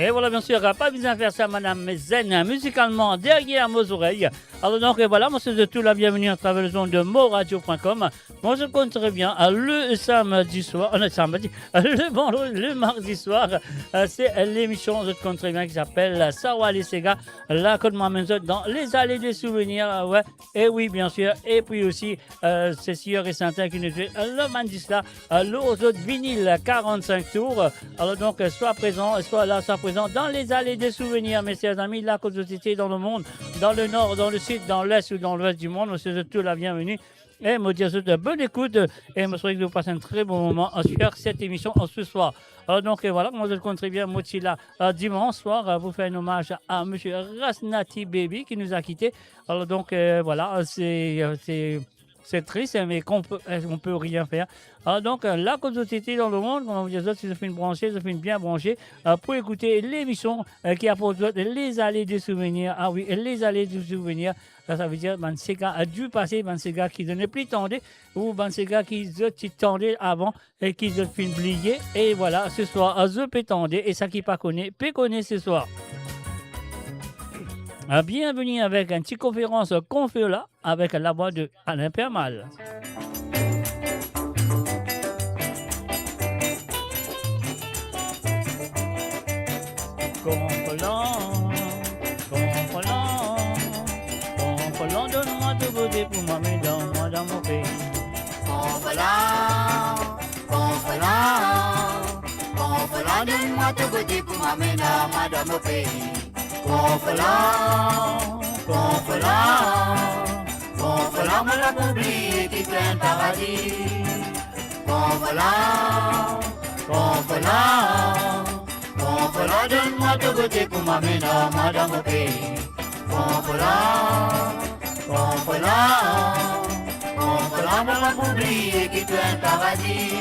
Et voilà, bien sûr, pas besoin de faire ça, Madame Zen, musicalement derrière vos oreilles. Alors donc, voilà, moi, c'est de tout la bienvenue à travers le son de moradio.com. Moi, je compte très bien le samedi soir, le mardi soir, c'est l'émission, je compte très bien, qui s'appelle Sawa les Sega, la Côte Mamenzo dans les allées des souvenirs, ouais. Et oui, bien sûr. Et puis aussi, c'est sûr et certain qu'il nous fait le Mandisla, l'autre vinyle 45 tours. Alors donc, soit présent, soit là, soit présent dans les allées des souvenirs, mes chers amis, la Côte Société dans le monde, dans le nord, dans le sud, dans l'est ou dans l'ouest du monde. Monsieur de tout la bienvenue. Et me dire de bonne écoute et me souhaite que vous passez un très bon moment sur cette émission ce soir. Alors donc voilà, moi je compte très bien Mochila dimanche soir vous faire un hommage à Monsieur Rasnati Baby qui nous a quittés. Alors donc voilà, c'est triste, mais on peut rien faire. Alors donc, la Côte Société dans le monde, comme on vous dit, si je fais une branchée, je fais une bien branchée pour écouter l'émission qui apporte les allées des souvenirs. Ah oui, les allées des souvenirs. Ça veut dire ces gars du passé, ces gars qui ne plus tendaient, ou ces gars qui se tendaient avant et qui se fin oublier. Et voilà, ce soir, je peux tendre et ça qui pas connaît, peut connaître ce soir. Bienvenue avec une petite conférence qu'on fait là avec la voix de Alain Permal. Confolant, donne-moi de beauté pour moi, mais dans mon pays. Confolant, donne-moi de beauté pour moi, mais dans mon pays. Confolant, me l'a oublié qui fait un paradis. Confolant, donne-moi de beauté pour ma ménage dans mon pays. Confolant, me l'a oublié qui fait un paradis.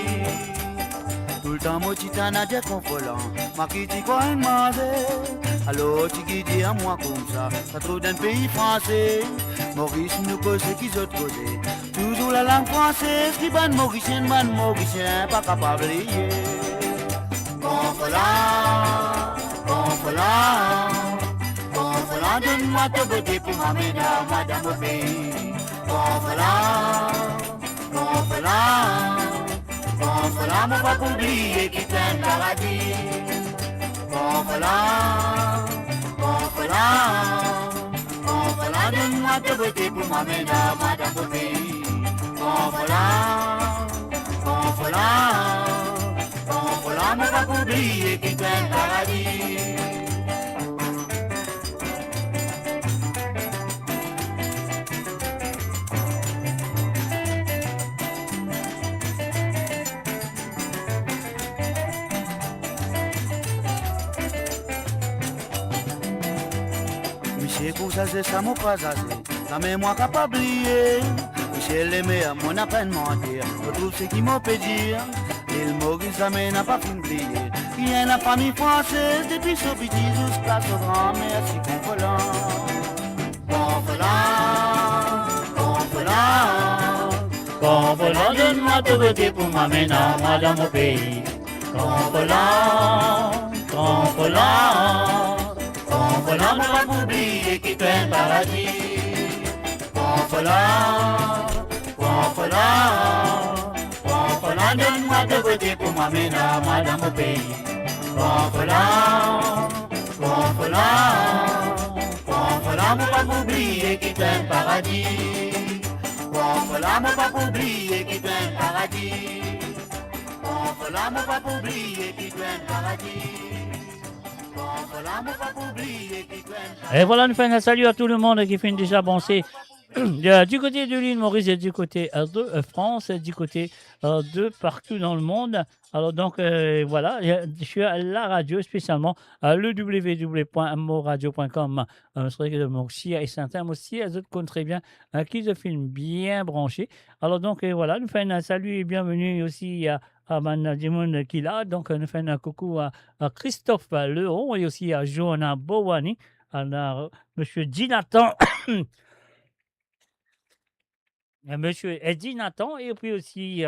Tout le temps, moi, tu t'en as déjà confolant. Ma qui dit quoi, une mazée. Alors, tu dis à moi comme ça trouve d'un pays français. Maurice nous cause qui sont de côté. Toujours la langue française, qui ban mauricien, pas capable de lier. Confolant, donne-moi ta beauté pour m'amener dans mon pays. Confolant, mon pas oublier qui fait un paradis. Confolant, donne-moi ta beauté pour m'amener dans mon pays. Confolant, mon pas oublier qui fait un paradis. c'est pour ça, c'est ça, mon pas ça, la mémoire capable d'oublier. C'est les meilleurs, mon à peine mentir. Retrouve ce qui m'a fait dire. Il Maurice, ça n'a pas fini de prier. Il y a une famille française, depuis ce petit jusqu'à ce grand, merci, confolant. Confolant, confolant. Confolant, donne-moi tout côté pour m'amener moi dans mon pays. Confolant, confolant. Confolant, mon pas oublier qui t'aime un paradis. Confolant, confolant. Confolant, donne-moi tout côté pour m'amener moi dans mon pays. Confolant, confolant. Confolant, mon pas oublier qui t'aime un paradis. Confolant, mon pas oublier qui t'aime paradis. Confolant, mon pas oublier qui t'aime paradis. Et voilà, nous faisons un salut à tout le monde qui fait déjà penser du côté de l'île Maurice et du côté de France et du côté de partout dans le monde. Alors donc voilà, je suis à la radio spécialement à le www.moradio.com. C'est vrai que aussi et certains aussi, elles comptent très bien qui se filment bien branchés. Alors donc voilà, nous faisons un salut et bienvenue aussi à Dimon qui est là. Donc nous faisons un coucou à Christophe Leron et aussi à Johanna Bowani, à Monsieur Dinatan. Monsieur Eddie Nathan et puis aussi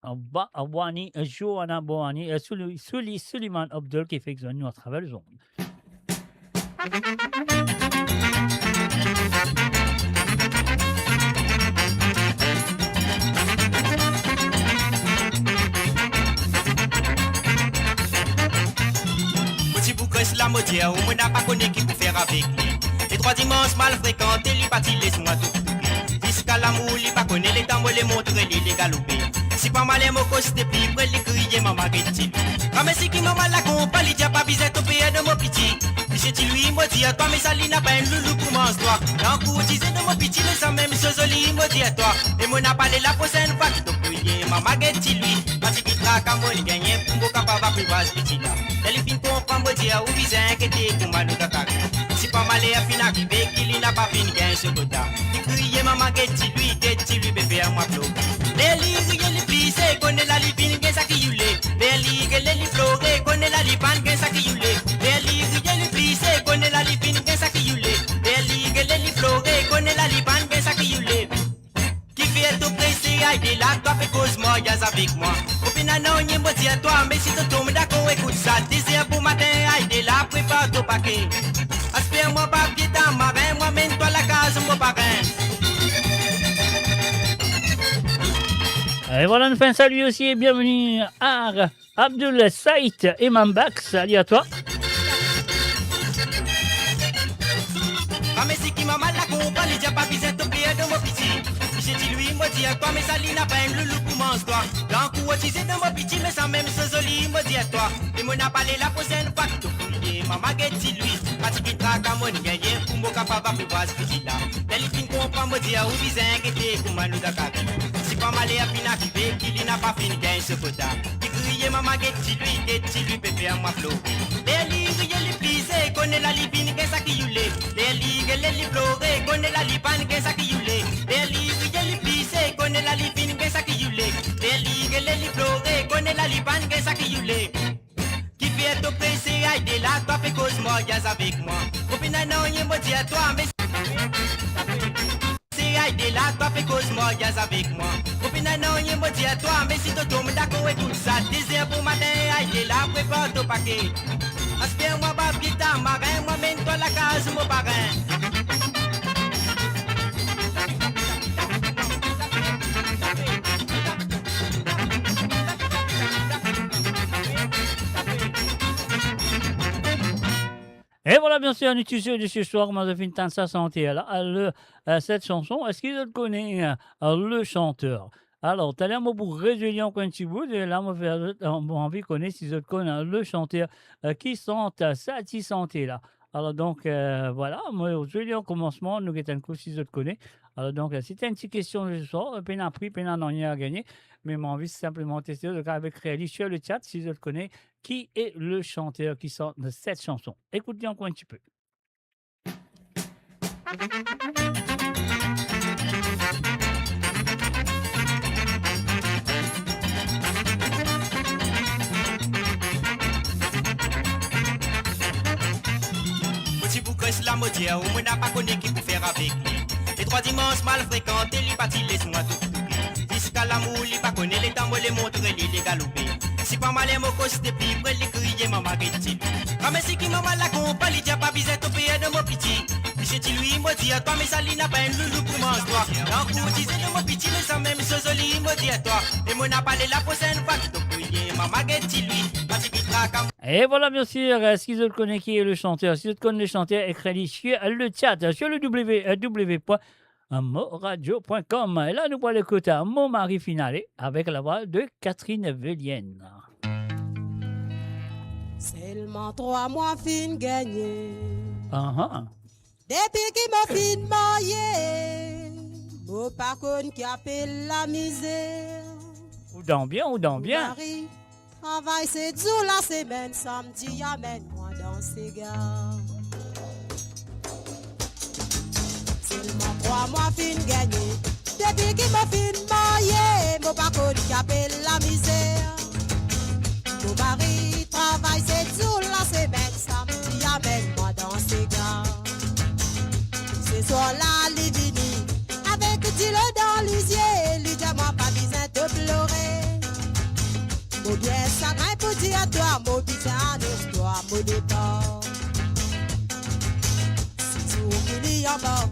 Wani, Johanna Boani et Suleiman Abdul qui fait nous à travers le monde. Petit boucresse la modière, on n'a pas connu qui peut faire avec lui. Les trois dimanches mal fréquentés, lui partit laisse-moi tout. Jusqu'à l'amour, il pas connaît les temps, les montrer, les galoper. Si pas mal, mon coste depuis près, les crier, maman, get-il. Comme si qui maman la compagnie, il n'y a pas besoin de payer de mon petit. J'ai lui, il m'a dit à toi, mais ça, il n'a pas un loulou pour mon toi. Dans le coup, disait de mon petit, mais ça même, ce joli, il m'a dit à toi. Et mon a parlé la prochaine fois, qui te prier, maman, get-il lui. Parce qu'il traque à moi, il gagne, pour mon capable, pour voir ce petit là. Elle fin comprend, me dire, où vise inquiété, pour ma nous d'attaque. Si pas mal, il a fin arrivé, qu'il n'a pas fin, gagne ce quota. Il criait, maman, get-il lui, bébé, à moi, flot. Les ligues, les plissés, connaît la lipine, gagne ça qui you l'est. Les ligues, les florés, connaît la lipane, gagne ça qui you l'est. Les ligues, les plissés, connaît la lipine, gagne ça qui you l'est. Les ligues, les florés, connaît la lipane, gagne ça qui you l'est. Qui fait tout pressé, aïe, là, toi, fais cause moi, y'a avec moi. Copina, non, y'a moi, dis à toi, mais si tu tombes d'accord, écoute ça. Désir pour matin, aïe, là, prépare ton paquet. Aspire-moi, papier, dans marin, moi, mène-toi la case, mon parrain. Et voilà, nous faisons un salut aussi et bienvenue à Abdul Saïd et Mambax. Salut à toi. Ah mais c'est qui m'a mal la compagnie, j'ai pas besoin de payer de mon petit. J'ai dit lui, moi dis à toi, mais ça lui n'a pas un loulou pour mange toi. Dans coup, tu sais de mon petit, mais ça même ce joli, moi dis à toi. Et moi n'a pas la prochaine fois que tu fouilles, maman get lui. Parce qu'il traque à mon gagné, pour mon capable de voir ce petit là. Elle fin comprend, moi dis à où bizarre, inquiété, pour ma nous d'accord. Si pas mal à fin arrivé, qu'il n'a pas fini gagne ce quota. Il criait, maman get lui, bébé à moi flot. Les livres, les plissés, connaît la lipine, qu'est-ce qui you l'est. Les ligues, les florés, connaît la lipane, qu'est-ce qui you l'est. Les livres, les plissés, connaît la lipine, qu'est-ce qui you l'est. Les ligues, les florés, connaît la lipane, qu'est-ce qui you l'est. Qui fait tout pressé, aïe, là, toi fais cause moi, y'a avec moi. Copine, non, y'a moi dit à toi, mais aïe, là, toi fais cause moi, y'a avec moi. Copine, non, y'a moi dit à toi, mais si tu tombes d'accord et tout ça, désir pour matin, aïe, là, prépare ton paquet. Aspire-moi, papier, dans marin, moi, mène-toi la case, mon parrain. Et voilà, bien sûr, un utilisé de ce soir, moi, je finis de sa santé là, cette chanson. Est-ce qu'il connaît le chanteur? Alors, tu as l'air pour résumer un petit bout, et là, moi, j'ai envie de connaître si je connais le chanteur qui chante cette santé là. Alors, donc, voilà, moi, je au commencement, nous avons un coup si je te connais. Alors, donc, c'était une petite question de ce soir, peine à prix, peine à rien à gagner. Mais mon envie, c'est simplement tester le cas avec Réali sur le chat si je te connais. Qui est le chanteur qui chante cette chanson? Écoute bien encore un petit peu. Aussi pour que cela me dit, on n'a pas connu qui peut faire avec lui. Les trois dimanches mal fréquentés, les parties laisse-moi tout couper. Jusqu'à l'amour, les pas connaît les temps, les montrer, les galoper. Si pas mal, mon coche depuis, près les crier, maman, get-il. Comme si qui maman la compagnie, il n'y a pas besoin de payer de mon petit. J'ai lui, moi dit à toi, mais ça n'a pas un loulou pour mange-toi. Dans le coup, disais de mon petit, mais ça même chose, lui, moi dit à toi. Et mon n'a pas la prochaine fois que tu crier, maman, get-il lui. Parce qu'il traque. Et voilà, bien sûr, si vous connaissez qui est le chanteur, si vous connaissez le chanteur, écrivez sur le chat, sur le www.moradio.com. Et là, nous allons écouter Mon mari finale avec la voix de Catherine Velienne. Seulement 3 mois fin gagné. Depuis qu'il m'a fin marié, mon pas qu'on qui appelle la misère. Ou dans bien. Marie, travail c'est dur la semaine, samedi, amène-moi dans ces gars. Seulement 3 mois fin gagné. Depuis qu'il m'a fin marié, mon pas qu'on qui appelle la misère. Mon mari travaille c'est dur la semaine, samedi, amène-moi dans ces gars. Ce soir-là, les vini, avec Dilo dans les yeux, lui dis-moi pas besoin de pleurer. Mon bien sacré pour dire à toi, mon bizarre histoire, mon départ. Si tu oublies en bas,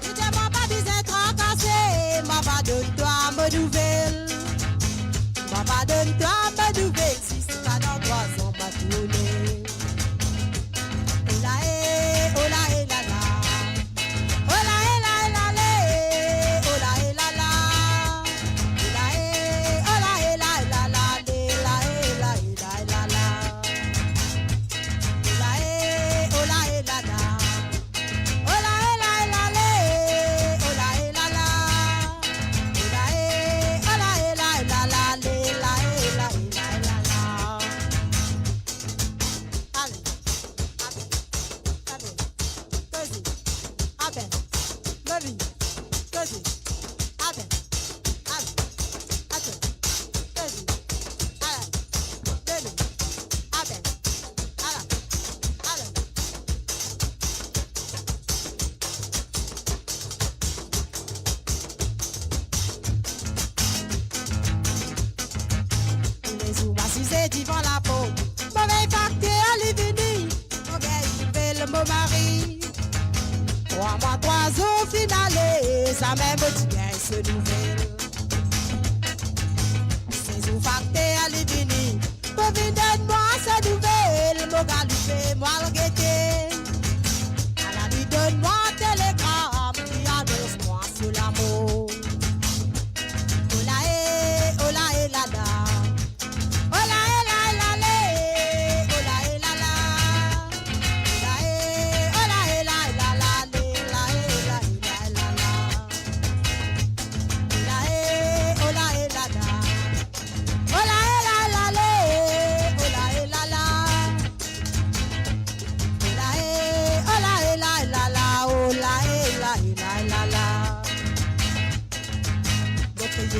lui dis-moi pas besoin de tracasser, ma va donne-toi ma nouvelle. Ma va donne-toi ma nouvelle, si c'est pas dans 3 ans, pas tourner. Ola eh la la. Devant la peau, mauvais pacte à l'ivini, mauvais il mon mari. 3 mois, 3 jours finale, ça même dit bien ce nouvelle. Ces jours pacte à l'ivini, pour donne-moi ce nouvelle, mon galupé, moi le guetter. À la nuit, donne-moi télégramme, qui annonce-moi sur l'amour. Ola et la da.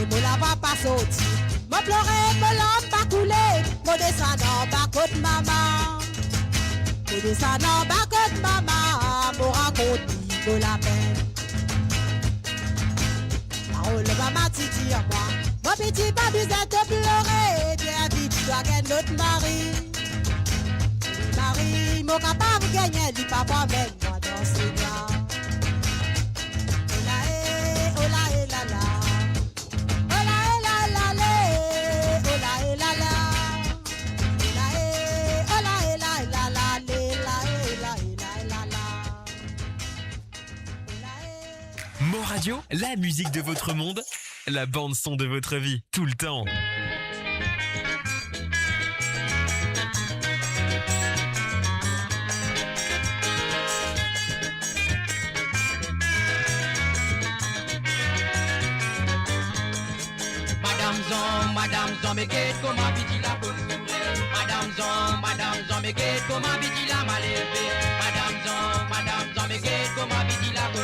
Mon la va pas sortir, mon pleurer, mon l'homme pas couler, mon descendant bas côté maman, mon descendant bas côté maman, mon raconte de la peine. Parole va m'attirer à moi, mon petit pas besoin de pleurer, bien vite tu dois gagner notre mari. Mari, mon capable de gagner, dit papa, mène-moi dans ce gars. Ola et la la. Radio, la musique de votre monde, la bande son de votre vie, tout le temps. Madame Zon, me get comment viti la bonne nouvelle. Madame Zon, me get comment viti la mal élevée. Madame Zon, me get comment viti la bonne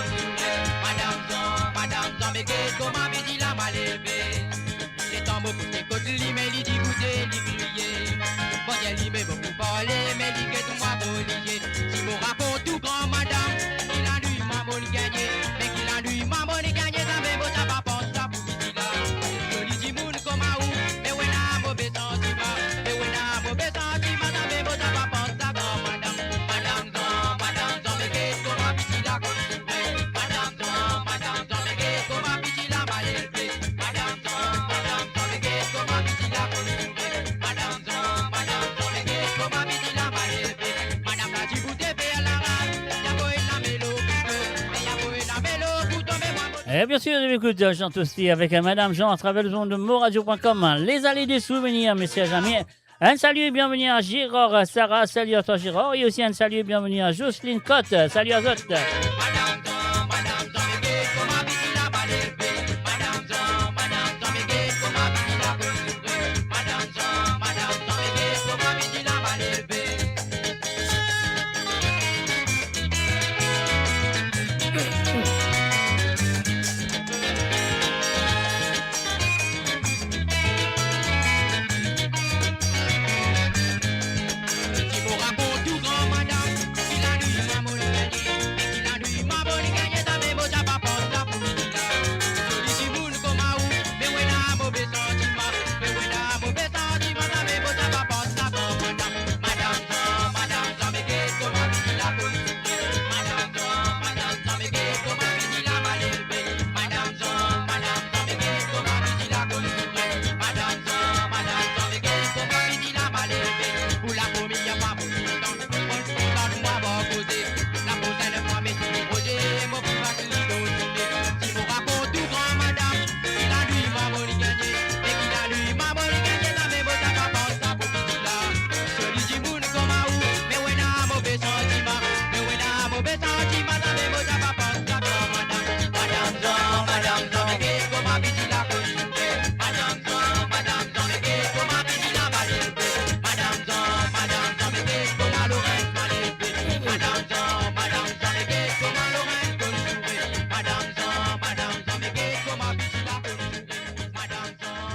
Et bien sûr, je m'écoute, je chante aussi avec Madame Jean à travers le son de moradio.com. Les allées des souvenirs, messieurs amis. Un salut et bienvenue à Girard, Sarah, salut à toi Girard. Et aussi un salut et bienvenue à Jocelyne Cotte, salut à Zot.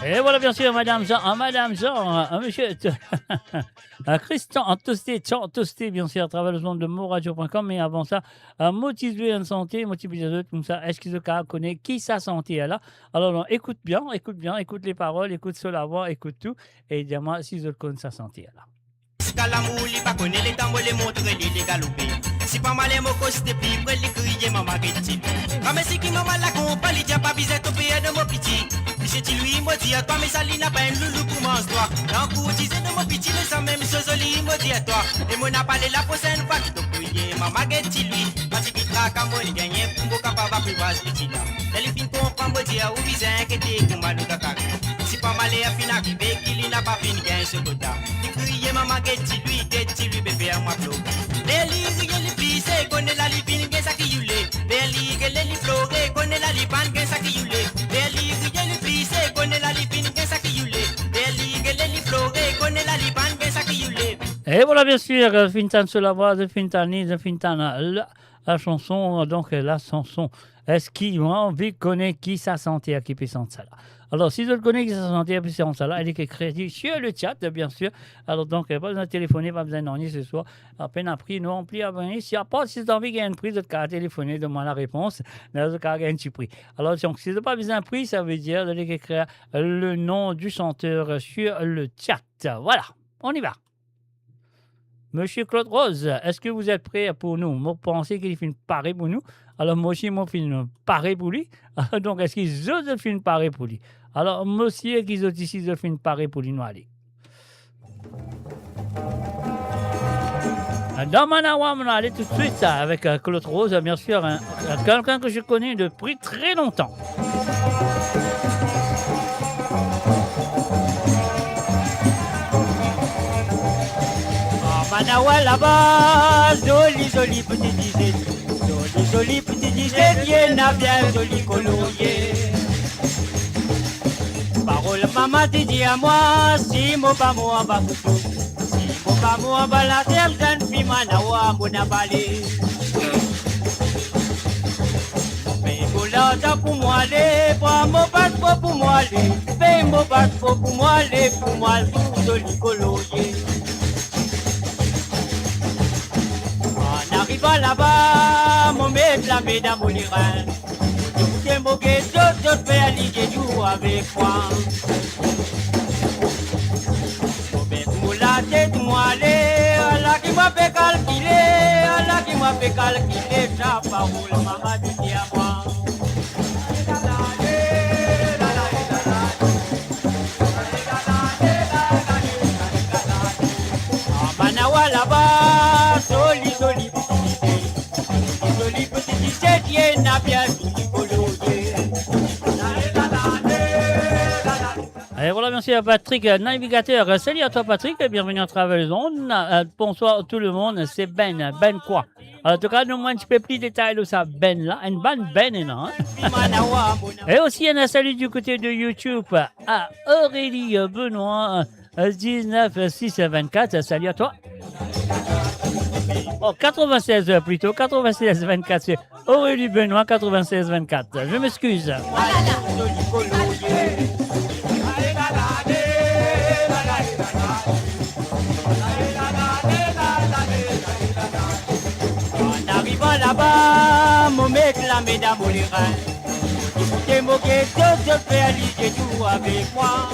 Et voilà, bien sûr, Madame Jean, monsieur, Christian Toasté, bien sûr, à travers le son de moradio.com. Mais avant ça, motiver en santé, motiver les autres, comme ça, est-ce qu'ils connaissent qui sa santé est là? Alors, non, écoute bien, écoute les paroles, écoute sur la voix, écoute tout, et dis-moi s'ils connaissent sa santé est là. Si pas mal moko c'était plus près les crier maman Getty. Comme si qui maman la compagnie dia pas besoin de payer de mon petit. Monsieur lui me dit à toi mais ça n'a pas un loulou pour mange toi. Dans coup disait de mon petit mais ça même chose lui me dit à toi. Et mon a parlé la prochaine fois que tu crier maman Getty lui. Parce qu'il craque à moi il gagne pour mon capable privace petit là. Elle fin comprend me dire au visin que t'es comme mal de caca. Si pas mal est fin arrivé qu'il n'a pas fini gagne ce quota. Il crier maman Getty lui bébé à moi flow. Les livres connaît la lipine gen sa ki yule. Beli gen li flore connaît la lipan gen sa ki yule. Beli gen li plisse connaît la lipine gen sa ki yule. Beli gen li flore connaît la lipan gen sa ki yule. Et voilà, bien sûr, Fintan sur la voix de Fintani, de Fintana, la chanson, donc la chanson. Est-ce qu'il a envie de connaître qui sa santé à qui peut sentir ça là? Alors, si je connais qui sa santé à qui peut sentir ça là, elle est écrite sur le chat, bien sûr. Alors, donc, pas besoin de téléphoner, pas besoin d'ennuyer ce soir. À peine appris, nous remplis à venir. Si pas, si tu as envie qu'il y ait une prise, de cas téléphoner, demande la réponse. Dans ce cas, il y a un petit prix. Alors, donc, si tu n'as pas besoin de prix, ça veut dire d'écrire le nom du chanteur sur le chat. Voilà, on y va. Monsieur Claude Rose, est-ce que vous êtes prêt pour nous? Moi, pensez qu'il fait une parée pour nous. Alors, moi aussi, moi, je fais une parée pour lui. Donc, est-ce qu'ils osent faire une parée pour lui? Alors, moi aussi, qu'ils osent ici, je fais une parée pour lui. Nous, allez. Dans Manawa, on va aller tout de suite avec Claude Rose, bien sûr, quelqu'un que je connais depuis très longtemps. Manawa là-bas, joli petit disette, joli petit disette, y'en a bien joli colorier. Parole maman te dit à moi, si mon pas moi va couteau, si mon pas moi va la terre, jeune fille Manawa mon avalé. Mais mon là pour moi aller, pour mon pas pour moi aller, mais mon pas pour moi aller, pour moi tout joli colorier. Arriva là-bas, mon maître la mesdames au lirin. J'ai mon ghetto, je fais un lit avec moi. Mon maître la tête, moi aller, Allah qui m'a fait calculer, Allah qui m'a fait calculer, sa parole, maman dit à moi. Manawa là-bas, joli petit disette, y'en a bien joli colorier. c'est Patrick, navigateur. Salut à toi, Patrick. Bienvenue à travers les ondes. Bonsoir tout le monde. C'est Ben. Ben quoi? En tout cas, nous, moins un petit peu plus de détails de ça. Ben là. Une bonne Ben, non? Et aussi, un salut du côté de YouTube à Aurélie Benoît, 19 6 24. Salut à toi. Oh, 96 plutôt. 96 24. C'est Aurélie Benoît, 96 24. Je m'excuse. En arrivant là-bas, mon mec la mesdames au les reins. Écoutez mon question, je fais allier tout avec moi.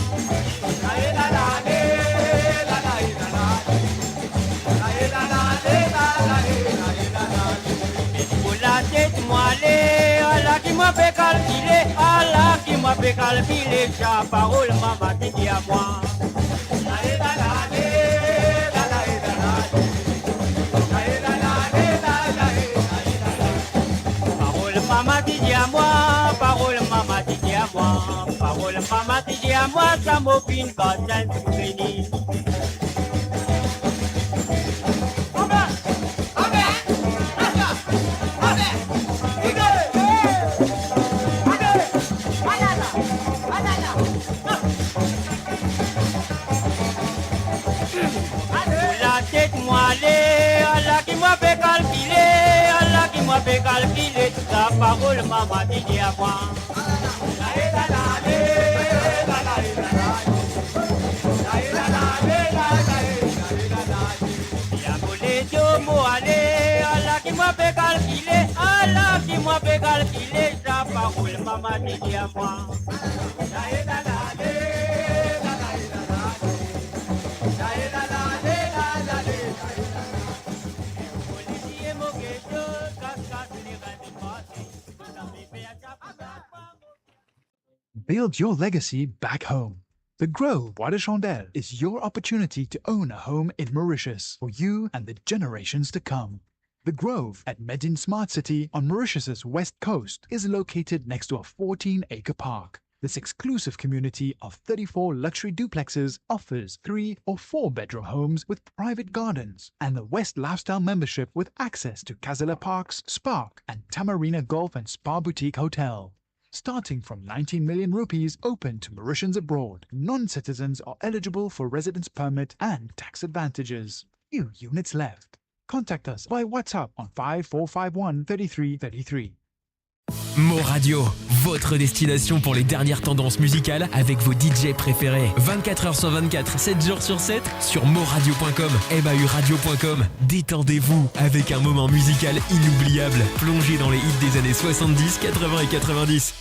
Pour la tête, moi, Allah qui m'a fait calculer, Allah qui m'a fait calculer, sa parole m'a dit à moi. Parole maman dit à moi, parole maman dit à moi, parole maman dit à moi, ça m'opine quand elle me bénit. La tête moi Allah qui m'a fait calculer, Allah qui m'a fait calculer, ta parole maman dit à moi. Allah qui m'a fait calculer, Allah qui m'a fait calculer, ta parole maman dit à moi. Build your legacy back home. The Grove Bois de Chandelle is your opportunity to own a home in Mauritius for you and the generations to come. The Grove at Medin Smart City on Mauritius's west coast is located next to a 14-acre park. This exclusive community of 34 luxury duplexes offers 3 or 4 bedroom homes with private gardens and the West Lifestyle membership with access to Casella Parks, Spark and Tamarina Golf and Spa Boutique Hotel. Starting from 19 million rupees open to Mauritians abroad, non-citizens are eligible for residence permit and tax advantages. Few units left. Contact us by WhatsApp on 5451 3333. Mo Radio, votre destination pour les dernières tendances musicales avec vos DJ préférés. 24h sur 24, 7 jours sur 7 sur moradio.com, mauradio.com. Détendez-vous avec un moment musical inoubliable, plongé dans les hits des années 70, 80 et 90.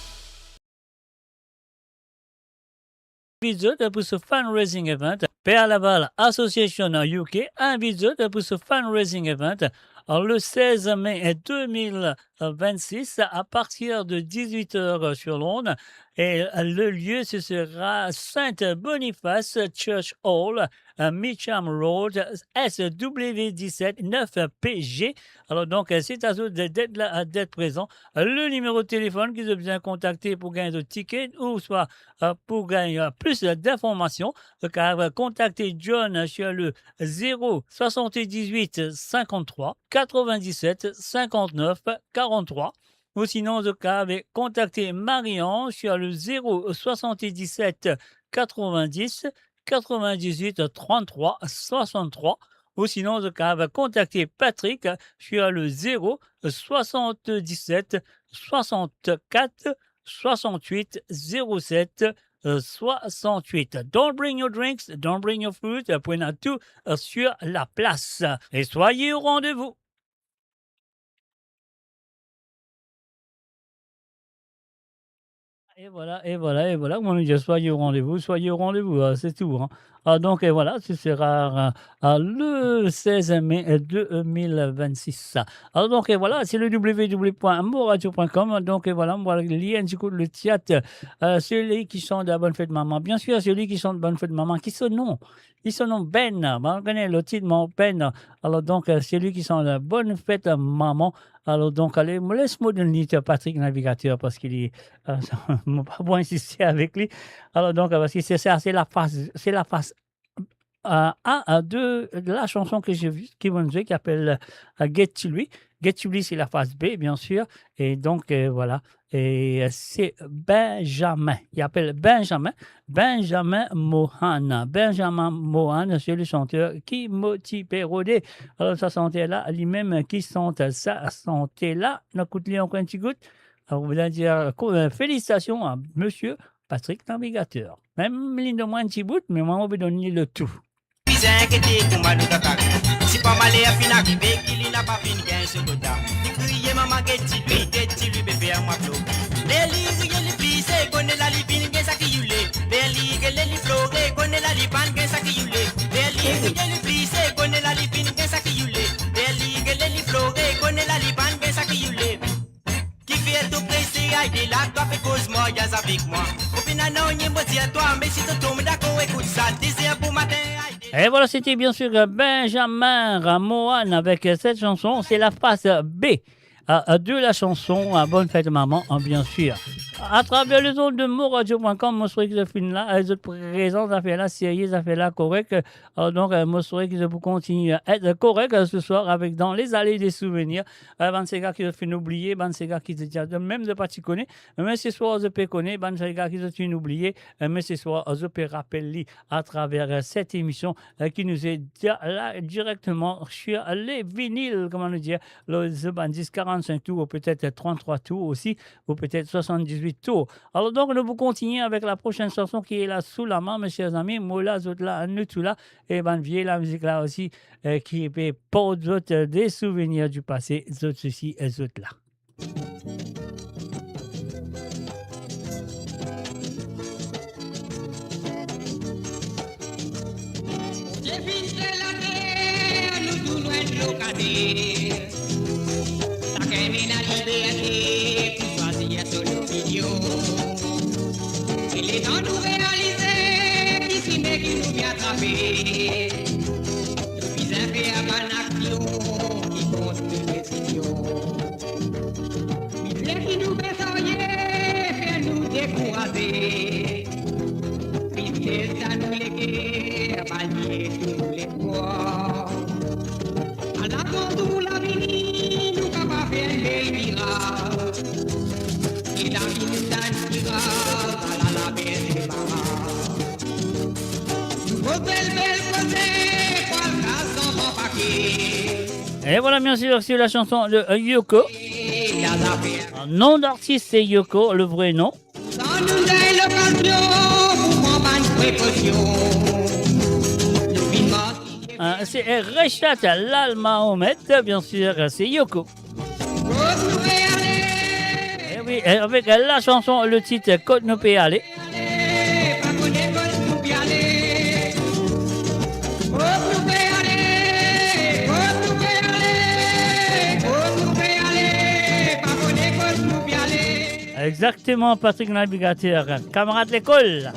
Épisode pour ce fundraising event. Père Laval Association UK, un épisode pour ce fundraising event. Le 16 mai 2026 à partir de 18h sur Londres. Et le lieu, ce sera Saint-Boniface Church Hall, Mitcham Road, SW17 9PG. Alors donc, c'est à vous d'être présent. Le numéro de téléphone qu'ils ont besoin de contacter pour gagner des tickets ou soit pour gagner plus d'informations. Car contactez John sur le 0 78 53 97 59 43. Ou sinon, contactez Marion sur le 0 77 90 98 33 63. Ou sinon, contactez Patrick sur le 0 77 64 68 07 68. Don't bring your drinks, don't bring your food. Prenez tout sur la place. Et soyez au rendez-vous. Et voilà, mon Dieu, soyez au rendez-vous, c'est tout. Hein. Donc voilà, ce sera le 16 mai 2026. Alors donc voilà, c'est le www.moradio.com. Donc voilà, on va lire du coup le théâtre. Celui qui chante de la bonne fête maman. Bien sûr, celui qui chante bonne fête maman, qui son nom? Ils sont nom Ben. On connaît le titre, mon Ben. Alors donc, c'est lui qui chante la bonne fête maman. Alors donc, allez, laisse-moi donner Patrick Navigateur parce qu'il est, pas pour insister avec lui. Alors donc, parce que c'est ça, c'est la face A de la chanson que j'ai vue, qui vont jouer, qui s'appelle Get to Lui. Get to Lui, c'est la face B, bien sûr. Et donc, voilà. Et c'est Benjamin. Il appelle Benjamin Mohana. Benjamin Mohana, c'est le chanteur qui motive Rodé. Alors, sa santé-là, lui-même qui sente sa santé-là. On écoute-les encore un petit goutte. Alors, on va dire félicitations à monsieur Patrick Navigateur. Même ligne de moins un petit bout, mais moi, on va donner le tout. Si pas mal à fin arrivé, qu'il n'a pas fini qu'un seconda. Il criait maman, get-il, bébé à moi flot. Les ligues, les plissés, connaît la lipine, qu'est ça qui youlé. Les ligues, les florés, connaît la lipane, qu'est ça qui youlé. Les ligues, les plissés, connaît la lipine, qu'est ça qui youlé. Les ligues, les florés, connaît la lipane, qu'est ça qui youlé. Qui fait tout pressé, aïe, là, toi fais cause moi, y'a avec moi. Au final, non, y'a moi, dis à toi, mais si tu tombes d'accord, écoute ça, désir pour matin, aïe. Et voilà, c'était bien sûr Benjamin Mohan avec cette chanson. C'est la face B de la chanson Bonne Fête Maman, bien sûr. À travers les ondes de moradio.com, moi, je souhaite que je finis là. Les autres présents, ça fait là, sérieux, ça fait là, correct. Donc, moi, je souhaite que je vous continue à être correct ce soir avec dans les allées des souvenirs. Ben, c'est gars qui se fait oublier, ben, c'est gars qui se dit même de pas t'y connaître. Mais ce soir, je peux connaître, ben, c'est gars qui se fait oublier. Mais ce soir, je peux rappeler à travers cette émission qui nous est là directement sur les vinyles, comment le dire, le 10, 45 tours, ou peut-être 33 tours aussi, ou peut-être 78 tours. Alors donc, nous vous continuons avec la prochaine chanson qui est là sous la main, mes chers amis. Moi là, autres là, nous tout là, et ben vieille la musique là aussi, qui est pour d'autres des souvenirs du passé, autres ceci et autres là. Il est temps de réaliser d'ici mais qui nous vient attraper. Depuis un fait à ma action qui compte nos décisions. Il est qui nous fait soigner, fait nous décourager. Tristesse à nous léguer, manier tous les poids. À la contour l'avenir, nous capables faire un bel miracle. Et la vie nous t'inspira. Et voilà bien sûr c'est la chanson de Yoko. Nom d'artiste c'est Yoko, le vrai nom. C'est Rechat Lal Mahomet, bien sûr c'est Yoko. Et oui, avec la chanson, le titre Côte nous peut aller. Exactement, Patrick Navigateur, camarade de l'école.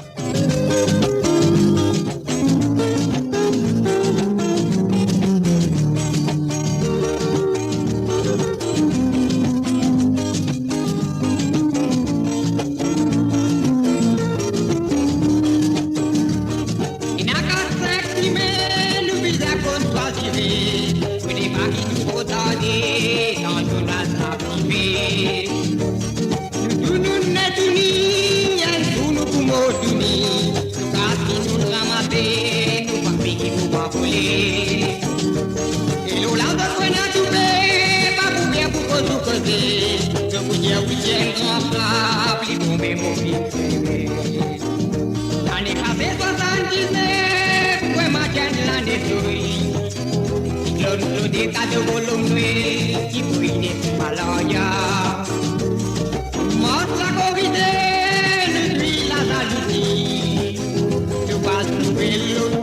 L'année passée 79, ouais ma tienne l'année souris. Cyclone d'état de Volomé, qui brûlait Malaya. Mort la corridée, le nuit la jalousie. Tu vas trouver l'eau.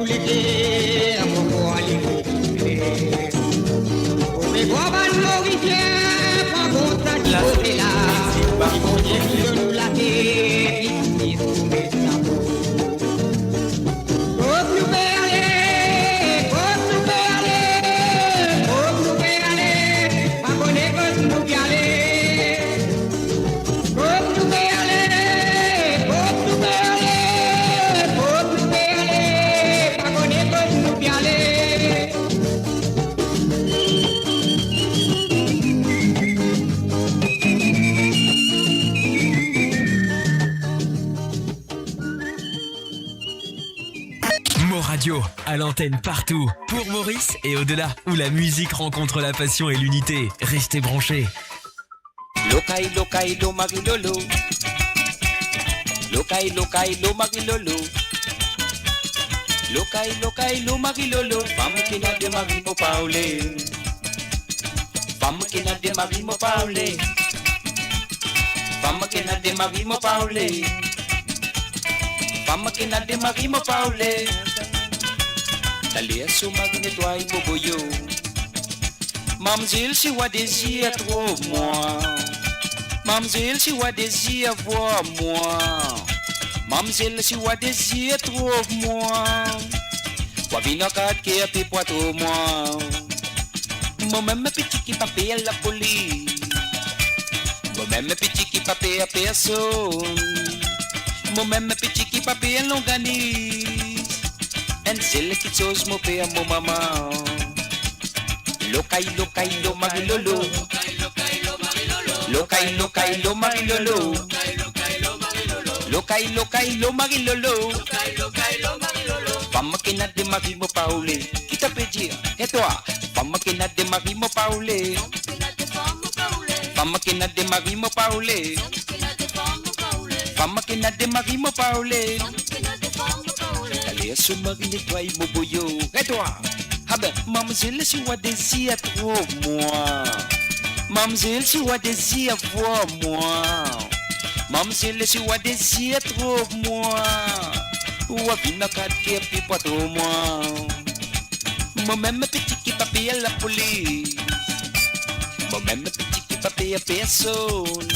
Radio, à l'antenne partout, pour Maurice et au-delà, où la musique rencontre la passion et l'unité. Restez branchés. Lokai lokai lo marilolo. Lokai lokai lo marilolo. Lokai lokai lo marilolo. Femme qui n'a de mari mo paule. Femme qui n'a de mari mo paule. Femme qui n'a de mari mo paule. Femme qui n'a de mari mo paule. Talia so magnet wai boboyo. Mamzelle, si wa désir trop moi. Mamzelle, si wa désir voir moi. Mamzelle, si wa désir trop moi. Wa vina kat ke api poitou moi. Moi-même petit qui papier la police. Moi-même petit qui papier à personne. Moi-même petit qui papier l'organise. En celle qui chose mon père mon maman. Lokai lokai lo marilolo. Lokai lokai lo marilolo. Lokai lokai lo marilolo. Femme qui n'a de mari mo paule. Qui t'a peut dire? Et toi? Femme qui n'a de mari mo paule. Femme qui n'a de mari mo paule. Femme qui n'a de mari mo paule. Allez, ce mari nettoie mon boyo. Et toi? Ah ben, mademoiselle, si vous désirez trop moi. Mademoiselle, si vous désirez voir moi. Mademoiselle, si vous désirez trop moi. Ou à vina quatre puis pas trop moi. Moi-même petit qui papier à la police. Moi-même petit qui papier à personne.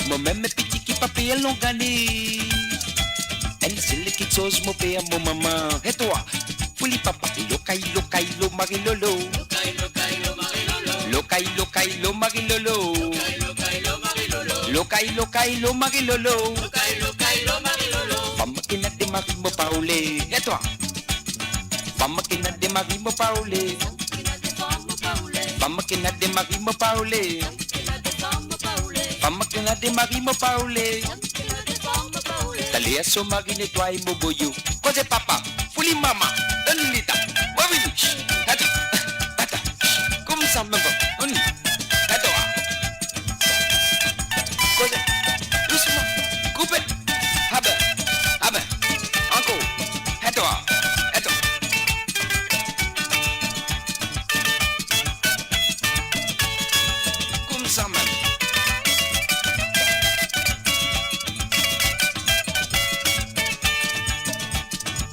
Moi-même petit qui papier à l'organise. Elle c'est le qui chose mon père mon maman. Et toi? Fuli papa, lokai lokai lo marilolo. Lokai lokai lo marilolo. Lokai lokai lo marilolo. Lokai lokai lo marilolo. Lokai lokai lo marilolo. Femme qui n'a de mari mo paule. Et toi? Femme qui n'a de mari mo paule. Femme qui n'a de mari mo paule. Femme qui n'a de mari mo paule. Talia so mari nettoie mo boyo. Cause papa, fuli mama. Donne-lui-ta, moi-même, attends, attends, comme ça, même pas, on y, attends, cause, doucement, coupez, ah ben, encore, attends, attends, comme ça, même.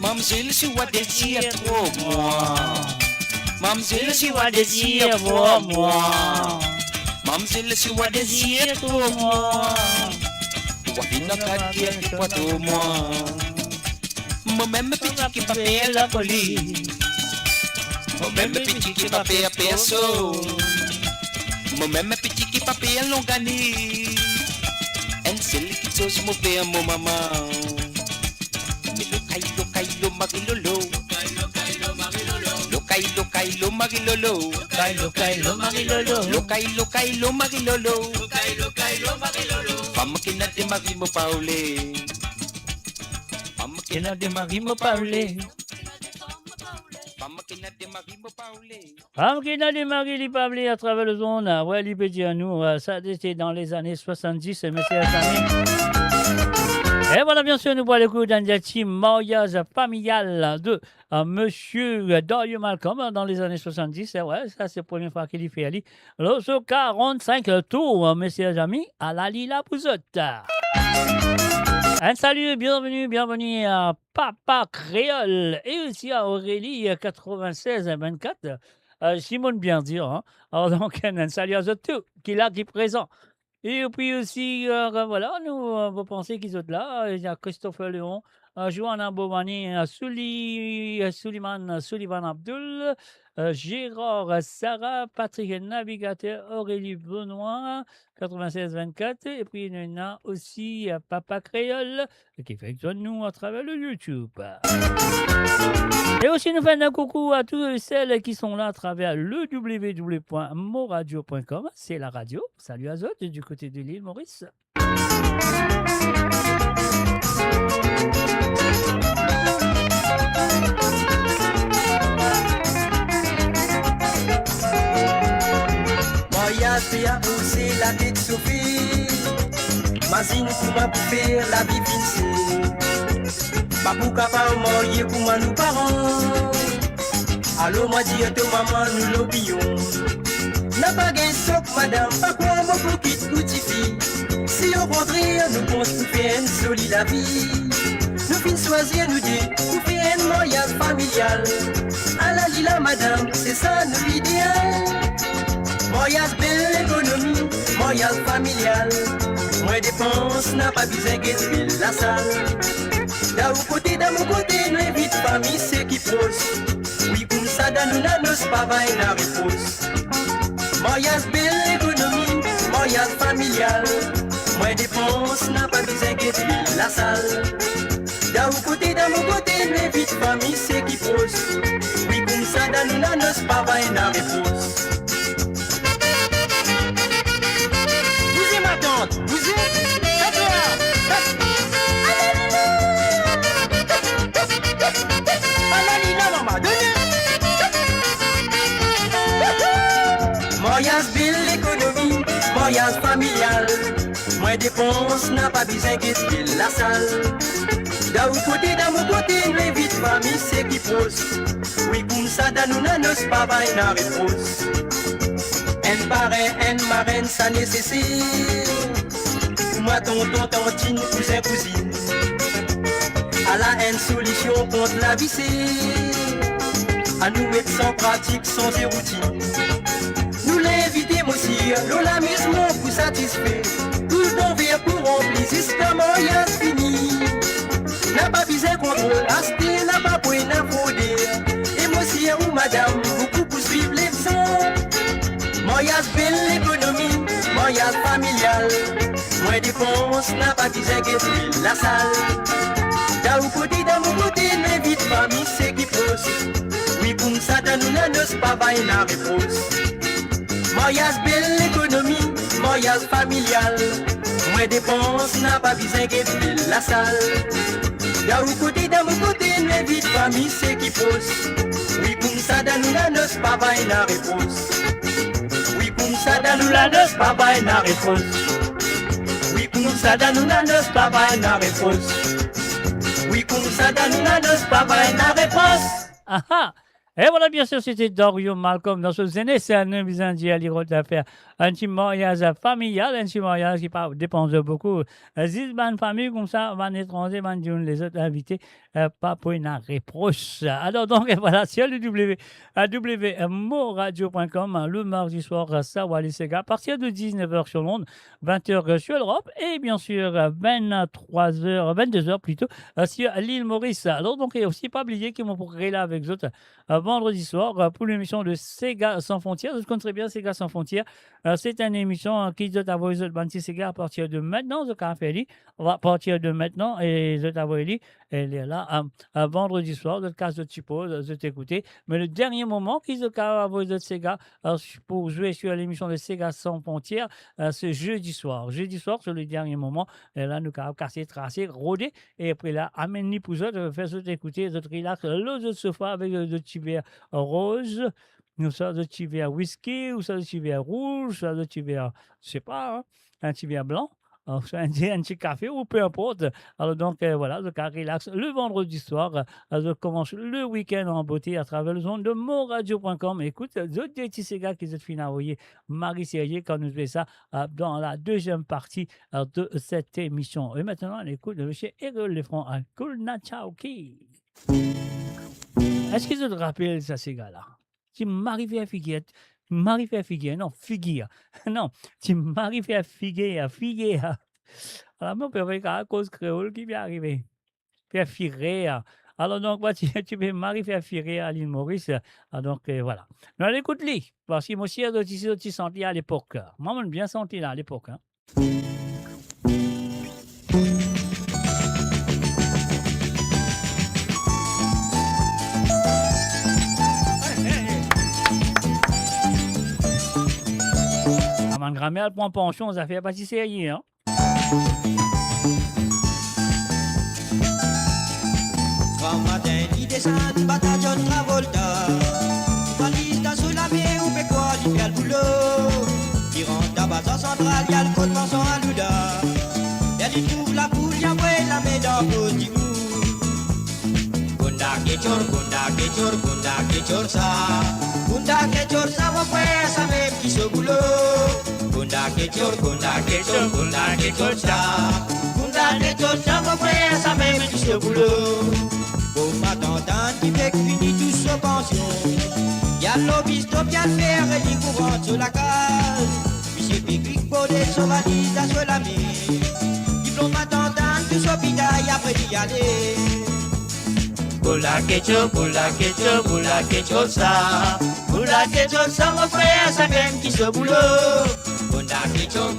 Mamzelle, si vous désirez trop moi. Mamzelle, si vous désirez voir moi. Mamzelle, si vous désirez trop moi. Vous vina quatre puis pas trop moi. Moi-même petit qui papier la police. Moi-même petit qui papier à personne. Moi-même petit qui papier à l'organise. En celle qui chose mon père mon maman. Lokai lokai lo marilolo. Lokai lokai lo marilolo. Lokai lokai lo marilolo. Lokai lokai lo marilolo. Lokai lokai lo marilolo. Femme qui n'a de mari mo paule. Femme qui n'a de mari mo paule. Femme qui n'a de mari mo paule. Femme qui n'a de mari li parler à travers le zone. Ouais, il peut dire nous, ça c'était dans les années 70, monsieur Assami. Et voilà, bien sûr, nous voyons le coup d'un team mariage familial de monsieur Dario Malcolm dans les années 70. Et ouais, ça, c'est la première fois qu'il y fait aller. Alors, 45 tours, messieurs et amis, à la Lila Pouzotte. Un salut, bienvenue à Papa Créole et aussi à Aurélie 96-24. Simone bien dire. Hein. Alors, donc, un salut à eux tous qui est là, qui est présent. Et puis aussi, voilà, nous, vous pensez qu'ils sont là. Il y a Christopher Léon, Johanna Bobani, Sullivan Abdul, Gérard Sarah, Patrick Navigateur, Aurélie Benoît, 96-24. Et puis il y en a aussi Papa Créole qui fait que nous à travers le YouTube. Et aussi, nous faisons un coucou à tous celles qui sont là à travers le www.moradio.com. C'est la radio. Salut à eux du côté de l'île Maurice. Moya a poussé la tête Sophie. Mazine pour ma poupée, la vie pincée. Papou capable moyer pour moi nous parents. Allô moi dire to maman nous l'oublions. N'a pas gain soc madame, pas quoi mon petit outil. Si au contraire nous pensons pour faire une solide la vie. Nous fin choisir nous dire pour faire un mariage familial. À la lila madame, c'est ça nous l'idéal. Mariage belle économie, mariage familial. Moins dépense, n'a pas besoin de la salle. D'un côté, mon côté, nous évite famille, c'est qui pose. Oui, comme ça, dans nous, nos pas et la repose. Mariage belle économie, mariage familial. Moins dépense, n'a pas besoin de la salle. D'un côté, mon côté, nous évite famille, c'est qui pose. Oui, comme ça, dans nous, nos pas et la repose. Vous êtes ma tante, vous êtes. Mariage belle l'économie, mariage familial. Moins dépense, n'a pas besoin de la salle. D'un côté, mon côté, nous évite famille, c'est qui pose. Oui, comme ça, dans nous, nos pas et la repose. Un parrain, un marraine, ça nécessite. Moi, tonton, tantine, cousin, cousine. À la une solution contre la vie, à nous mettre sans pratique, sans routine. Nous l'invitons aussi, l'amusement pour satisfaire. Tout le temps vient pour remplir, jusqu'à mariage fini. N'a pas besoin de contrôle, acheter, n'a pas pour n'a frauder. Émotion ou madame, beaucoup poursuivre les sons. Mariage belle l'économie, mariage familial. Moins dépense, n'a pas besoin de la salle. D'un côté, mon côté, m'invite famille, c'est qui pose. Oui, comme ça, dans nous, nos pas et la repose. Mariage belle économie, mariage familial. Moins dépense, n'a pas besoin de la salle. D'un côté, mon côté, m'invite famille, c'est qui pose. Oui, comme ça, dans nous, nos pas et la repose. Oui, comme ça, dans nous, nos pas et la repose. Oui, comme ça, dans nous, nos pas et la repose. Oui, comme ça, dans nous, nos pas et la repose. Ah ah! Et voilà, bien sûr, c'était Dario Malcolm dans ce années. C'est un besoin d'y aller faire un petit mariage familial, un petit mariage qui dépend de beaucoup. Si une famille comme ça, van étranger, van les autres invités, pas pour une reproche. Alors, donc, voilà, sur le www.moradio.com, le mardi soir, ça va aller, Sega, à partir de 19h sur Londres, 20h sur l'Europe, et bien sûr, 22h plutôt, sur l'île Maurice. Alors, donc, et aussi, pas oublier qu'ils m'ont pour là avec eux vendredi soir pour l'émission de Sega Sans Frontières. Je connais très bien Sega Sans Frontières. C'est une émission qui doit avoir les autres Sega à partir de maintenant. On va partir de maintenant et je t'avoue, elle est là vendredi soir. De casse de typo, de t'écouter. Mais le dernier moment qu'ils ont avoir les autres Sega pour jouer sur l'émission de Sega Sans Frontières, c'est jeudi soir. Jeudi soir, c'est le dernier moment. Et là, nous avons cassé, tracé, rodé. Et après là, amène-les pour eux, faire ça écouter, de relax, le sofa avec le petit verre rose, ou ça de petit verre whisky, ou ça de petit verre rouge, ça de petit verre, je sais pas, hein, un petit verre blanc, un petit café ou peu importe. Alors donc voilà, donc relax le vendredi soir, je commence le week-end en beauté à travers le zone de monradio.com. Écoute, d'autres petits Sega qui se finissent à envoyer Marie Serrier quand nous faisons ça dans la deuxième partie de cette émission. Et maintenant, on écoute de M. Erol Lefranc à Kulna Chauki. Est-ce qu'ils te rappellent ça, ces gars-là? Si m'arrivais à Figuette, Marie fait figuer, non, figuer. Non, tu Marie fait figuer, figuer. Alors, mon père, avec la cause créole qui vient arriver. Faire firer. Alors, donc, tu peux Marie faire firer à l'île Maurice. Donc, voilà. Mais on écoute lui, parce que moi aussi, j'ai senti à l'époque. Moi, j'ai bien senti là à l'époque. Hein. Ma grand-mère prend pension, ça fait pas si sérieux. Hein? Quand matin, il descend du bataillon Travolta. Valise dans sous la mer, ou fait quoi, il fait le boulot. Il rentre à Bazar Central, il y a le code pension à Louda. Il trouve la poule, il envoie la main dans le petit bout. Gunda Kechor, ça. Gunda Kechor, ça, mon frère, ça même qui se boulot. Gunda Kechor, ça. Gunda Kechor, ça, mon frère, ça même qui se boulot. Pour m'attendre, qui fait que finit tout sa pension. Y'a l'obispo bien faire et il courant sur la case. Monsieur Piquic, Baudet, son valise à sur la mer. Diplôme attendant, tout son bidaille après d'y aller. Gunda Kechor, ça. Gunda Kechor, ça, mon frère, ça même qui se boulot. Gunda Kechor,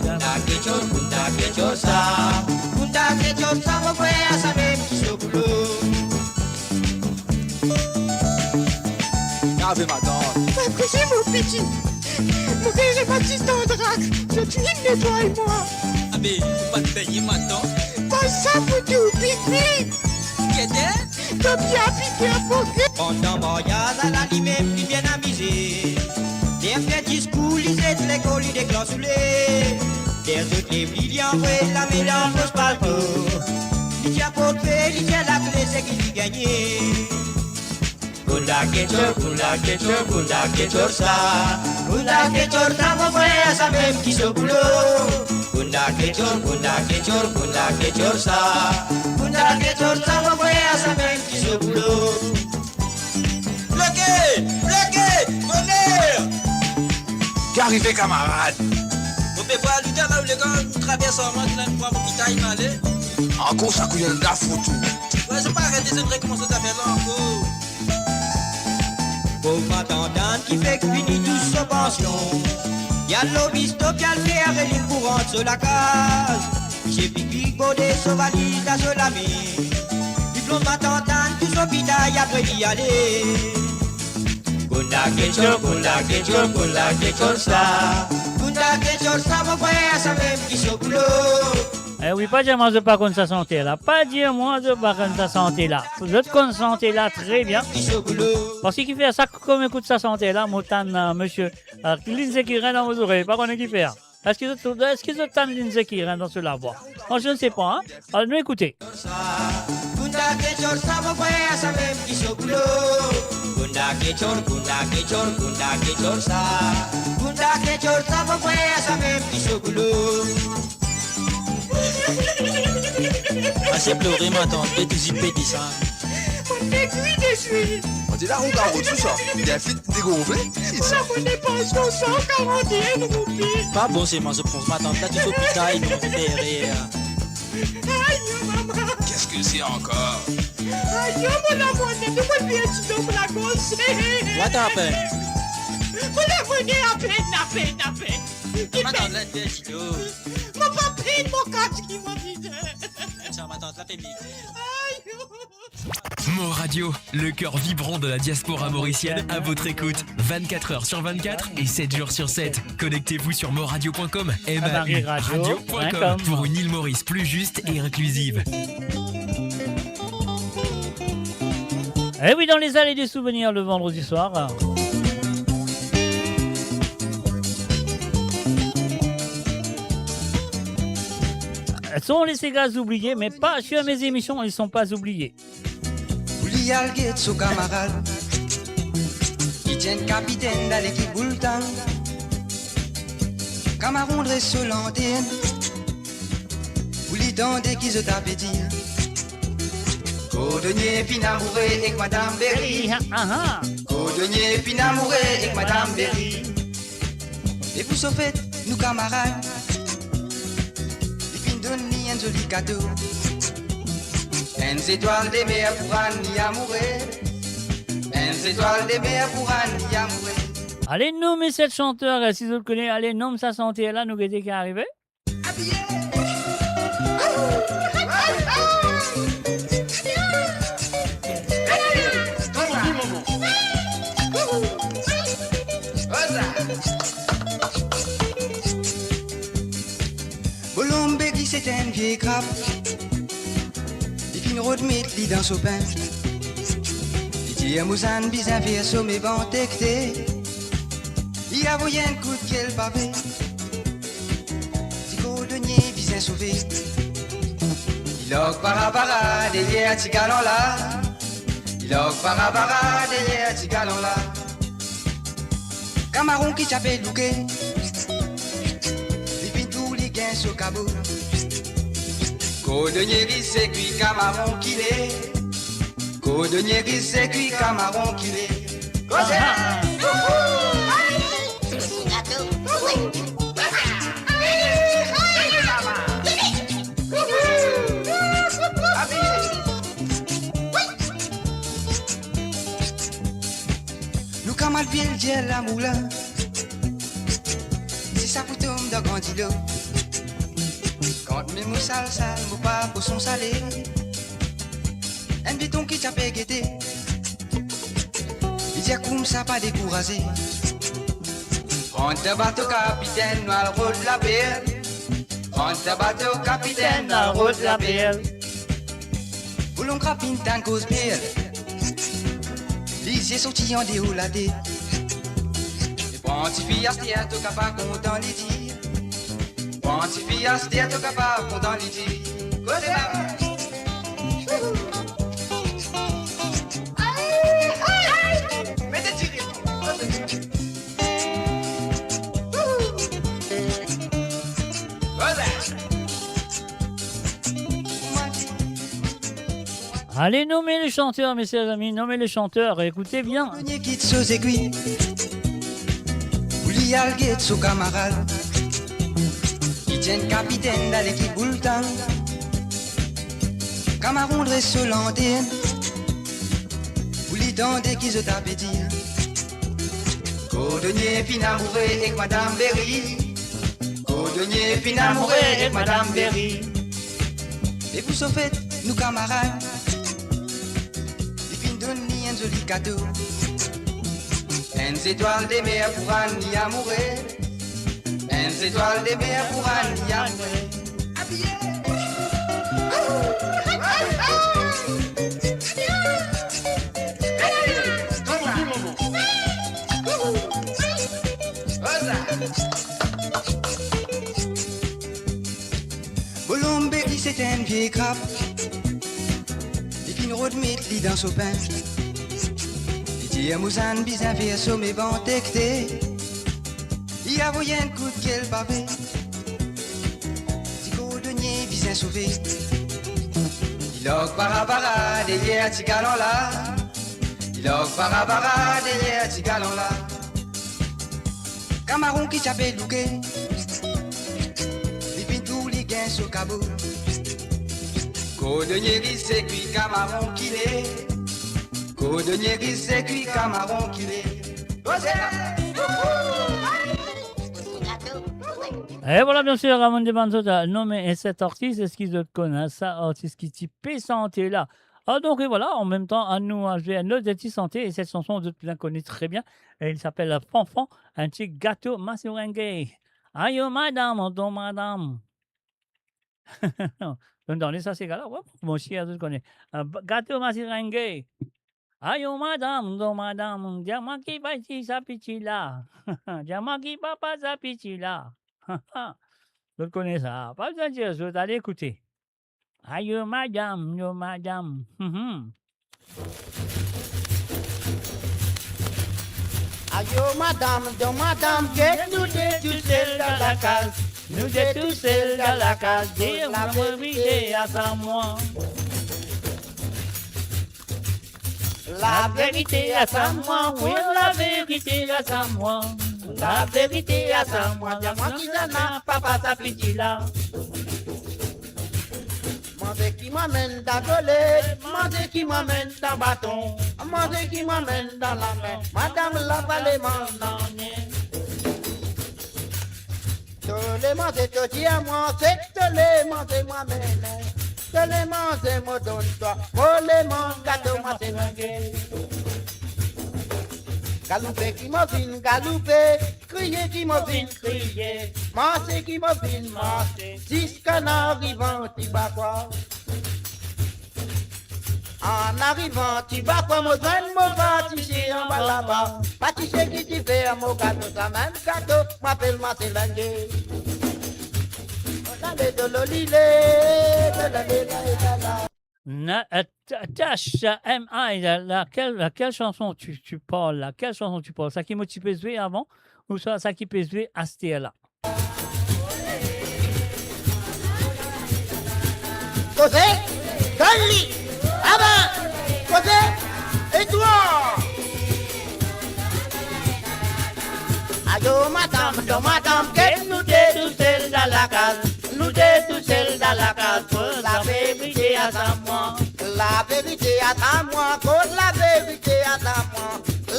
ça. Gunda Kechor, ça, mon frère, ça même qui se boulot. Ave madame. Cousin, mon petit. Mon père est Baptiste en drac. Je tue toi et moi. Ah mais, faut pas te payer maintenant. Pas ça pour tout, pique. Qu'est-ce? T'as bien piqué un poker. Pendant mariage, à la lui-même, il bien amusé. Des faits discours, il sait de l'école, il déclare sous les. Des autres livres, il y envoie la mélange de partout. Il tient pour faire, il tient la clé, c'est qu'il y gagne. Gunda Kechor, ça. Gunda Kechor, ça, mon frère, ça même qui se boulot. Gunda Kechor, ça. Gunda Kechor, ça, mon frère, ça même qui se boulot. Bloqué, bonheur. Qu'arrivé, camarade? On peut voir l'idée là où les gars traversent en main, là, pour mon guitare, il allait. Encore ça, qu'il y a de la photo. Ouais, je pas arrêter, j'aimerais commencer à faire là encore. Pauvre attendant qui fait que finit tout sa pension. Y'a l'obispo bien le faire et l'île courante sur la case. J'ai piqué Baudet, son valise à sur la mer. Diplôme attendant tout son bidaille après d'y aller. Gunda Kechor, ça. Gunda Kechor, ça, mon frère, ça même qui se boulot. Eh oui, pas dire moi je pas contre sa santé là. Pas dire moi je pas contre sa santé là. Je te connais sa santé là très bien. Parce qu'il fait ça comme écoute sa santé là, Motan, monsieur. Lindsay qui rentre dans vos oreilles, pas qu'on est qui fait. Est-ce que je t'en Lindsay qui rentre dans ce lavoir? Moi je ne sais pas. Hein? Alors nous écoutez. Gunda Kechor, ça, mon frère, ça même qui se boulot. Gunda Kechor, ça. Gunda Kechor, ça, mon frère, ça même qui se boulot. Assez pleurer maintenant, et tu y pétis ça. On est cuit dessus. On dit là, on garde tout ça. Il y a fait des gonflés. On a mon pension 141 roupies. Pas bon, c'est moi, je pense maintenant. Là, tu fais pitaille, non, derrière. Aïe, maman. Qu'est-ce que c'est encore? Aïe, mon amour, tu me viens de me la gosser. What happened? Mon amour, à peine. Attends, là, t'es Tito. Mon papa, mon casque qui m'a dit. Tiens, ma tante, là, t'es big. Mo Radio, le cœur vibrant de la diaspora mauricienne à votre écoute. 24h sur 24 et 7 jours sur 7. Connectez-vous sur moradio.com. radio.com pour une île Maurice plus juste et inclusive. Eh oui, dans les allées des souvenirs le vendredi soir. Elles sont laissées gaz oubliées, mais pas sur mes émissions, elles ne sont pas oubliées. Oulial Getso camarade, il tient capitaine dans l'équipe Boultan. Camarade reste sur l'antenne, Ouli dans des qui se tapent dire. Codonier Pinamouré avec Madame Berry. Codonier Pinamouré avec Madame Berry. Et pour ce fait, nous camarades, il finit de donner un joli cadeau. Une étoile des mers pour un y amourer. Une étoile des mers pour un y amourer. Allez, nommez cette chanteur, si vous le connaissez, allez, nomme sa santé là, nous qui est arrivé. Bolombe qui c'est un vieil crabe. Il finit de mettre lui dans son pain. Il dit à Moussan, bizarre, viens sur mes bancs tectés. Il a voyé un coup de quel pavé. Si cordonnier, bizarre sauvé. Il a para derrière petit galon là. Il a para derrière petit galon là. Camaron qui t'appelle Louquet. Il finit tous les gains sur cabot. Cordonnier qui c'est cuit, camaron qui l'est. Cordonnier qui c'est cuit, camaron qui l'est. Nous camal bien le gel la moulin. Si ça vous tombe dans grand îlot. Quand mes mots sales, mon pas pour son salé. Un biton qui t'a fait guetter. Il dit comme ça pas découragé. Prends ta bateau capitaine, noir le route de la belle. Prends ta bateau capitaine, noir le route de la belle. Où l'on crapine tant cause belle. Les yeux sortis en dérouladé. Et prends tes filles à se dire, t'es capable content les dire. Prends tes filles à se dire, t'es capable content les dire. Côté là. Allez, nommez les chanteurs, mes chers amis, nommez les chanteurs, écoutez bien. Cordonnier quitte sous aiguilles. Ou l'y a le guet sous camarade. Qui tiennent capitaine dans l'équipe Boultan. Camaron dresse sur l'antenne. Ou l'y tendait qui se tape dire. Cordonnier fin amoureux avec Madame Berry. Cordonnier fin amoureux avec Madame Berry. Et vous au fait, nous camarades. Donne-lui un joli cadeau. Une étoile des mers pour un y amourer. Une étoile des mers pour un y amourer. Bolombe qui c'est un vieil crabe. De mettre lui dans son pain. Il dit à Moussan, bizarre, viens sur mes bancs tectés. Il a voyé un coup de quel pavé. Si cordonnier, bizarre sauvé. Il a para derrière petit galon là. Il a para derrière petit galon là. Camaron qui t'appelle Louquet. Il finit tous les gains sur cabot. Cordonnier qui c'est cuit, camaron qui l'est. Cordonnier qui c'est cuit, camaron qui l'est. Et voilà, bien sûr, Ramon de Banzota, nommé cet artiste, est-ce qu'ils le connaissent, ça, artiste qui type santé là. Ah, donc, et voilà, en même temps, à nous, j'ai un autre artiste santé, et cette chanson, vous la connaissez très bien, et il s'appelle Fanfan, un petit gâteau masserengue. Aïe, madame, oh, madame. Dans les ça, c'est là, ouais, moi aussi, je connais. Gâteau masserengue. Aïe, madame, oh, madame, diamant qui va ici, sa pitié là. Diamant qui va pas sa pitié là. Je connais ça. Pas besoin de dire, je vais aller écouter. Aïe, madame, yo, madame. Aïe, madame, yo, madame, que nous deux tout seuls dans la case. Nous deux tout seuls dans la case. Dire la vérité à sa moi. La vérité à sa moi. Oui, la vérité à sa moi. La vérité à ça, moi, dis-moi qui ça n'a papa sa petite là. Manger qui m'amène d'agolé, manger qui m'amène d'un bâton, manger qui m'amène dans la main, madame la vallée m'en tous les manger, tu dis à moi, c'est que tous les manger moi-même. Tous les manger, moi donne-toi, moi les mange, gâteau, moi c'est mangué. Galoupé qui m'a vine, galoupé, crier qui m'a vine, crier, marcher qui m'a vine, marcher, jusqu'en arrivant, tu vas quoi? En arrivant, tu vas quoi, mon doigt, mon pâtissier en bas là-bas. Pâtissier qui t'y fait un mot gâteau, ça même gâteau, m'appelle-moi c'est langué. Tâche, M.I., laquelle chanson tu parles, laquelle chanson tu parles? Ça qui m'a typé jouer avant ou ça qui peut jouer à ce là? Cosé, Dolly, Abba, Cosé, et toi? Ayo madame, que nous deux tout seuls dans la case, nous deux tout seuls dans la case, pour la vérité à ta moi, la vérité à ta moi, pour la vérité à ta moi,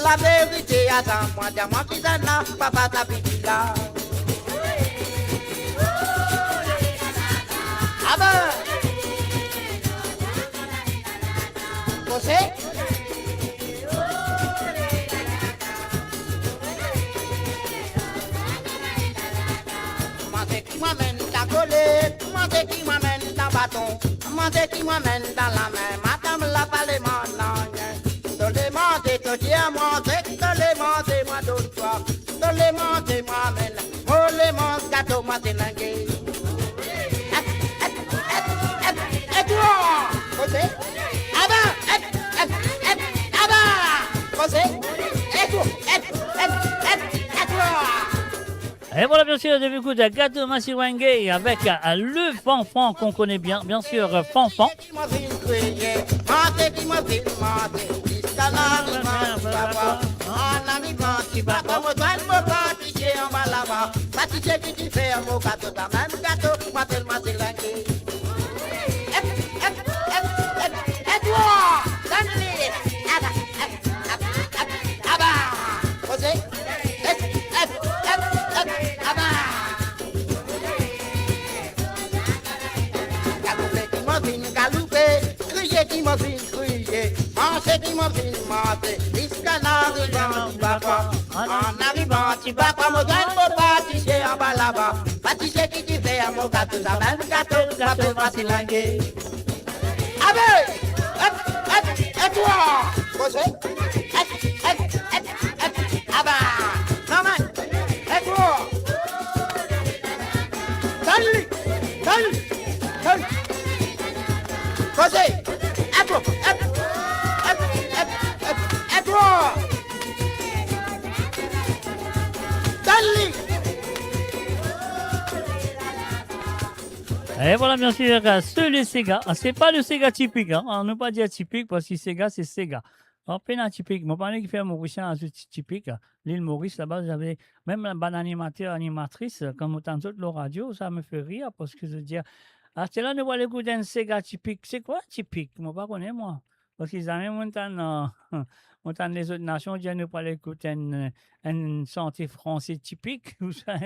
la vérité à ta moi, dis-moi qui ça n'a papa ta petite là. Ah ben, José. Qui m'amène ta colée, manger qui m'amène ta bâton, manger qui m'amène dans la main, madame la palais m'en de les manger, te dis à manger, de les manger, moi donne-toi, de les manger, moi amène, moi les mange, gâteau, moi c'est langué. Et toi, José, ah bah, José, et toi, Et voilà, bien sûr, début coup de Gâteau Massiwenge avec le Fanfan qu'on connaît bien sûr, Fanfan. Qui m'a fait crier, manger qui m'a fait manger, jusqu'à l'arrivant, tu vas quoi? En arrivant, tu vas quoi? Mon gagne, mon pâtissier en bas là-bas, pâtissier qui t'y fait un mon gâteau, ça même gâteau, gâteau, moi c'est langué. Ah ben, et toi, José, ah ben, maman, et toi, salut, José. Et voilà, bien sûr, c'est le Sega. C'est pas le Sega typique, hein. On ne peut pas dire typique parce que Sega, c'est Sega. En peine typique. Mon père qui fait un Mauricien un typique. L'île Maurice, là-bas, j'avais même un bon animateur, animatrice, comme autant d'autres, la radio, ça me fait rire parce que je veux dire, ah, c'est là, nous voulons écouter un Sega typique. C'est quoi typique? Moi, je ne connais pas, moi. Parce qu'ils ont même autant les autres nations, ils ne pas écouter un santé français typique, ou ça,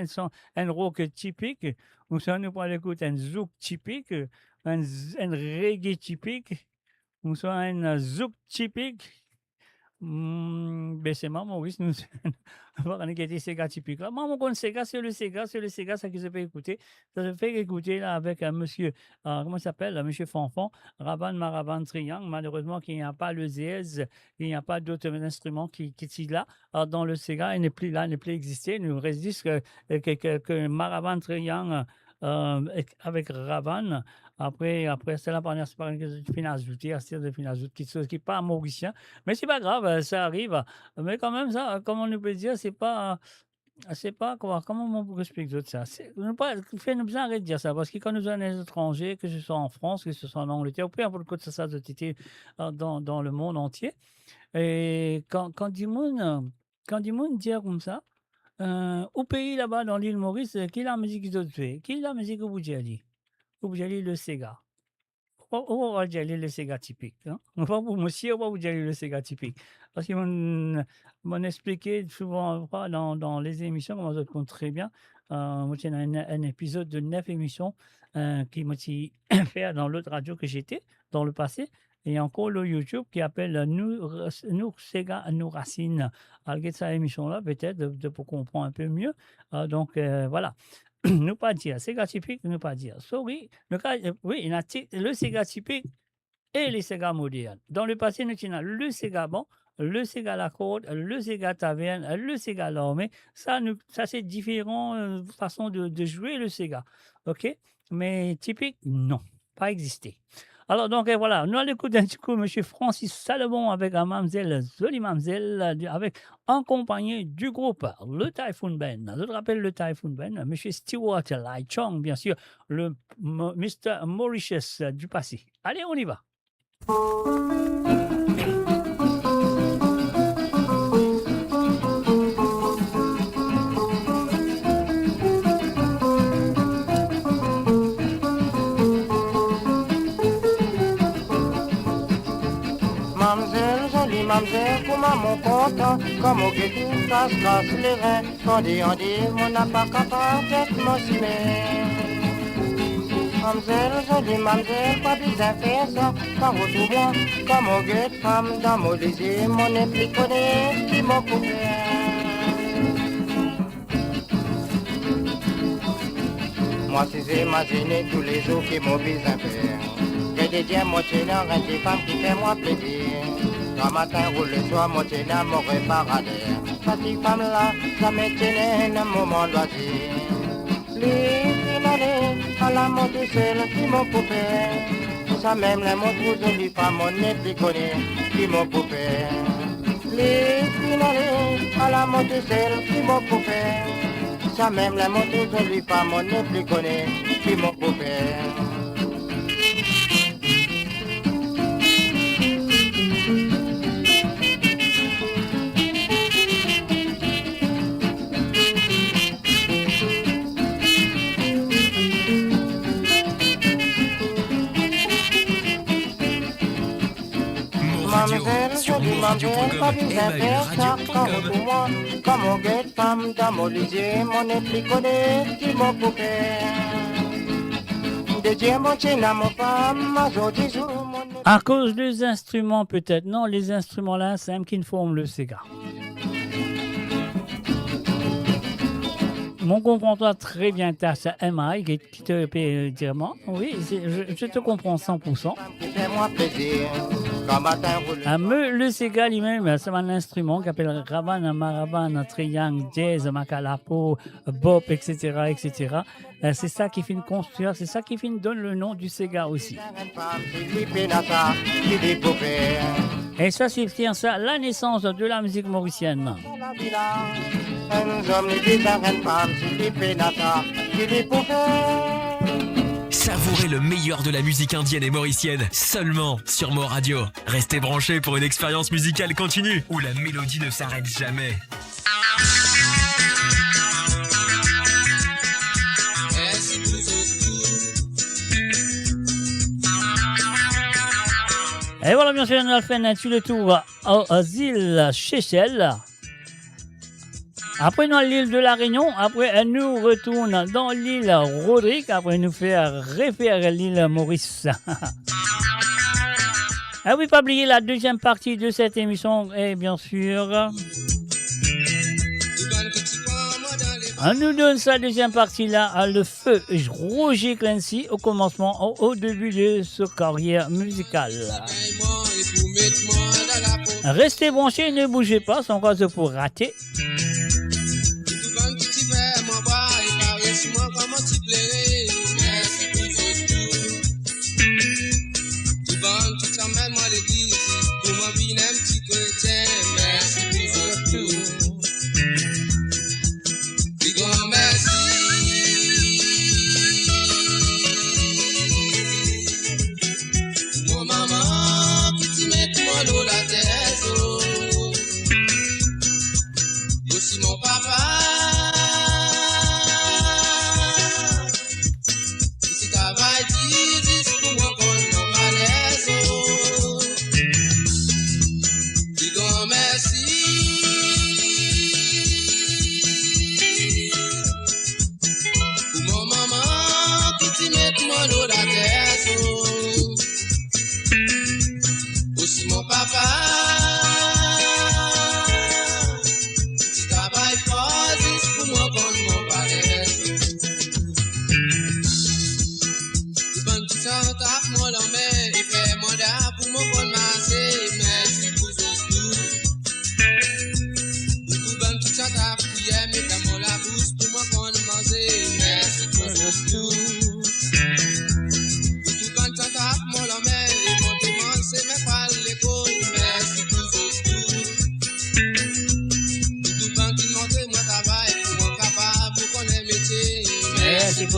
un rock typique, ou ça, nous pas écouter un zouk typique, un reggae typique, ou ça, un zouk typique. Ben c'est moi, Maurice, nous on a été Sega typique. Là, moi, mon Sega, c'est le Sega, ça qui se fait écouter. Ça se fait écouter là avec un monsieur, comment il s'appelle, monsieur Fanfan, Raban Maraban Triangle. Malheureusement, qu'il n'y a pas le ZS, il n'y a pas d'autres instruments qui sont là dans le Sega. Il n'est plus là, il n'est plus existé. Il nous reste juste que Maraban Triangle avec Raban. Après c'est la première ajouter, quelque chose qui n'est pas mauricien. Mais c'est pas grave, ça arrive. Mais quand même, ça, comme on peut dire, c'est pas quoi, comment on peut expliquer ça? Nous besoin arrêter de dire ça, parce que quand nous sommes des étrangers, que ce soit en France, que ce soit en Angleterre, ou peu importe quoi que ça de titer dans le monde entier, et quand du monde dit comme ça, au pays là-bas, dans l'île Maurice, qui est la musique qu'ils ont fait? Qui est la musique au Boudjali? Au Boudjali, le Sega. On va dire le Sega typique. Hein? On va pour monsieur, on va vous dire le Sega typique. Parce qu'ils m'ont expliqué souvent dans les émissions, comment ça compte très bien. Moi, j'ai un épisode de 9 émissions qui m'a fait dans l'autre radio que j'étais dans le passé. Et encore le YouTube qui appelle Nous Sega, Nous Racines. Alors, cette émission-là, peut-être, pour comprendre un peu mieux. Donc, voilà. Ne pas dire. Sega typique, ne pas dire. Sorry. Oui, il y a le Sega typique et les Sega modernes. Dans le passé, nous avons le Sega bon, le Sega la corde, le Sega taverne, le Sega l'armée. Ça c'est différentes façons de jouer le Sega. OK? Mais typique, non. Pas existé. Alors, donc, voilà, nous allons écouter un petit coup M. Francis Salomon avec un mademoiselle, jolie mademoiselle, en compagnie du groupe, le Typhoon Band. Je te rappelle le Typhoon Band, M. Stewart Lai Chong, bien sûr, le Mr. Mauritius du passé. Allez, on y va. Mamzelle, pour maman content, comme au guédin, casse les reins. On dit, mon n'a pas capable d'être mon ciné. Mamzelle, jolie mamzelle, pas besoin de faire ça. Par autour moi, comme au guet, femme dans mon désir, mon épli connaît, qui m'a coupé. Moi, si j'ai imaginé tous les jours qui m'ont besoin de faire. J'ai des diams, moi, c'est l'un des femmes qui fait moi plaisir. Le matin ou le soir, mon ténat m'aurait paradé. Cette femme-là, ça me tenait un moment loisir. Les finales, à la montée, celle qui m'ont coupé. Ça même les mots trop jolis, pas mon nez piconné, qui m'ont coupé. Les finales, à la montée, celle qui m'ont coupé. Ça même les mots trop jolis, pas mon nez piconné, qui m'ont coupé. Radio.com, comme on guette femme dans mon lisier, mon épli connaît qui m'a coupé. De Dieu, mon chien, mon femme, ma jolie joue, mon... À cause des instruments, peut-être. Non, les instruments là, c'est un qui forment le Sega. Mon comprends-toi très bien, tu as ça MI qui te paie directement. Oui, je te comprends 100%. Le Sega lui-même, c'est un instrument qui s'appelle Ravan, Maravan, Triangle, Jazz, Macalapo, Bop, etc., etc. C'est ça qui finit construire, c'est ça qui finit donne le nom du Sega aussi. Et ça, c'est ça, la naissance de la musique mauricienne. Savourez le meilleur de la musique indienne et mauricienne seulement sur Mo Radio. Restez branchés pour une expérience musicale continue où la mélodie ne s'arrête jamais. Et voilà, bien sûr, on a fait un le tour aux îles Seychelles. Après, dans l'île de la Réunion, après, nous retourne dans l'île Rodrigue, après, nous faire référer l'île Maurice. Ah oui, pas oublier la deuxième partie de cette émission, et bien sûr, on nous donne sa deuxième partie-là, à le feu Roger Clancy, au commencement, au début de sa carrière musicale. Restez branchés, ne bougez pas, sans cause pour rater.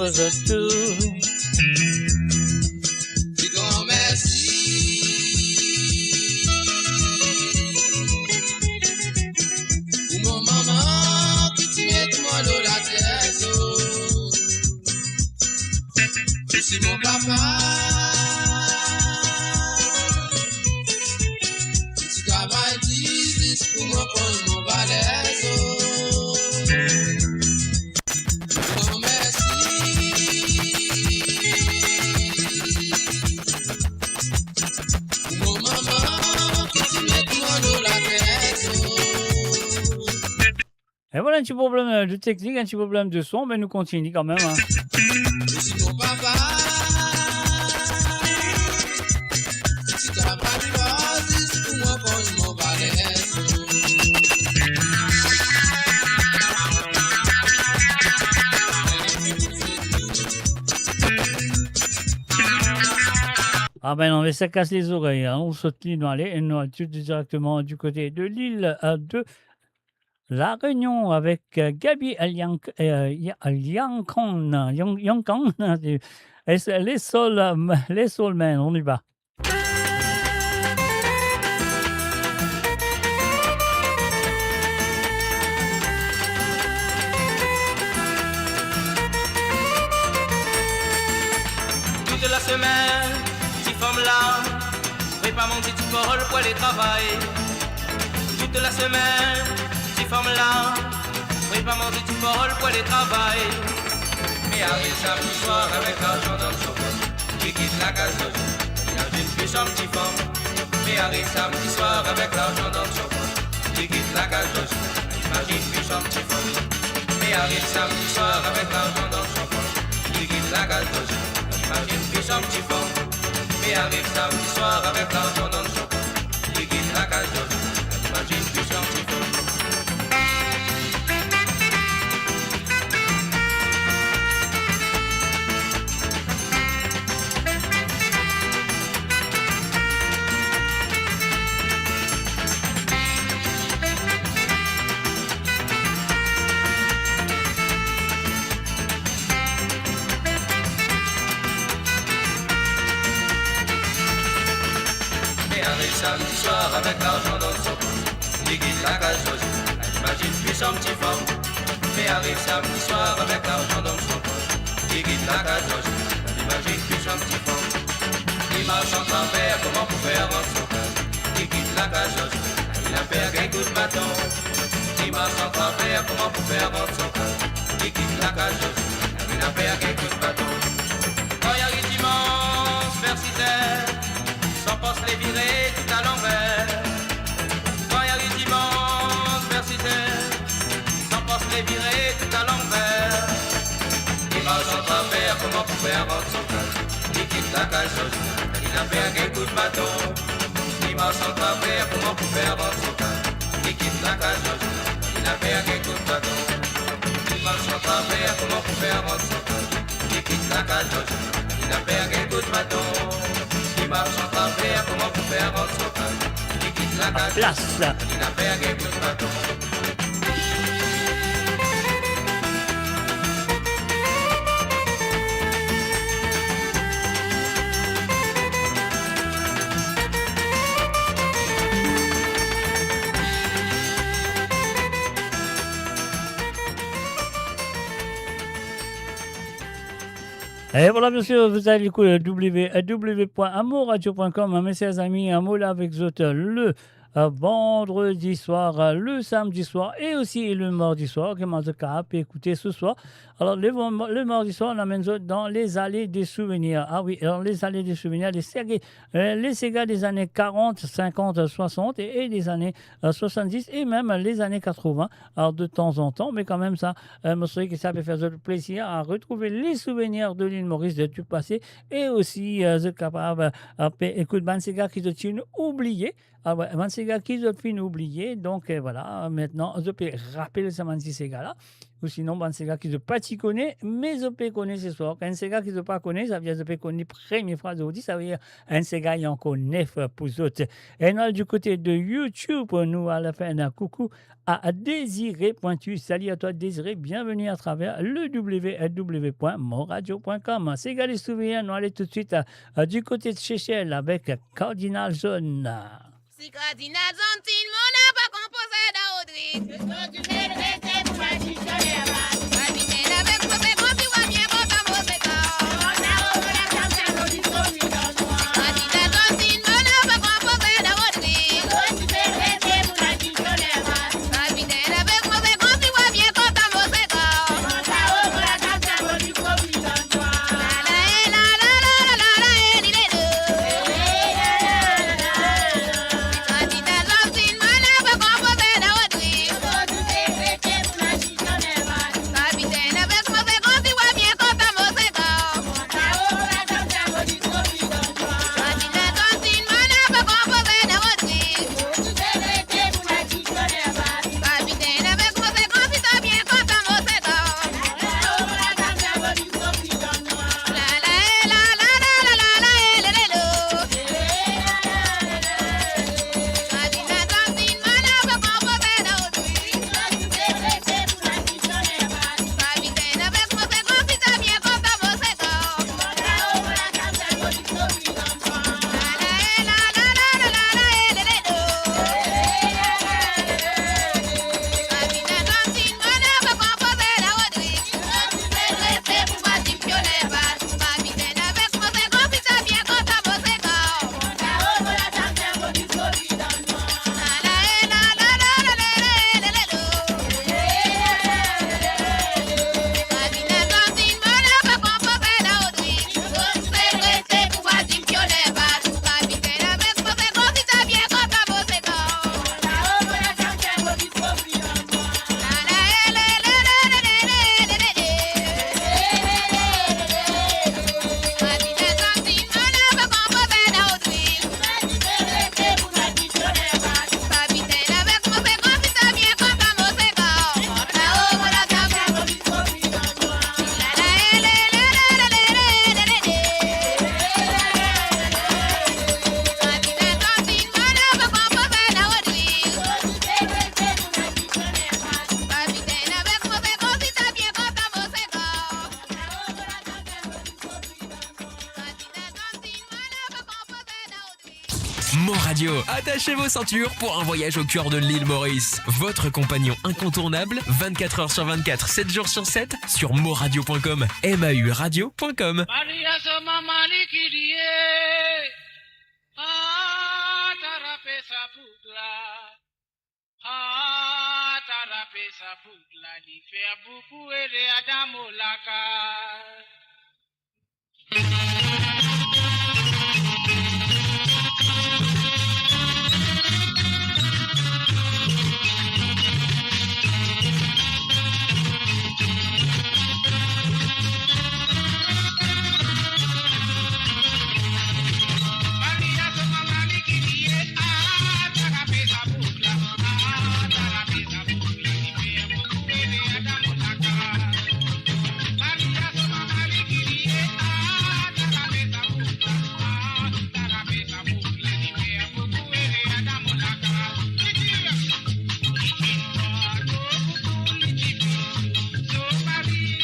pour eux tous. Dis grand merci. Pour mon maman qui tient tout mon dos la tête. Aussi mon papa. Qui travaille 10 pour mon compte, mon balèze. Grand merci. Pour mon maman qui tient tout mon dos la tête. Et voilà un petit problème de technique, un petit problème de son, mais nous continuons quand même. Hein. Aussi mon papa. Si t'as pas de basis pour moi prendre mon balèze. Ah ben non, mais ça casse les oreilles. Hein. On saute l'île dans et nous tout directement du côté de l'île de La Réunion avec Gaby Yankon, les Soulmen, on y va. Toute la semaine, petite femme là, prépare mon petit bol pour aller travailler. Toute la semaine, petite femme là, prépare mon petit bol pour aller travailler. Mais arrive samedi soir avec l'argent dans son poche, qui quitte la case, imagine plus son petit femme. Mais arrive samedi soir avec l'argent dans son poche, qui quitte la case, imagine plus son petit femme. Mais arrive samedi soir avec l'argent dans son poche, qui quitte la case. Imagine plus son petit fond. Mais arrive samedi soir avec l'argent dans son poche. Il quitte la case d'os. Imagine plus son petit fond. Samedi soir avec l'argent dans son poche, il quitte la case d'os. Imagine plus son petit fond. Mais arrive samedi soir avec l'argent dans son poche, il quitte la case d'os. Imagine plus son petit fond. Il marche en travers, comment pour faire rentrer son cœur. Il quitte la case d'os. Il a peur qu'un coup de bâton. Il marche en travers, comment pour faire rentrer son cœur. Il quitte la case d'os. Il a peur qu'un coup de bâton. Quand il arrive dimanche vers 6 heures, sans poste les virer tout à l'envers. Quand il y a eu dimanche vers 6 heures, sans poste les virer tout à l'envers. Il marche en travers, comment pour faire rentrer son cœur. Il quitte la cage d'os, il a fait un coup de bâton. Il marche en travers, comment pour faire rentrer son cœur. Il quitte la cage d'os, il a fait un coup de bâton. Il marche en travers, comment pour faire rentrer son cœur. Il quitte la cage d'os, il a fait un coup de bâton. Il marche en travers, comment pour faire rentrer son cœur. Il quitte la cage, il a fait un coup de bâton. Et voilà, bien sûr, vous allez écouter www.amourradio.com. Mes chers amis, un mot là avec vous le vendredi soir, le samedi soir et aussi le mardi soir. Comment ça peut écouter ce soir. Alors, le mardi soir, on amène dans les allées des souvenirs. Ah oui, alors les allées des souvenirs, les Sega des années 40, 50, 60 et des années 70 et même les années 80. Alors, de temps en temps, mais quand même, ça, monsieur, que ça peut faire le plaisir à retrouver les souvenirs de l'île Maurice du passé et aussi, capable d'écouter Ban Sega qui se tient oublié. Ah ouais, ces gars qui ont fini oublier. Donc voilà, maintenant, je peux rappeler ça, ces gars-là. Ou sinon, ces gars qui ne pas t'y connaissent, mais je peux connaître ce soir. Quand ces gars qui ne pas connaissent, ça veut dire que je peux connaître la première fois d'aujourd'hui, ça veut dire que ces gars, ils en connaissent pour eux autres. Et nous, du côté de YouTube, nous allons faire un coucou à Désiré Pointu. Salut à toi, Désiré. Bienvenue à travers le www.moradio.com. Ces gars, les souvenirs, nous allons tout de suite du côté de Seychelles avec Cardinal Zone. Si Cardinal Zone, il n'a pas composé Radio. Attachez vos ceintures pour un voyage au cœur de l'île Maurice. Votre compagnon incontournable, 24h sur 24, 7 jours sur 7, sur moradio.com, mauradio.com.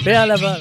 Père là-bas.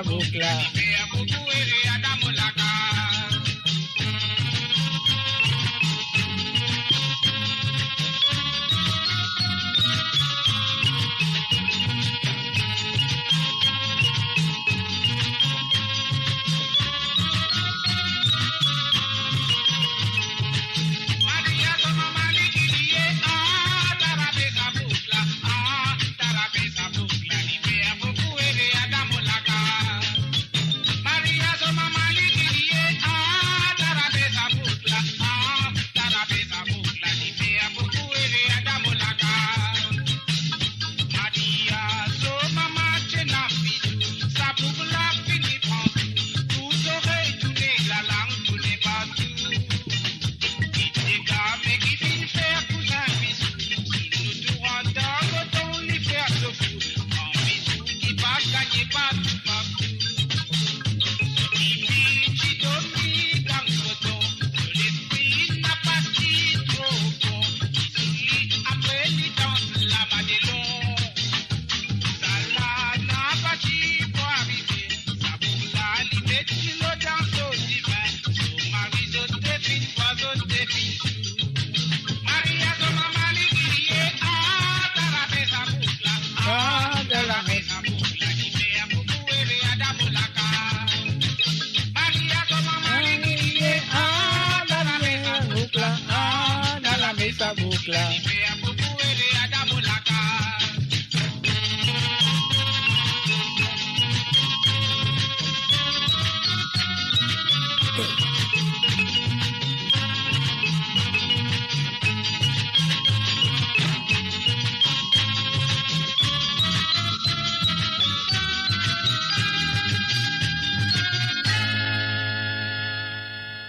boucle.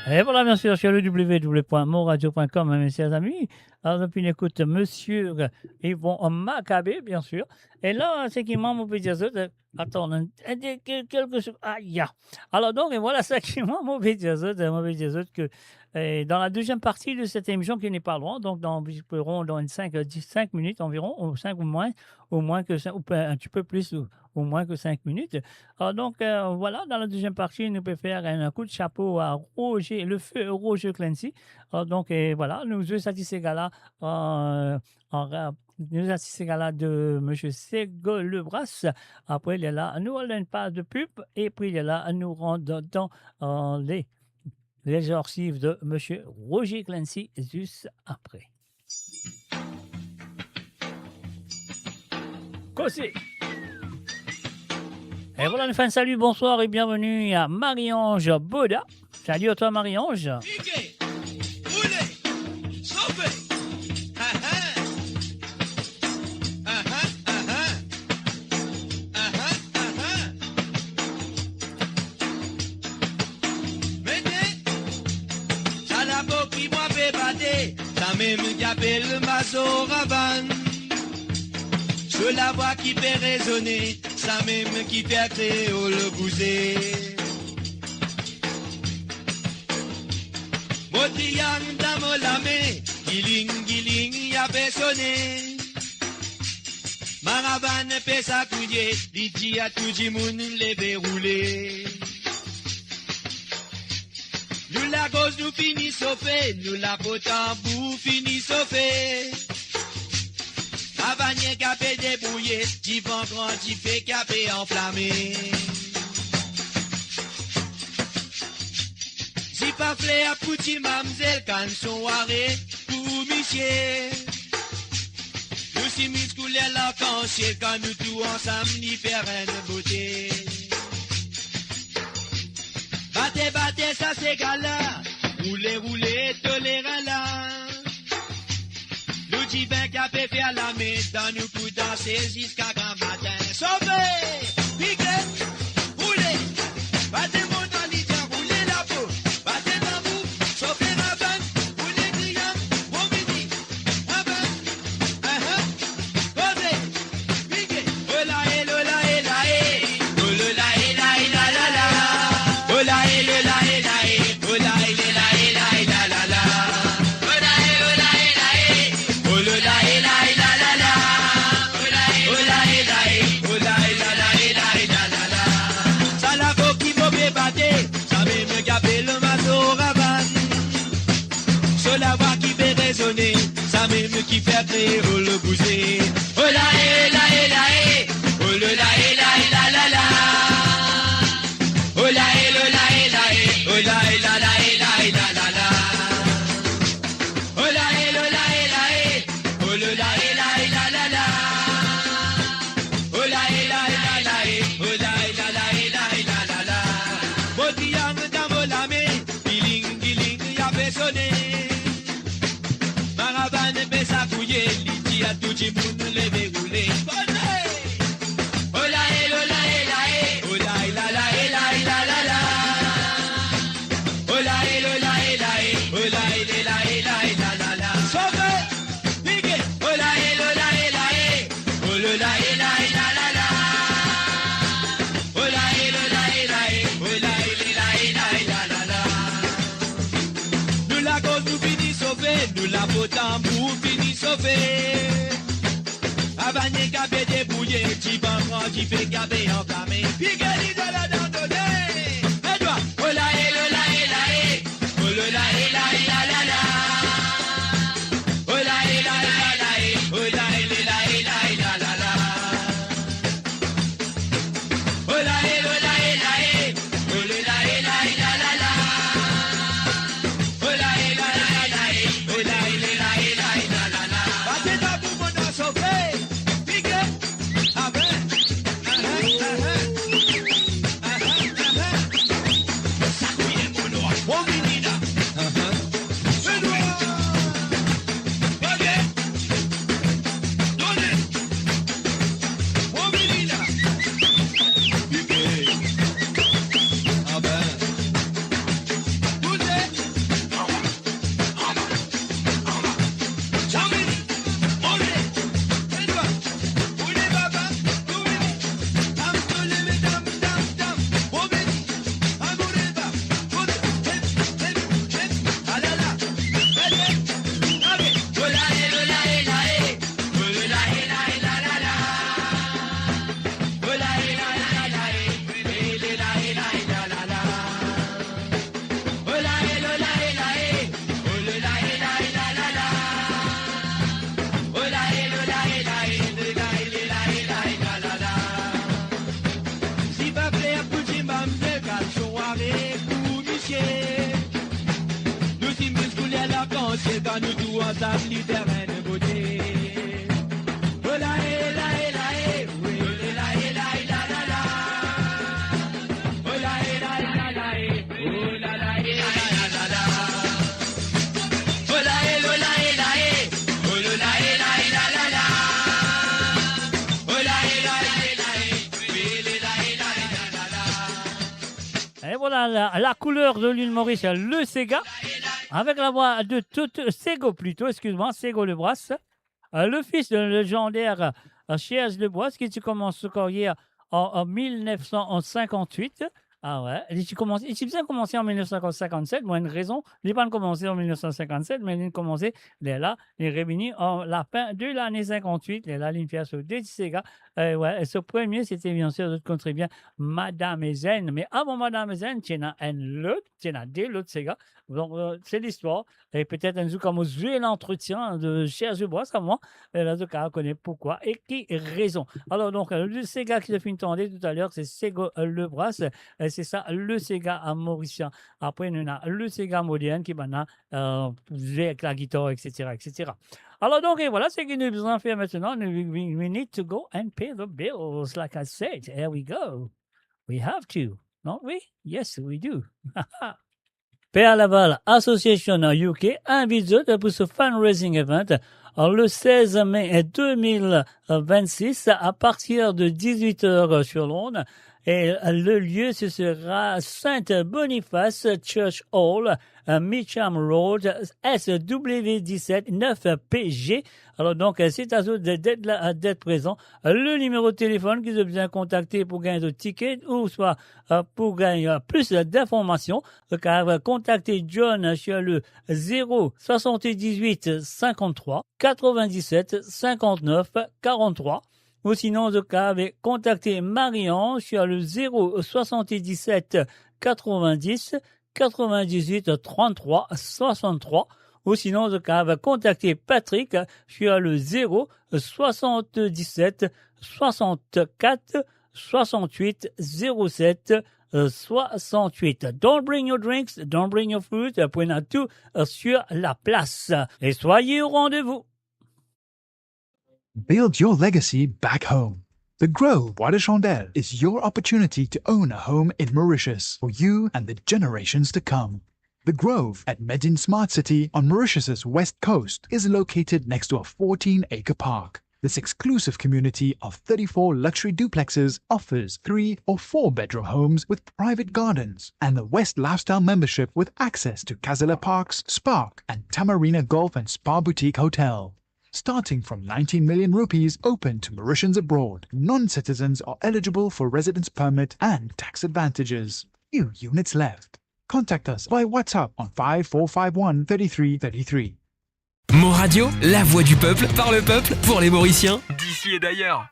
Et voilà, bien sûr, sur le www.moradio.com, mes chers amis. Alors, depuis, on écoute Monsieur Yvon Macabé, bien sûr. Et là, c'est qui m'a mon petit autres. Attends, quelque chose. Aïe. Alors, donc, et voilà, c'est qui m'a mon petit autres, que dans la deuxième partie de cette émission qui n'est pas loin, donc dans 5 minutes environ, ou 5 ou moins que 5, ou un petit peu plus, ou moins que 5 minutes. Alors donc, voilà, dans la deuxième partie, nous pouvons faire un coup de chapeau à Roger, le feu Roger Clancy. Alors donc, voilà, nous avons ces gars-là nous avons ces gars-là de M. Ségol Lebras. Après, il est là, nous allons une page de pub, et puis il est là, nous rentrons dans les archives de M. Roger Clancy juste après. Cossé. Et voilà, une fin de salut, bonsoir et bienvenue à Marie-Ange Boda. Salut à toi, Marie-Ange. Ça même qui appelle Mazoravan. Je la voix qui fait résonner, ça même qui fait créole bouger. Motriang d'amolame, giling y a sonné. Maravan fait sa couillée, dit à tout le monde les verrouler. Nous la gauche nous finissons fait, nous la potambour finissons fait. Avanier capé débrouillé, t'y vend grand, t'y fait capé enflammé. Si pas flé à pouti mamzelle, quand son arrêt pour monsieur. Nous si mis couler l'arc-en-ciel, quand nous tous ensemble, n'y fait rien de beauté. Battez, ça c'est gala. Roulez, tolérez là. Nous dit ben capé faire la main, dans nous pour danser jusqu'à grand matin. Sauvez, piquez, roulez. Battez mon dans l'idée, roulez la peau. Battez dans vous, sauvez la banque. Roulez criant, bon midi. Raban, posez, piquez. Ola, lola, la la la. ça même qui fait créer le bouger. Oh là, eh, là, eh, là, eh. Oh là, eh, là, eh, là, là, là. Oh là, eh, là, eh, là, eh. Oh là, eh, là, là, eh, là, eh, là, là, là. Oh là, eh, là, eh, là, eh. Oh là, eh, là, eh, là, là, là. Oh là, eh, là, eh, là, là, eh. Oh là, eh, là, là, eh, là, eh, là, là, là. Motiang dans mon lame, giling, giling, y'a fait sonner. Maravane, fait sa fouiller, liti à tout le monde les dérouler. Oh là, eh, là, eh, là, eh. Oh là, eh, là, là, eh, là, eh, là, là, là. Oh là, eh, là, eh, là, eh. Oh là, eh, là, eh, là, eh, là, là, là. Sauve, pique. Oh là, eh, là, eh, là, eh. Oh là, eh, là, eh, là, là, là. Oh là, eh, là, eh, là, eh. Oh là, eh, là, eh, là, eh, là, là, là. Nous la cause nous finit sauver, nous la potam pour finir sauver. Avanye kabé débrouillé, petit banc qui fait gabé en camé. Pigeli de la dandonnée. Et toi, oh là, eh, là, eh, là, eh. Oh là, eh, là, eh, là, là, là. Oh là, eh, là, eh, oh là, là, eh, là, là, là. Oh là, eh, là, eh. Oh là, eh, là, là, là. Oh là, eh, là, eh. Oh là, eh, là, là, là. Battez ta boum, on a sauvé. Pique. Ah ben. Ça couille mon noir. Mon menina. Si va faire pour Zimbabwe, garçon avec pour monsieur. Nous si musclés à la pensée quand nous tous ensemble les terrains de beauté. Oh là, eh, là, eh, là, eh. Oui, oh là, eh, là, eh, là, là, là. Oh là, eh, là, là, eh. Oh là, là, eh, là, là, là. Oh là, eh, là, eh. Oh là, eh, là, là, là. Oh là, eh, là, eh. Oui, là, là, Et voilà la couleur de l'île Maurice, le Sega, avec la voix de Sego plutôt, excuse-moi, Sego Lebras, le fils de légendaire Chiaz Lebras, qui commence sa carrière en 1958. Ah ouais, il a bien commencé en 1957, moi une raison, il n'a pas commencé en 1957, mais il a commencé, il est là, il est revenu en la fin de l'année 58, il est là, il fait sur deux Sega. Ouais, et ce premier, c'était bien sûr, je connais bien, Madame Zen, mais avant Madame Zen, il y en a un autre, il y en a deux autres Sega. Donc, c'est l'histoire. Et peut-être un jour, comme vous jouez l'entretien de Chiaz Lebras, comme moi, là, je connais pourquoi et qui raison. Alors, donc, le Sega qui a fait entendre tout à l'heure, c'est Sego Lebras. C'est ça, le Sega mauricien. Après, on a le Sega moderne qui maintenant joue avec la guitare, etc., etc. Alors, donc, et voilà, c'est ce que nous devons faire maintenant. We need to go and pay the bills, like I said. Here we go. We have to, don't we? Yes, we do. Père Laval Association UK invite pour ce fundraising event le 16 mai 2026 à partir de 18h sur l'onde. Et le lieu, ce sera Saint-Boniface Church Hall, Mitcham Road, SW17 9PG. Alors donc, c'est à vous d'être présent. Le numéro de téléphone que vous avez besoin de contacter pour gagner des tickets ou soit pour gagner plus d'informations, car contactez John sur le 078 53 97 59 43. Ou sinon, contactez Marion sur le 077 90 98 33 63. ou sinon vous pouvez contacter Patrick sur le 0 77 64 68 07 68. Don't bring your drinks, don't bring your food, prenez tout sur la place et soyez au rendez-vous. Build your legacy back home. The Grove Bois de Chandelle is your opportunity to own a home in Mauritius for you and the generations to come. The Grove at Medin Smart City on Mauritius's west coast is located next to a 14-acre park. This exclusive community of 34 luxury duplexes offers 3 or 4 bedroom homes with private gardens and the West Lifestyle membership with access to Kazela Parks, Spark and Tamarina Golf and Spa Boutique Hotel. Starting from 19 million rupees open to Mauritians abroad, non-citizens are eligible for residence permit and tax advantages. Few units left. Contact us by WhatsApp on 5451 3333. Mo Radio, la voix du peuple, par le peuple, pour les Mauriciens, d'ici et d'ailleurs.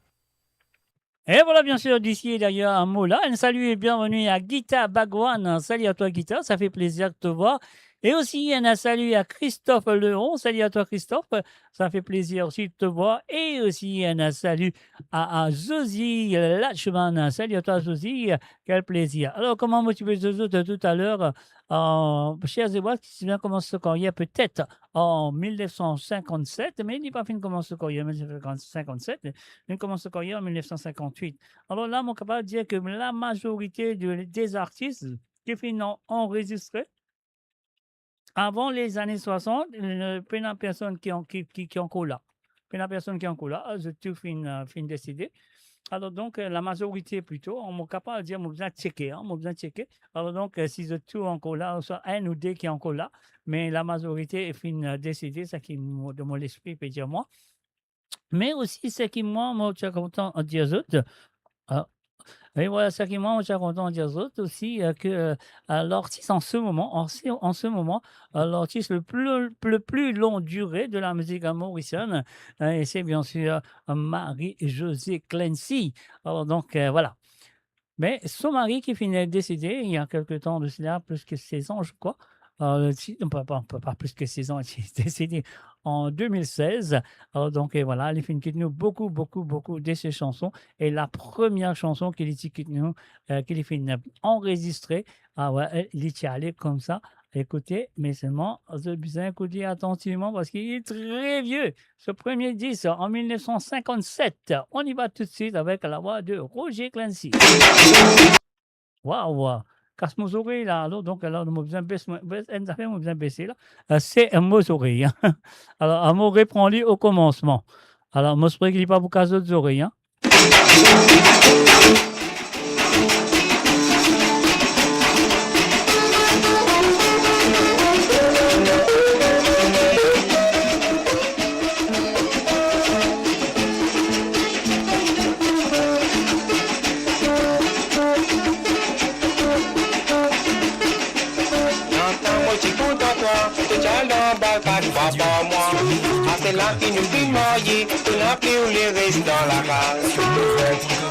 Et voilà, bien sûr, d'ici et d'ailleurs, un mot là. Un salut et bienvenue à Gita Bagwan. Salut à toi, Gita, ça fait plaisir de te voir. Et aussi, un salut à Christophe Leron. Salut à toi, Christophe. Ça fait plaisir aussi de te voir. Et aussi, un salut à Zosie Lachman. Salut à toi, Zosie. Quel plaisir. Alors, comment motiver Zozo de tout à l'heure? Chers Ébois, qui se souvient comment ce carrière peut-être en 1957, mais il n'est pas fini de commencer ce carrière en 1957, il commence ce carrière en 1958. Alors là, on est capable de dire que la majorité des artistes qui finissent enregistrés avant les années 60, il n'y a pas de personnes qui ont encore là. Pas de personnes qui ont encore là, je tout fin décidé. Alors donc, la majorité plutôt, on est capable de dire, on a besoin de checker, Alors donc, si je tout encore là, soit un ou deux qui est encore là, mais la majorité est fin décidée, ça qui de mon esprit peut dire moi. Mais aussi, ce qui moi, je suis content de dire autres. Et voilà, ce qui moi, je suis content de dire autres aussi que l'artiste en ce moment, l'artiste le plus long durée de la musique mauricienne, et c'est bien sûr Marie-Josée Clancy. Alors donc, voilà. Mais son mari qui finit de décéder il y a quelque temps de cela, plus que 16 ans, je crois. Pas plus que 16 ans, il est décédé en 2016. Alors donc, voilà, il fait nous beaucoup de ses chansons. Et la première chanson qu'il nous, qu'il fait enregistrer, il est allé comme ça. Écoutez, mais seulement, vous avez besoin d'écouter attentivement parce qu'il est très vieux. Ce premier disque en 1957. On y va tout de suite avec la voix de Roger Clancy. Waouh! Casse mes oreilles là, alors donc alors on a besoin baisser là. C'est un mot oreilles. Hein. Alors un mot reprend-lui au commencement. Alors moi je ne qu'il pas pour casser les oreilles. Hein. Papa, moi, c'est là qui nous dit marier, on n'a plus où les reste dans la case.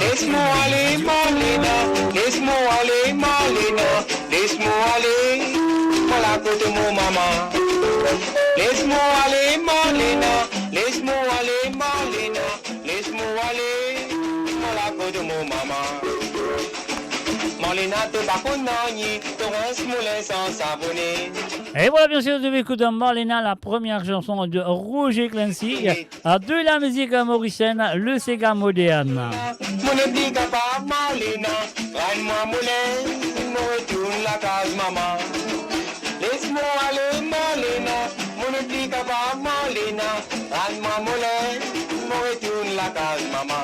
Laisse-moi aller, Marlena, laisse-moi aller, Marlena, laisse-moi aller, voilà côté mon maman. Laisse-moi aller, Marlena, laisse-moi aller, Marlena, laisse-moi aller, voilà côté mon maman. Et voilà, bien sûr, vous avez écouté Marlena, la première chanson de Roger Clancy, de la musique mauricienne, le Sega moderne. Laisse-moi aller, Marlena, mon oublie capable, Marlena, rends-moi mollet, me retourne la case, maman.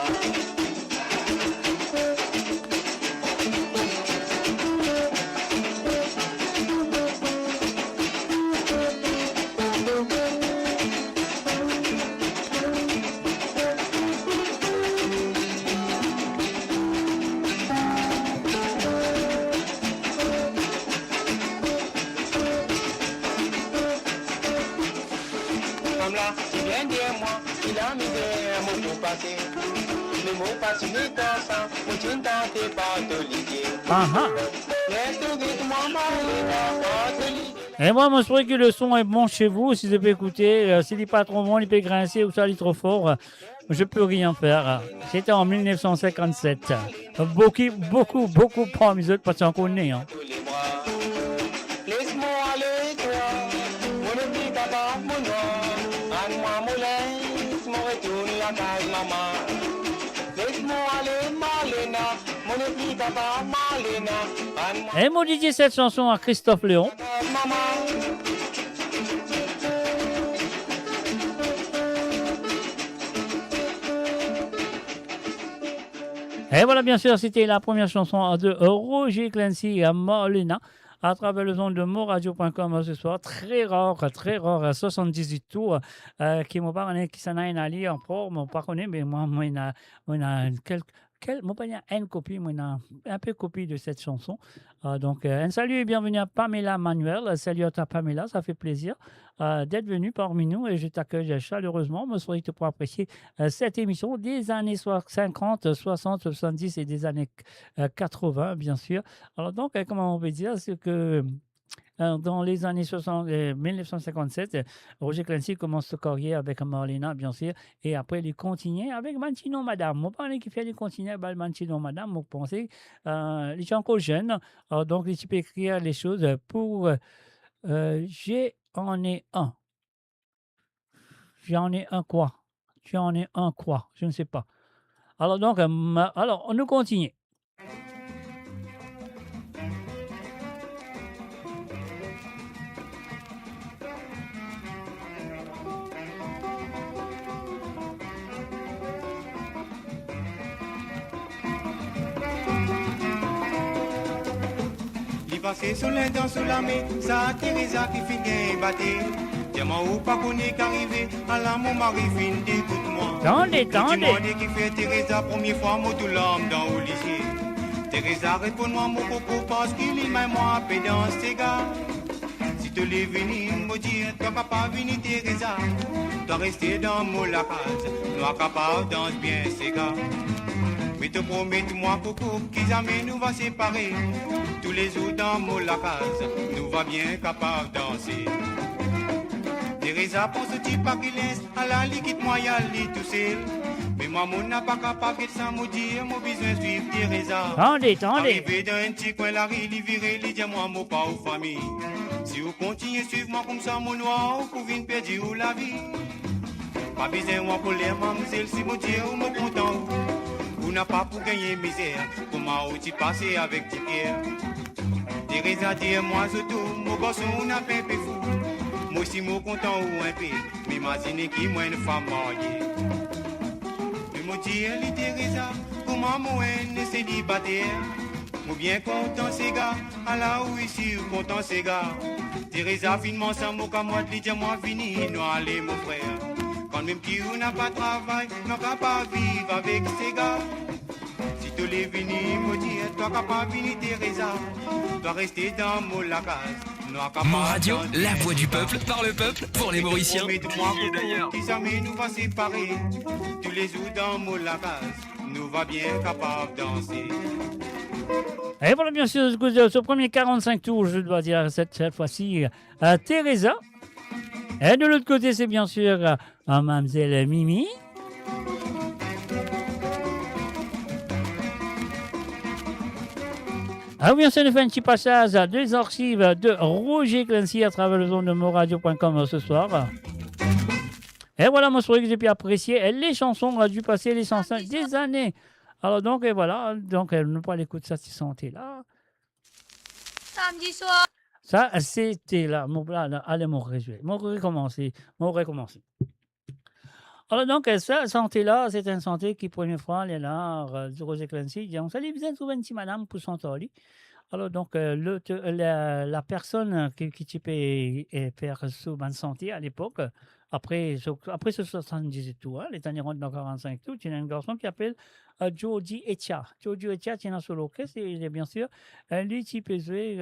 Tu viens dire moi, il a mis un mot pour passer. Le mot passe une étincelle, où tu ne tentais pas de l'idée. Laisse-toi guider moi, Marlena, pas de l'idée. Et moi, je trouvais que le son est bon chez vous. Si vous pouvez écouter, s'il n'est pas trop bon, il peut grincer ou ça, il est trop fort. Je peux rien faire. C'était en 1957. Beaucoup parmi eux, parce qu'on connaît. Hein. Laisse-moi aller, toi, mon petit papa, mon noir, Anne-moi mon laisse, mon retourne la case, maman. Laisse-moi aller, Marlena, mon petit papa, Marlena, Anne-moi. Et moi, dédié cette chanson à Christophe Léon. Et voilà, bien sûr, c'était la première chanson de Roger Clancy à Marlena à travers le son de moradio.com ce soir. Très rare, 78 tours qui m'ont pas qui s'en a un allié en pro, m'ont pas connu, mais moi, il y a moi, pas une copie, moi, un peu copie de cette chanson. Donc, un salut et bienvenue à Pamela Manuel. Salut à ta Pamela, ça fait plaisir d'être venu parmi nous et je t'accueille chaleureusement. Je souhaite pour apprécier cette émission des années 50, 60, 70 et des années 80, bien sûr. Alors, donc, comment on peut dire, c'est que dans les années 1957, Roger Clancy commence sa carrière avec Marlena, bien sûr, et après, il continue avec Mantino Madame. Moi, pas qui fait il continue avec Mantino Madame, moi, pensez, il est encore jeune, donc il peut écrire les choses pour j'en ai un. J'en ai un quoi? J'en ai un quoi? Je ne sais pas. Alors, donc, alors, on nous continue. Passé sous les dents, sous la main, ça a Teresa qui finit batté. Dis-moi où pas qu'on est qu'arrivé, à la mon mari fin d'écoute-moi. Tendez. Qui fait Teresa, première fois, moi tout l'homme dans le lycée. Teresa, réponds-moi, mon coco, parce qu'il est même moi, pédant, ces gars. Si tu l'es venu, me dire, toi papa, vini Teresa. Toi rester dans mon la case, nous capable danse bien, ces gars. Mais te promets-moi, coco, qu'ils amènent nous va séparer. Tous les jours dans mon la case, nous va bien capable danser. Teresa pense au type pas qu'il laisse, à la liquide moi y'a lit tout seul. Mais moi mon n'a pas capable de s'en dire, mon besoin suivre Teresa. Tendez. Arrivé dans un petit coin la rue, il virait, il dit moi mon pas aux famille. Si vous continuez à suivre moi comme ça, mon noir, vous pouvez perdre la vie. Pas besoin moi pour les mademoiselles, si mon Dieu ou mon content. Vous n'avez pas pour gagner misère, comment tu passes avec tes pierres. Teresa dit moi surtout, mon garçon n'a pas un peu fou. Moi aussi moi content ou un peu, mais imaginez qui moi une femme mariée. Mais moi dis elle Teresa, comment moi ne célibataire. Moi bien content ces gars, à la où ici content ces gars. Teresa finement sans mon camarade, lui dit moi fini, nous allez mon frère. Quand même qui ou n'a pas de travail, n'a pas vivre avec ces gars. Si tu l'es venu, me dire, toi capable venir Teresa, dois rester dans mon la case. Mon radio, la voix du peuple, par le peuple, pour les Mauriciens. D'ailleurs, qui jamais nous va séparer. Tous les jours dans mon la case, nous va bien capable danser. Et voilà, bien sûr, ce premier 45 tours, je dois dire cette fois-ci, Teresa. Et de l'autre côté, c'est bien sûr Mademoiselle Mimi. Ah oui, on se fait un petit passage à deux archives de Roger Clancy à travers le zone de moradio.com ce soir. Et voilà, moi, je trouvais que j'ai pu apprécier les chansons du passé, les chansons des années. Alors donc, et voilà, donc, ne pas l'écouter ça, si santé là. Samedi soir. Ça, c'était là. Allez, mon recommencer. Alors donc, ça, santé-là, c'est une santé qui, première fois, elle est là, du Roger Clancy, il dit, on s'allait bien trouver une petite madame pour s'entendre. Alors donc, la personne qui peut faire sous bonne santé à l'époque, après ce 78 tours, les derniers rentrent dans 45 tours, il y a un garçon qui appelle Georgie Echa. Georgie Echa, c'est dans l'orchestre, et bien sûr, lui, qui peut jouer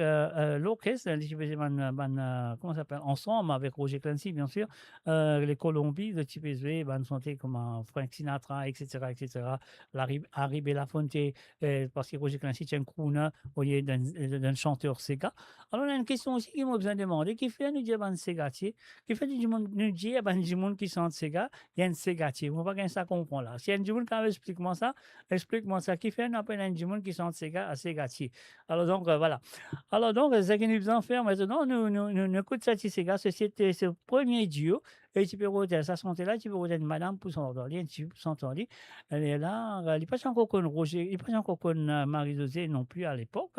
l'orchestre, lui, qui peut jouer, comment ça s'appelle, ensemble avec Roger Clancy, bien sûr, les Colombies, le type est joué, santé comme Frank Sinatra, etc., etc., Harry Belafonte, parce que Roger Clancy, c'est un crooner, au lieu d'un chanteur Sega. Alors, on a une question aussi qui m'a besoin de demander, qui fait nous dire, Segatier, qui fait du monde, nous dire, du monde qui chante Sega, il y a un Segatier. On va pas ça comprendre là. Si il y a du monde qui explique-moi ça, qui fait, nous appelle du monde qui chante Sega à Segatier. Alors, donc, voilà. Alors, donc, ce que nous faisons faire maintenant, nous écoutons ça, Sega, c'était ce premier duo. Et tu peux regarder ça santé-là, tu peux regarder madame pour s'entendre, tu peux s'entendre. Elle est là, il n'est pas encore con Roger, il n'est pas encore con Marie-Josée non plus à l'époque,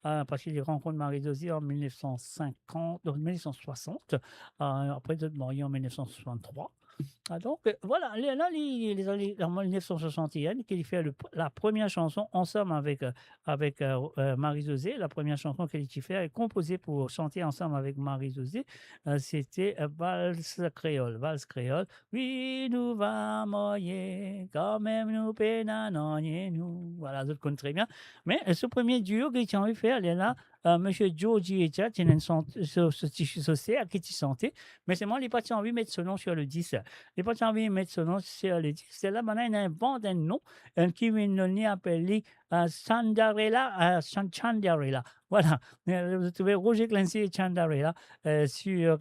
parce qu'il rencontre Marie-Josée en 1960, après d'être marié en 1963. Donc, voilà, là, les années en 1961, qu'il fait la première chanson ensemble avec Marie-Josée. La première chanson qu'elle fait, composée pour chanter ensemble avec Marie-Josée, c'était Valse créole. Oui, nous va moyer, quand même nous pénanonier, nous. Voilà, d'autres connaissent très bien. Mais ce premier duo qu'il a envie de faire, elle est là. Monsieur Georgie Echa, qui est à qui tu chantais, mais c'est moi, il n'a pas envie de mettre ce nom sur le disque. Il n'a pas envie de mettre ce nom sur le disque. C'est là, maintenant, il invente un nom qui vient appeler Chandarella. Voilà. Vous trouvez Roger Clancy et Chandarella sur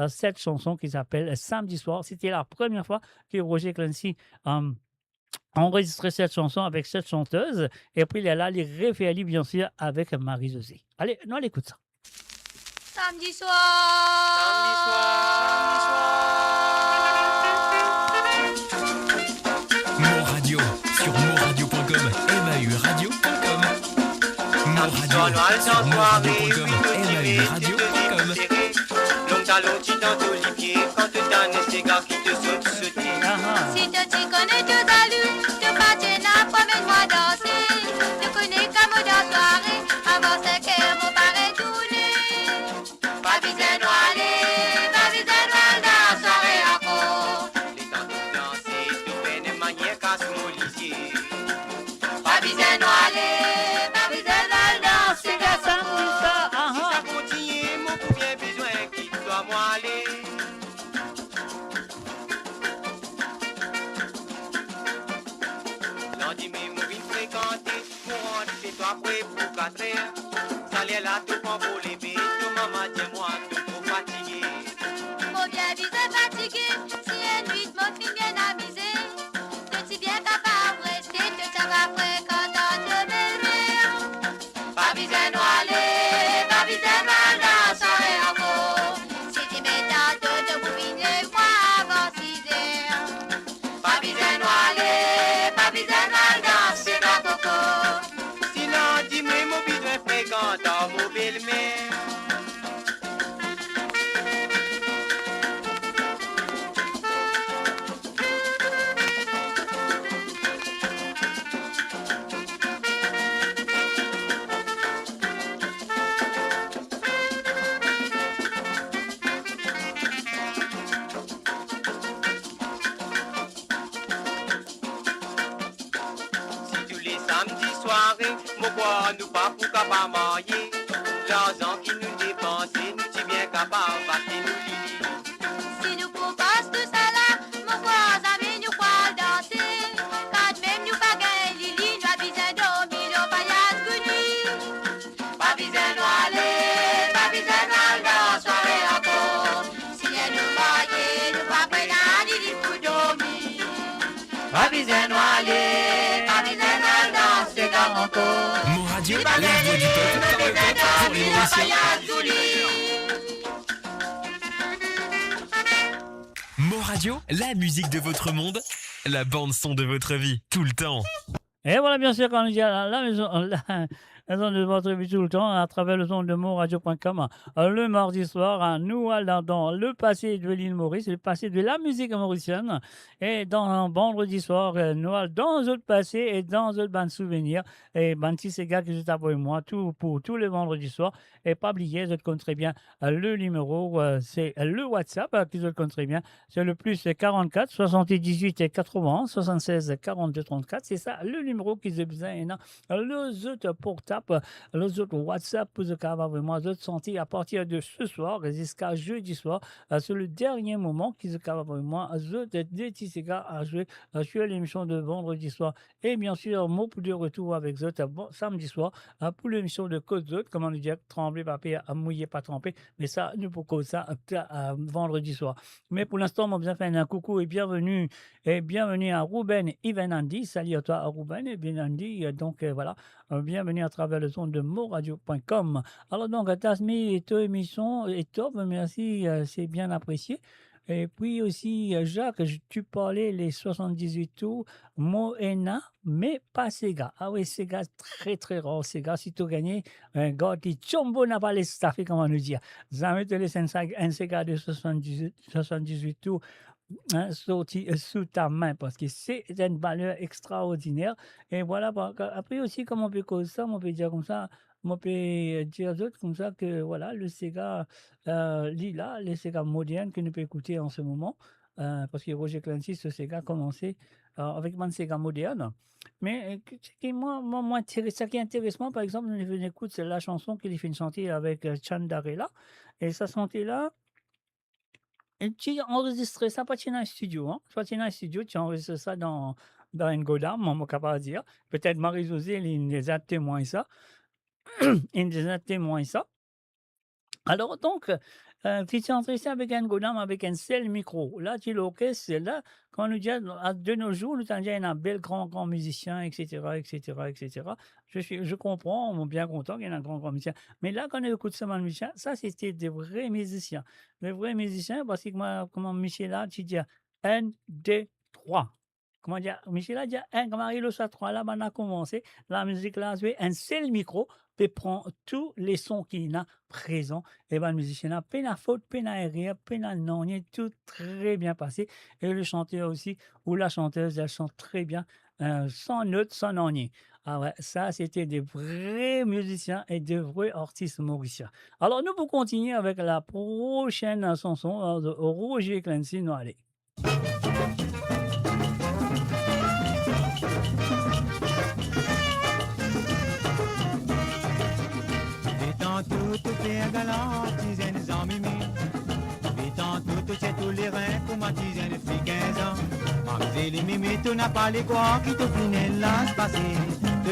cette chanson qui s'appelle Samedi soir. C'était la première fois que Roger Clancy enregistré cette chanson avec cette chanteuse, et puis il est là, il refait bien sûr avec Marie-Josée. Allez, on écoute ça. Samedi soir. Mon radio sur moradio.com, MAUradio.com. Mon radio sur moradio.com, MAUradio.com. L'homme talon, tu dans tous les pieds, quand tu donnes ces gars qui te sautent, sauter. Si tu t'y connais, tu salues, tu patinas, promène-moi danser. Tu connais comme dans soirée, avant 5 heures, mon paraît tourner. Pas besoin d'aller, pas besoin d'aller dans la soirée encore. Les temps de danser, tout peine manière casse mon lisier. Pas besoin d'aller, pas besoin d'aller danser le samedi soir. Si ça continue, mon coup bien besoin qu'il doit moi aller. Après pour 4 heures, ça l'est là tout prend pour les bêtes, tout maman dis-moi tout trop fatigué. Faut bien viser fatigué, si une nuit mon film bien amusé, tu bien capable de rester, tu t'as fréquentant de belle. Pas besoin d'aller, pas besoin d'aller dans la soirée encore. Si tu mets ta tête, tu bouffines moi avant 6 heures. Pas besoin d'aller, pas besoin d'aller danser dans coco. Dis-moi mon besoin fréquent dans mon belle-mère. Nous pas pour capable marier. L'argent qui nous dépense, nous t'y bien capable battre nous lili. Si nous proposons tout ça là, mon voisin amis nous croit danser. Quand même nous pas gagner lili, nous avons besoin dormir, nous pas y aller. Pas besoin d'aller, pas besoin d'aller dans la soirée encore. Si nous marions, nous pas prendre un lili pour dormir. Pas besoin d'aller, pas besoin d'aller danser encore. Mon radio, la voix du peuple, par le peuple, pour l'évolution. Mon radio, la musique de votre monde, la bande son de votre vie, tout le temps. Et voilà, bien sûr, quand on dit à la maison, Elles ont de votre vie tout le temps à travers le son de moradio.com. Le mardi soir, nous allons dans le passé de l'île Maurice, le passé de la musique mauricienne. Et dans un vendredi soir, nous allons dans autre passé et dans autre bande souvenirs. Et Banti, c'est gars que je t'appelle moi tout, pour tous les vendredis soirs. Et pas oublier, je te compte très bien le numéro, c'est le WhatsApp que je te compte très bien. C'est le plus 44 78 et 80 76 42 34. C'est ça le numéro qu'ils ont besoin. Les autres portables, les autres WhatsApp pour ce cas vraiment les autres sorties à partir de ce soir jusqu'à jeudi soir. C'est le dernier moment qu'ils ont vraiment les autres des petits gars à jouer sur l'émission de vendredi soir. Et bien sûr, mot de retour avec eux samedi soir pour l'émission de Cause d'autres, comment nous dire, trembler, papier, mouiller, pas tremper. Mais ça, nous pour cause ça vendredi soir. Mais pour l'instant, on va faire un coucou et bienvenue à Ruben Ivenandi. Salut à toi, Ruben Ivenandi. Donc voilà, bienvenue à travers le son de moradio.com. Alors donc, Tasmi, ton émission est top, merci, c'est bien apprécié. Et puis aussi, Jacques, tu parlais les 78 tours, Moena, mais pas Sega. Ah oui, Sega, très très rare. Sega, si tu gagnes, un gars qui chombo n'a pas les staffés, comment nous dire. Jamais te laisser un Sega de 78 tours sorti sous ta main parce que c'est une valeur extraordinaire. Et voilà, après aussi, comme on peut causer ça, on peut dire comme ça. On peut dire d'autres comme ça que voilà, le Sega Lila, les Sega modernes que nous pouvons écouter en ce moment, parce que Roger Clancy, ce Sega a commencé avec un Sega moderne. Mais ce qui est intéressant, par exemple, nous écoutons c'est la chanson qu'il fait une chanter avec Chandarella. Et sa chanter-là, tu as enregistré ça, pas dans un studio. Hein? Pas dans un studio, tu as enregistré ça dans une godam, on ne peut pas dire. Peut-être Marie-Josée, il nous a témoigné ça. Il nous a témoigné ça. Alors donc, tu es entré ici avec un godam, avec un seul micro. Là, tu l'orchestre, c'est là, quand nous dit de nos jours, nous avons un bel grand musicien, etc., etc., etc. Je comprends, on est bien content qu'il y ait un grand musicien. Mais là, quand on écoute ce musicien, ça, c'était des vrais musiciens. Des vrais musiciens, parce que moi, comme Michel là, tu dis 1, 2, 3. Comment dire, Michel a dit, comme Marie Le 3, là, on a commencé, la musique là, c'est un seul micro, peut prendre tous les sons qu'il a présents, et ben, le musicien a peine à faute, peine à rire, peine à non, tout très bien passé, et le chanteur aussi, ou la chanteuse, elle chante très bien, sans notes, sans non. Ah ouais, ça, c'était des vrais musiciens et des vrais artistes mauriciens. Alors, nous, pour continuer avec la prochaine chanson de Roger Clancy, nous allez. Tout fait galant, tisane sans mimi. Étant tout c'est tous les reins pour ma tisane depuis 15 ans. Mamzé les mimi, tu n'as pas les quoi qui te finit là se passer.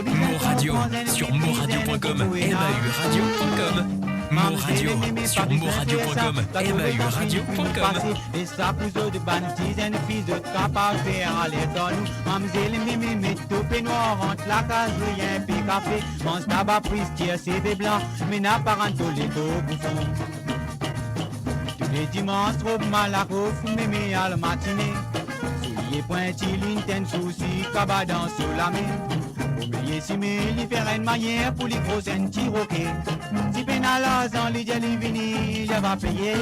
Moradio sur moradio.com, MAUradio.com. Moradio sur moradio.com, MAUradio.com. Et ça pour eux de bantisane, fils de capable faire aller dans nous. Mamzé les mimi, tout fait noir, rentre la case, rien, puis café. Mange tabac, prise, tire, c'est des blancs, mais n'a pas rentré les dos bouffons. Tous les dimanches, trop mal à cause, mémé à la matinée. Souliers pointis, l'interne souci, cabadan sur la main. Au milieu, si il fait une manière pour les gros anti-roquets. Si pénalaz en les jelly vini, je vais payer.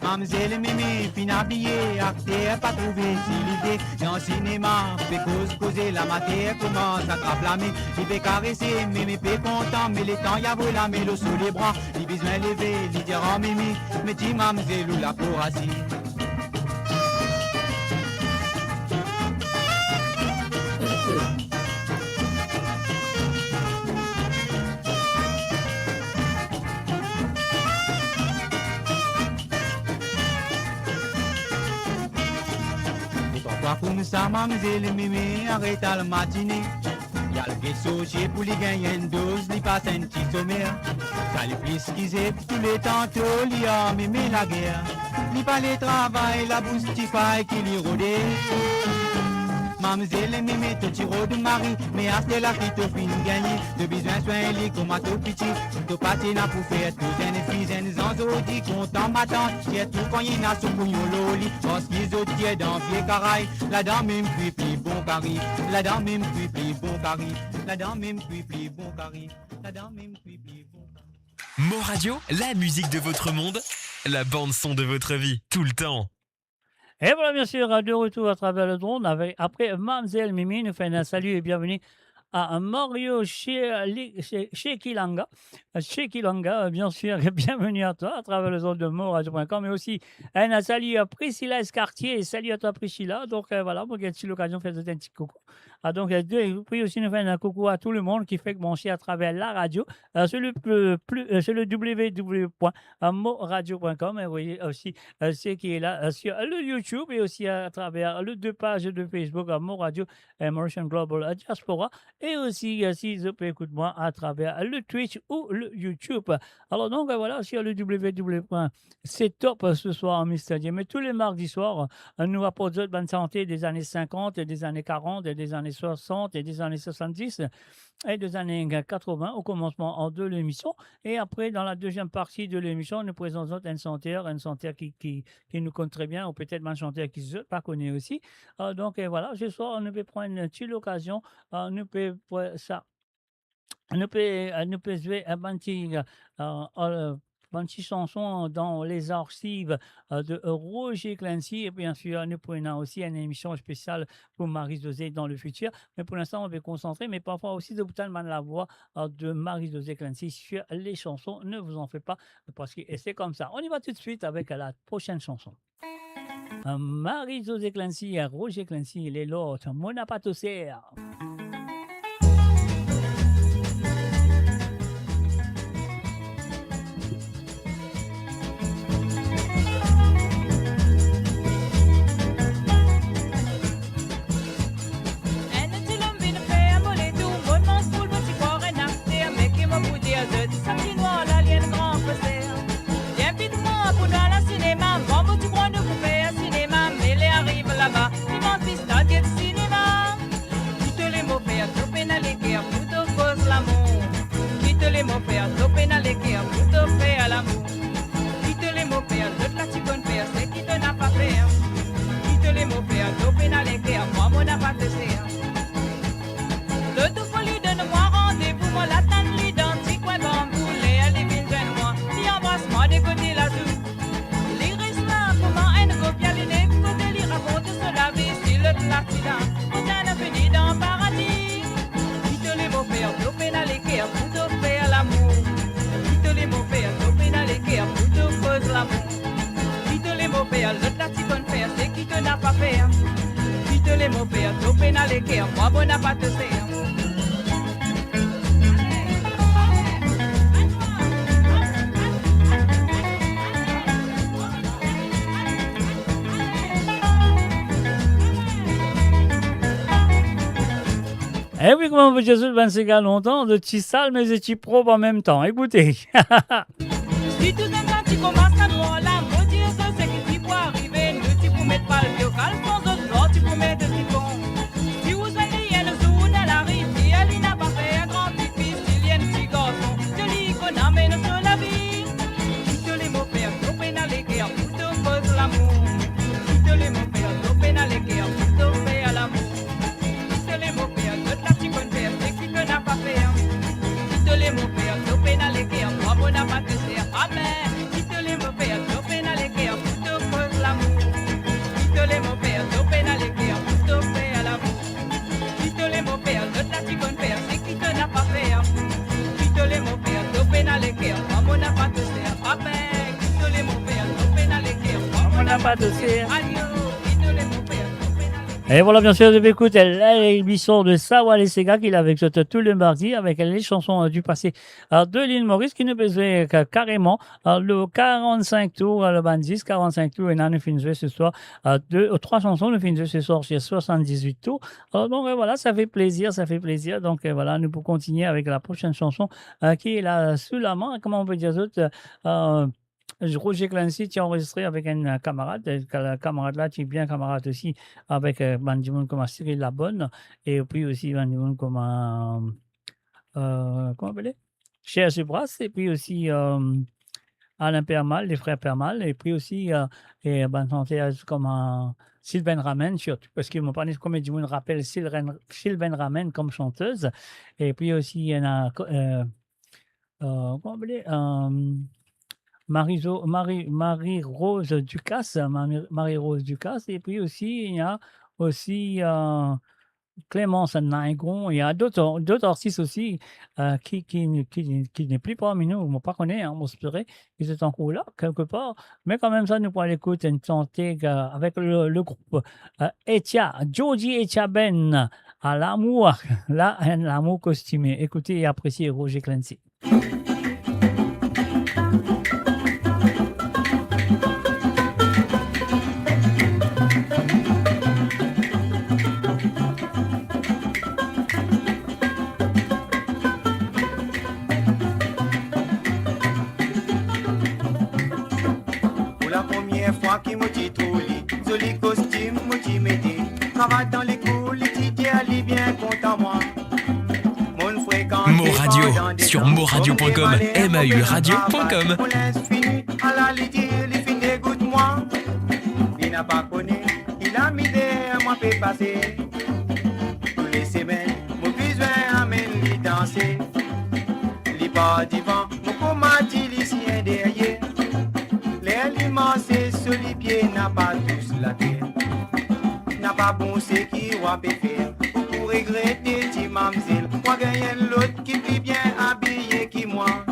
Mamzelle mémé, fin habillé, acteur pas trouvé si l'idée. Dans le cinéma, fait causer la matière commence à traplammer. Il fait caresser, mémé fait content, mais les temps y a volé la mélo sous les bras. Il besoin levé, il dit oh mémé, mais dis mamzelle ou la pour assis. Pour ça, mamzelle mémé, arrête à la matinée. Y'a le vaisseau pour les gagner une dose, il passe un petit sommaire. Ça lui plus qu'ils aient tous les tantôt, il a mémé la guerre. Il pas les travail, la boustify qui lui rôdait. Mademoiselle et Mimi, te tiro de mari, mais à la qui te fin gagné. De besoin soin lit comme à tout petit. Te patina pour faire tout un fils, un zanzo dit content battant. Qui est tout quand il n'a son bouillon loli. Parce qu'ils ont dit dans pied caraï. La dame même puis pli bon cari. La dame même puis pli bon cari. La dame même puis pli bon cari. La dame même puis pli bon cari. Mo Radio, la musique de votre monde, la bande son de votre vie, tout le temps. Et voilà, bien sûr, de retour à travers le drone. Après Mamzelle Mimi, nous fait un salut et bienvenue à Mario chez Kilanga. Chez Kilanga, bien sûr, bienvenue à toi à travers le zone de moradio.com. Mais aussi un salut à Priscilla Escartier. Salut à toi, Priscilla. Donc voilà, moi, j'ai eu l'occasion de faire un petit coucou. Donc, puis aussi, nous faisons un coucou à tout le monde qui fait que brancher à travers la radio sur le www.moradio.com. Et vous voyez aussi ce qui est là sur le YouTube et aussi à travers les 2 pages de Facebook Mo Radio et Mauritian Global Diaspora. Et aussi, si vous pouvez écouter moi à travers le Twitch ou le YouTube. Alors, donc, voilà, sur le www. C'est top ce soir, Mr. Dieu. Mais tous les mardis soirs, nous apportons de bonne santé des années 50, des années 40, des années 60 et des années 70 et des années 80 au commencement de l'émission. Et après, dans la deuxième partie de l'émission, nous présentons un chanteur qui nous compte très bien, ou peut-être un chanteur qui ne se pas connaît aussi. Donc, voilà, ce soir, on peut prendre une petite occasion, nous peut ça. Nous peut jouer un petit chanson dans les archives de Roger Clancy. Et bien sûr, nous prenons aussi une émission spéciale pour Marie-Josée dans le futur. Mais pour l'instant, on va concentrer, mais parfois aussi de boutalement la voix de Marie-Josée Clancy sur les chansons. Ne vous en faites pas, parce que c'est comme ça. On y va tout de suite avec la prochaine chanson. Marie-Josée Clancy, Roger Clancy, les l'autre, Mon Apatosser. Là-bas, ils vont piste de cinéma. Quitte les mots pères, topé dans les guerres, plutôt cause l'amour. Quitte les mots pères, topé dans les guerres, plutôt fait à l'amour. Quitte les mots pères, de la chiconne père, c'est qui te n'a pas fait. Quitte les mots pères, topé dans les guerres, moi, mon n'a pas fait. Le tout folie donne-moi rendez-vous, moi, l'attendre l'identique, ouais, bambou, les vins de moi, qui embrasse-moi des côtés là-dessous. L'iris là, comment elle copie à l'inné. Raconte cela, si le platinum, on a fini dans le paradis. Quitte les mots pères, topé dans les guerres, pour te faire l'amour. Quitte les mots pères, topé dans les guerres, pour te cause l'amour. Quitte les mots pères, le platinum faire, c'est qui te n'a pas fait. Quitte les mots pères, topé dans les guerres, moi, bon, n'a pas te faire. Eh oui, comment on veut Jésus, ben c'est gars longtemps, de petits sales, mais de petits probes en même temps. Écoutez. Si tout d'un temps tu commences à voir la maudire, c'est que tu peux arriver. Ne tu peux mettre pas le vieux calfon, d'autres tu peux mettre des tipons. Si vous allez le jour dans la rivière, il n'a pas fait un grand pipi, s'il y a un petit garçon, je lui qu'on amène sur la vie. Quitte les mots pères, topé dans les guerres, pour te cause l'amour. Quitte les mots pères, topé dans les guerres, pour te faire l'amour. Quitte les mots pères, n'a pas fait. Quitte les mots pères, topé dans les guerres, moi, mon n'a pas fait. Amen. Quitte les mots pères, topé dans les guerres, pour te cause l'amour. Quitte les mots pères, topé dans les guerres, pour te faire l'amour. Quitte les mots pères, de la chiconne père, c'est qui te n'a pas fait. Quitte les mots pères, topé dans les guerres, moi, mon n'a pas fait. Amen. Quitte les mots pères, topé dans les guerres, moi, mon n'a pas fait. Et voilà, bien sûr, je vais écouter l'émission de Sawa et Sega qu'il a avec tout le mardi avec les chansons du passé de l'île Maurice qui nous faisait carrément le 45 tours, le bandis, 45 tours. Et nous finissons ce soir 3 chansons, nous finissons ce soir sur 78 tours. Donc voilà, ça fait plaisir, ça fait plaisir. Donc voilà, nous pouvons continuer avec la prochaine chanson qui est là sous la main. Comment on peut dire Roger Clancy, tu as enregistré avec un camarade. Le camarade là, tu es bien camarade aussi avec Bandimon comme Cyril Labonne. Et puis aussi Bandimon comme comment on appelle Cher Subras. Et puis aussi Alain Permal, les frères Permal. Et puis aussi et comme Sylvain Ramen, surtout, parce qu'ils m'ont parlé comme du monde rappelle Sylvain Ramen comme chanteuse. Et puis aussi, il y en a comment on appelle Marie-Rose Ducasse, Marie-Rose Ducasse, et puis aussi, il y a aussi Clémence Naingon, il y a d'autres artistes aussi qui n'est plus parmi nous, on ne pas connaît, on espérait qu'ils étaient encore là, quelque part, mais quand même ça, nous pourrons l'écouter une tenter avec le groupe Georgie Etia Ben, à l'amour, là, l'amour costumé. Écoutez et appréciez Roger Clancy. Qui me dit trouli, joli costume, me dit médé. Travaille dans les coules, Titi Ali bien content moi. Mon fréquent. Moradio sur moradio.com, mauradio.com. On laisse fini, à la litier, il finit écoute-moi. Il n'a pas connu, il a mis des mois fait passer. Tous les semaines, mon besoin amène les danser. Les pas divan, mon comati, les siens derrière. C'est sur les pieds, n'a pas tous la terre. N'a pas bon c'est qui va faire. Pour regretter, ti mamzelle. Moi gagne l'autre qui vit bien habillé qui moi.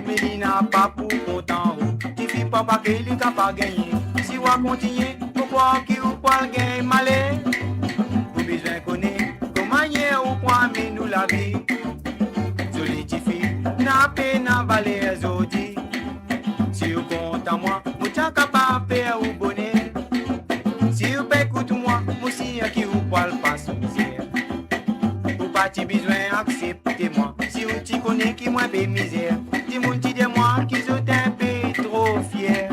Mais il n'a pas pour content. Tu fais pas qu'il n'a pas gagné. Si on va continuer, pourquoi qui ou pas gagner malais. Vous besoin connaître comment hier ou quoi mais nous la vie. Solidifie, n'a pas n'a valé les autres. Si vous comptez à moi, vous êtes capable de faire au bonheur. Si vous écoutez moi, vous aussi qui vous parle pas sous misère. Vous pas besoin d'accepter moi. Si vous t'y connaissez qui moi fait misère. Dis-moi dis-moi qui sont un peu trop fiers.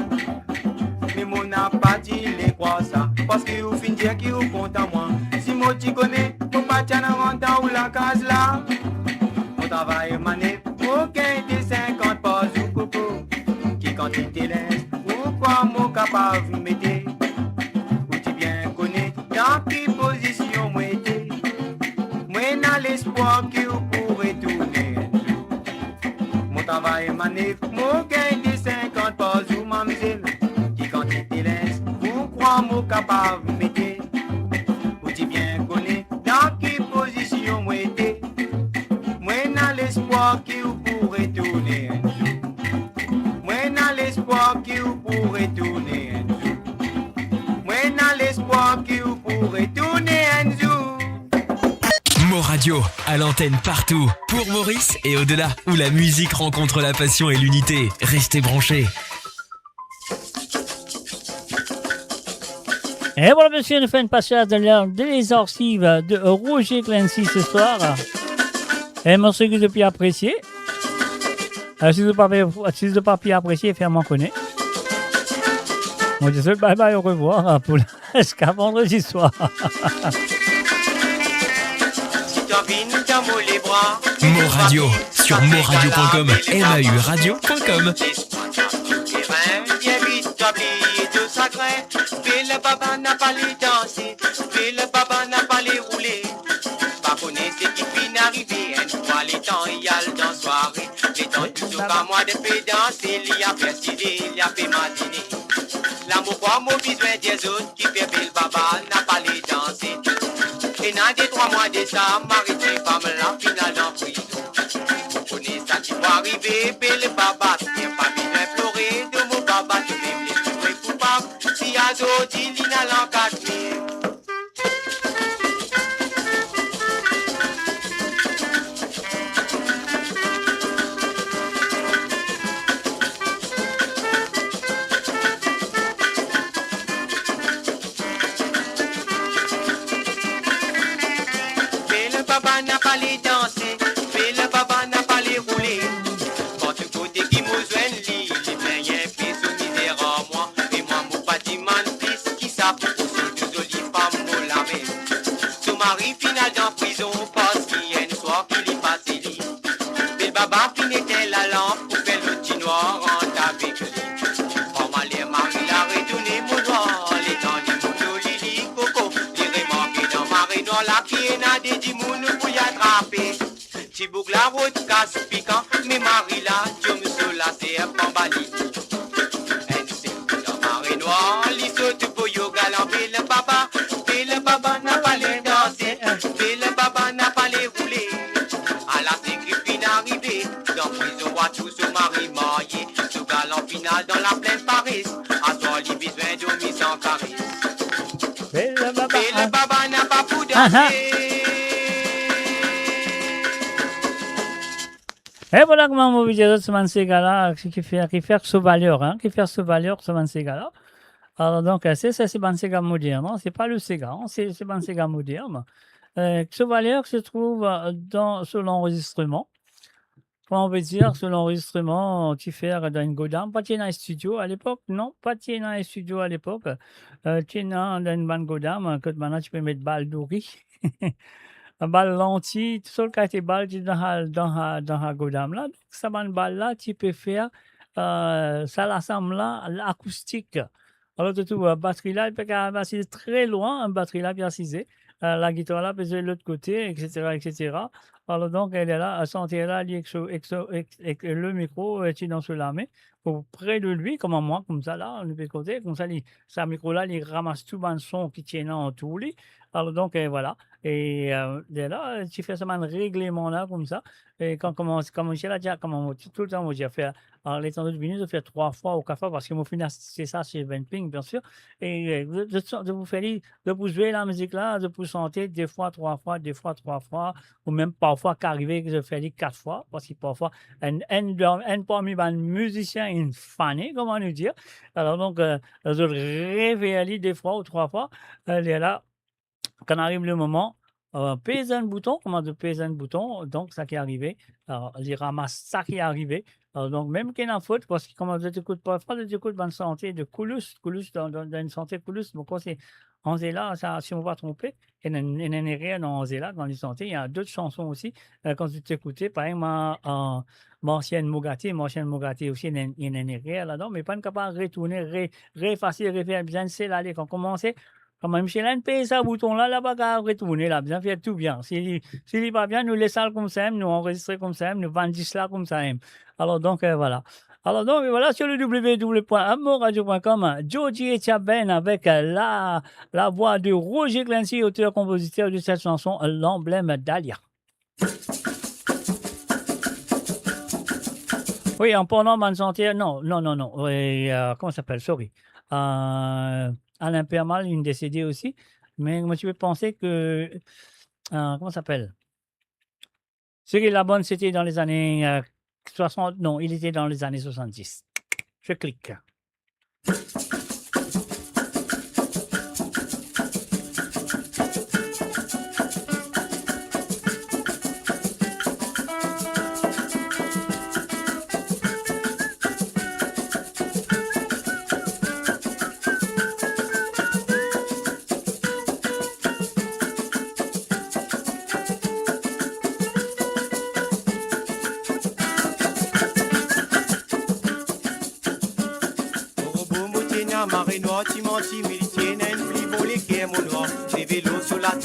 Mais mon n'a pas dit les croire ça. Parce que vous finissez dire qui vous comptez à moi. Si moi t'y connais, vous pas t'y en rentrer ou la case là. Mon travail mané, aucun des 50 pas ou coco. Quand il te laisse, pourquoi mon capable vous mettez? Vous t'y bien connaît, dans quelle position moi était? Moi n'a l'espoir que vous pourrez tourner un jour. Mon travail manif, mon gain de 50 pas ou mamzelle. Qui quand il te laisse, pourquoi mon capable vous mettez? Vous t'y bien connaît, dans quelle position moi était? Moi n'a l'espoir que vous pourrez tourner un jour. L'espoir que vous pourrez tourner un jour. Moi, n'a l'espoir que vous pourrez tourner un jour. Moradio, à l'antenne partout, pour Maurice et au-delà, où la musique rencontre la passion et l'unité. Restez branchés. Et voilà, monsieur, nous fait une passage de l'heure des archives de Roger Clancy ce soir. Et merci que depuis apprécié. Si vous n'avez pas pu apprécier, faire-moi connaître. Moi, je dis bye bye, au revoir pour jusqu'à vendredi soir. Moradio sur moradio.com, mauradio.com. Le papa n'a pas les danser, le papa n'a pas les rouler. Pas connaître qui finit arriver, un fois les temps, il y a le temps soirée. Les temps toujours pas moi de faire danser, il y a fait stylé, il y a fait matiner. L'amour pour mon besoin des autres qui fait le papa n'a pas les danser. Et dans des 3 mois de ça, m'arrêter pas me la finale en prison. Vous connaissez ça qui va arriver, le papa, il pas besoin pleurer de mon papa, tu veux me les trouver coupables. Si y'a d'autres, il n'a l'en 4000. N'a pas les danser, mais le papa n'a pas les rouler. Quand tu côté qui me joigne, boucle la route, casse piquant, mais Marie là, Dieu me sur la terre, pambali. Dans Marie Noire, l'issue du boyo galant, et le papa n'a pas les danser, et le papa n'a pas les rouler. À la sécurité arrivée, dans prison, voit tout sur Marie marié, sous galant final dans la plaine Paris, à toi, les besoins de mise en Paris. Et le papa n'a pas pour danser. Et voilà comment on veut dire ce Mansegala qui fait sous valeur, qui fait sous valeur ce Mansegala. Alors donc, c'est Mansega moderne, c'est pas le Sega, c'est Mansega moderne. Ce valeur se trouve sur l'enregistrement. On veut dire sur l'enregistrement, tu fais dans une godam, pas dans un studio à l'époque, non, pas dans un studio à l'époque. Tu es dans une bande godam, que maintenant tu peux mettre balle d'ouri. Un balle lentille, tout seul qui a été balle dans la godam là. Donc, ça balle là, tu peux faire ça l'assemble là, l'acoustique. Alors, tu trouves la batterie là, il peut passer très loin, une batterie là, bien assisée. La guitare là, peut de l'autre côté, etc., etc. Alors, donc, elle est là, elle sentit là, le micro est dans la main, près de lui, comme moi, comme ça, là, de côté, comme ça, ce micro là, il ramasse tout le son qui tient en tout lui. Alors, donc, voilà. Et là, tu fais ce règlement là, comme ça. Et quand je l'ai dit, tout le temps, j'ai fait, alors, les temps de venir, je fais 3 fois au café, parce que mon final, c'est ça, c'est 20 ping, bien sûr. Et de vous faire, de vous jouer la musique là, de vous chanter 2 fois, 3 fois, 2 fois, 3 fois, ou même parfois qu'arriver que je fais 4 fois, parce que parfois, un parmi les musiciens, une fanée, comment nous dire. Alors, donc, je réveille 2 fois ou 3 fois, elle est là. Quand arrive le moment, pèse un bouton, comment de pèse un bouton, donc ça qui est arrivé, alors il ramasse ça qui est arrivé, alors, donc même qu'il y a une faute, parce que comme je t'écoute parfois, je t'écoute dans une santé de coulus, dans une santé coulus, donc c'est en là, ça, si on va tromper, il y a rien dans là, dans les santé, il y a d'autres chansons aussi, quand tu t'écoutes, par exemple, Martienne Mogati aussi, il y a rien là-dedans, mais pas capable de retourner, réeffacer, refaire bien, c'est là, quand commencer. Quand même, Michelin paye ça bouton là, là, bas retourner là, bien faire tout bien. S'il n'est pas bien, nous laissons comme ça, nous enregistrer comme ça, nous vendons cela comme ça. Alors donc, voilà. Alors donc, voilà, sur le www.amoradio.com, Joji Etiaben avec la voix de Roger Clancy, auteur-compositeur de cette chanson, L'emblème d'Alia. Oui, en pendant ma santé, non. Oui, comment ça s'appelle? Sorry. Alain Permal, il est décédé aussi. Mais moi, je peux penser que. Comment ça s'appelle? Cyril Labonne, c'était dans les années 60. Non, il était dans les années 70. Je clique.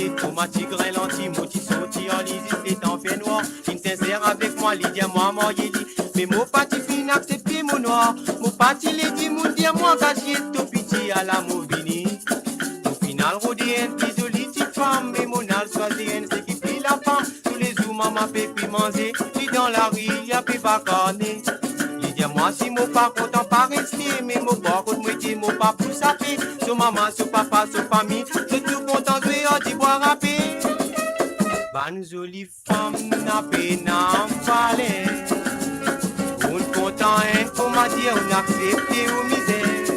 Automatique ralenti, moti sorti en lisible, les temps fait noir. Qui sincère avec moi, Lydia, moi, dit. Mais mon parti fin accepté mon noir. Mon parti les dit, mon dire moi, caché, tout petit à la mobini. Au final, rodéenne, qui jolie petite femme. Mais mon al choisien, c'est qui plie la femme. Tous les jours, maman fait puis manger. Puis dans la rue, y'a puis pas carné. Lydia, moi, si mon pas content, pas rester. Mais mon pas contre moi, dit mon pas pour sa fille. Sur maman, sur papa, sur famille. Je suis tout content de jouer, on dit boire rapide. Ban jolie femme n'a pas parlé. On content hein, comment dire, on accepte aux misères.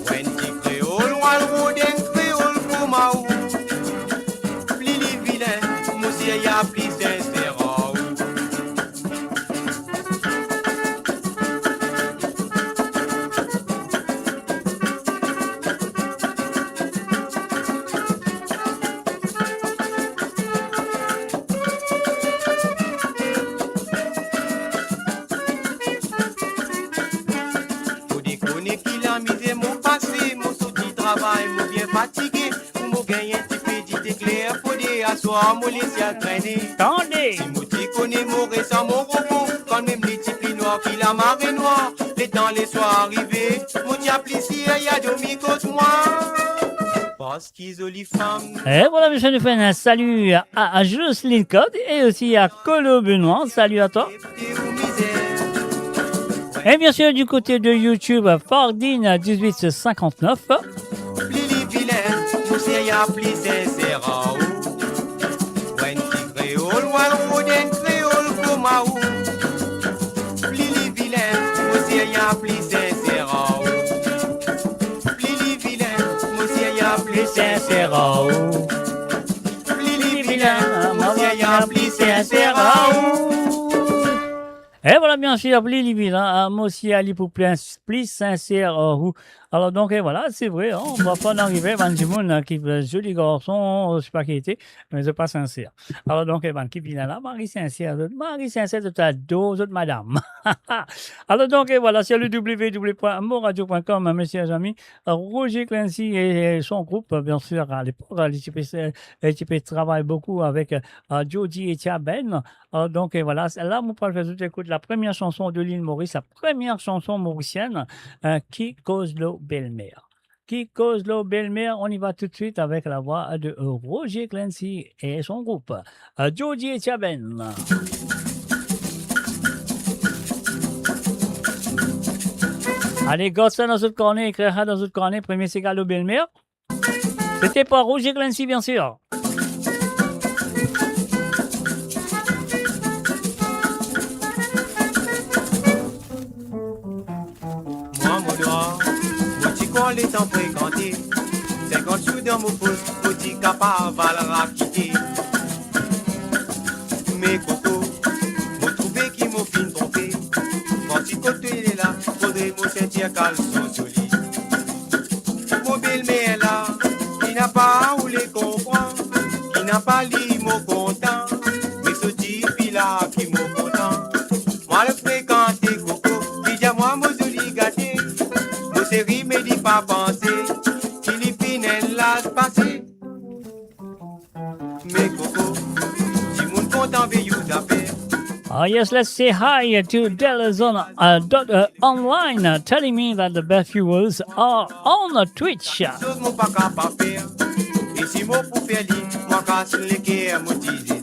When tu créole, on roule d'un créole comme à où. Pli les vilains, monsieur y'a plus sincère. Fatigué, pour me gagner un petit peu d'éclair, pour des asseoir, me laisser à traîner. Attendez! Si connais Maurice à mon propos. Quand même les tipis noirs qui la marée noire. Les temps les soirs arrivés, mon diable ici, il y a demi côte moi. Parce qu'ils jolies femmes. Et voilà, monsieur, nous faisons un salut à Jocelyne Code et aussi à Colo Benoît. Salut à toi. Et bien sûr, du côté de YouTube, Fardine 1859. Lili vilaine, nous c'est y'a plus sincère. When ti créole, walroden créole comme à ou. Lili vilaine, nous c'est y'a plus sincère. Lili vilaine, nous c'est y'a plus sincère. Lili vilaine, nous c'est y'a plus sincère. Et voilà, bien sûr, Lili Vilain, moi aussi, Ali pour plus sincère. Alors, donc, et voilà, c'est vrai, hein, on va pas en arriver, ben, du monde qui est joli garçon, je sais pas qui était, mais c'est pas sincère. Alors, donc, et ben, qui vient là, Marie sincère de ta dose de madame. Alors, donc, et voilà, c'est le www.moradio.com, messieurs et amis. Roger Clancy et son groupe, bien sûr, à l'époque, l'équipe travaille beaucoup avec Jody et Tiaben. Alors, donc, et voilà, là, mon frère, je écoute la première chanson de l'île Maurice, la première chanson mauricienne, qui cause l'eau belle-mère. Qui cause l'eau belle-mère, on y va tout de suite avec la voix de Roger Clancy et son groupe, Jody et Tiaben. Allez, gosse dans notre cornet, écrira dans notre cornet, premier cigare l'eau belle-mère. C'était pas Roger Clancy, bien sûr. Quand les temps fréquentés, 50 sous dans mon poste, petit capable à la quitter. Mes cocos, m'ont trouvé qui m'ont fin trompé. Quand il côté est là, faudrait m'en sentir caleçon solide. Mon belle-mère là, il n'a pas où les comprendre, il n'a pas li mon content, mais ce type là qui m'ont content. Moi le fréquenté coco, il dit à moi mon joli gâté. Série me dit pas penser, Philippines elle l'a passé. Mais coco, si mon compte en veillou d'affaires. Oh yes, let's say hi to Delazon online, telling me that the best viewers are on Twitch. Mon pas capable faire, et si mon pour faire lit, moi casse les guerres, mon disait.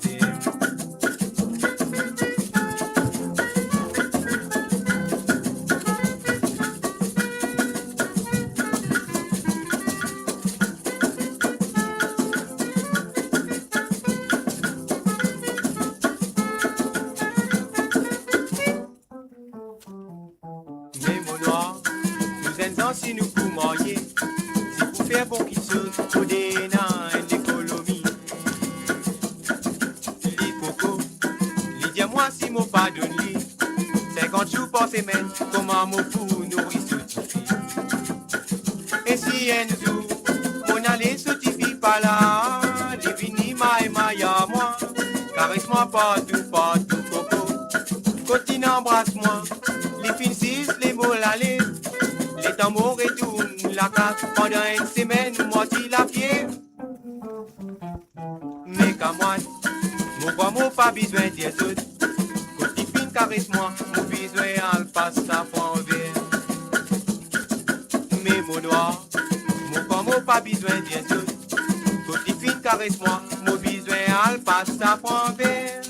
Si nous pour marier, si pour faire bon qu'il se faut des nains et l'économie. Les coco, les dis-moi si mon pas donne lit, 50 jours par semaine, comment mon pour nourrir ce tifi. Et si un jour, mon allée ce tifi pas là, les vini ma et ma ya moi, caresse-moi partout, partout coco, continue embrasse-moi, les fines six, les mots l'allée. Les tambours retournent la carte pendant une semaine, moi si la pied. Mais qu'à moi, mon pas besoin d'y tout. Quand il finit caresse-moi, mon besoin à le passe à point vert. Mais mon noir, mon pas besoin d'y tout. Quand il finit caresse-moi, mon besoin à le passe à point vert.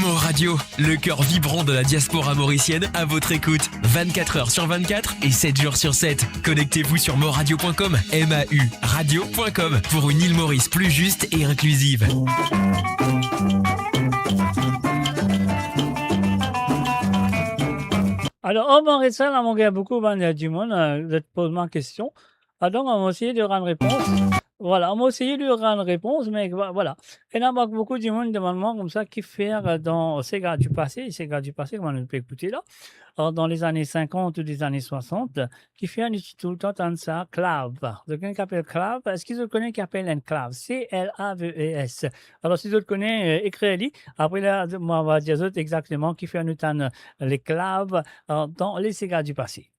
Mo Radio, le cœur vibrant de la diaspora mauricienne à votre écoute. 24 heures sur 24 et 7 jours sur 7. Connectez-vous sur moradio.com, MAU radio.com pour une île Maurice plus juste et inclusive. Alors, on m'en reste là, mon gars, beaucoup du monde, de te poser ma question. Donc, on va essayer de rendre réponse. Voilà, on va essayer de rendre réponse, mais voilà. Et là, beaucoup de monde demande comme ça, qui faire dans ces gars du passé, comme on peut écouter là, dans les années 50 ou des années 60, qui fait un tout le temps de ça, clave. Donc, quelqu'un qui appelle clave, est-ce qu'ils connaissent qui appelle un clave? C-L-A-V-E-S. Alors, si vous connaissez, écrivez-le. Après, là, moi, on va dire exactement qui fait un temps les claves dans les cigares du passé.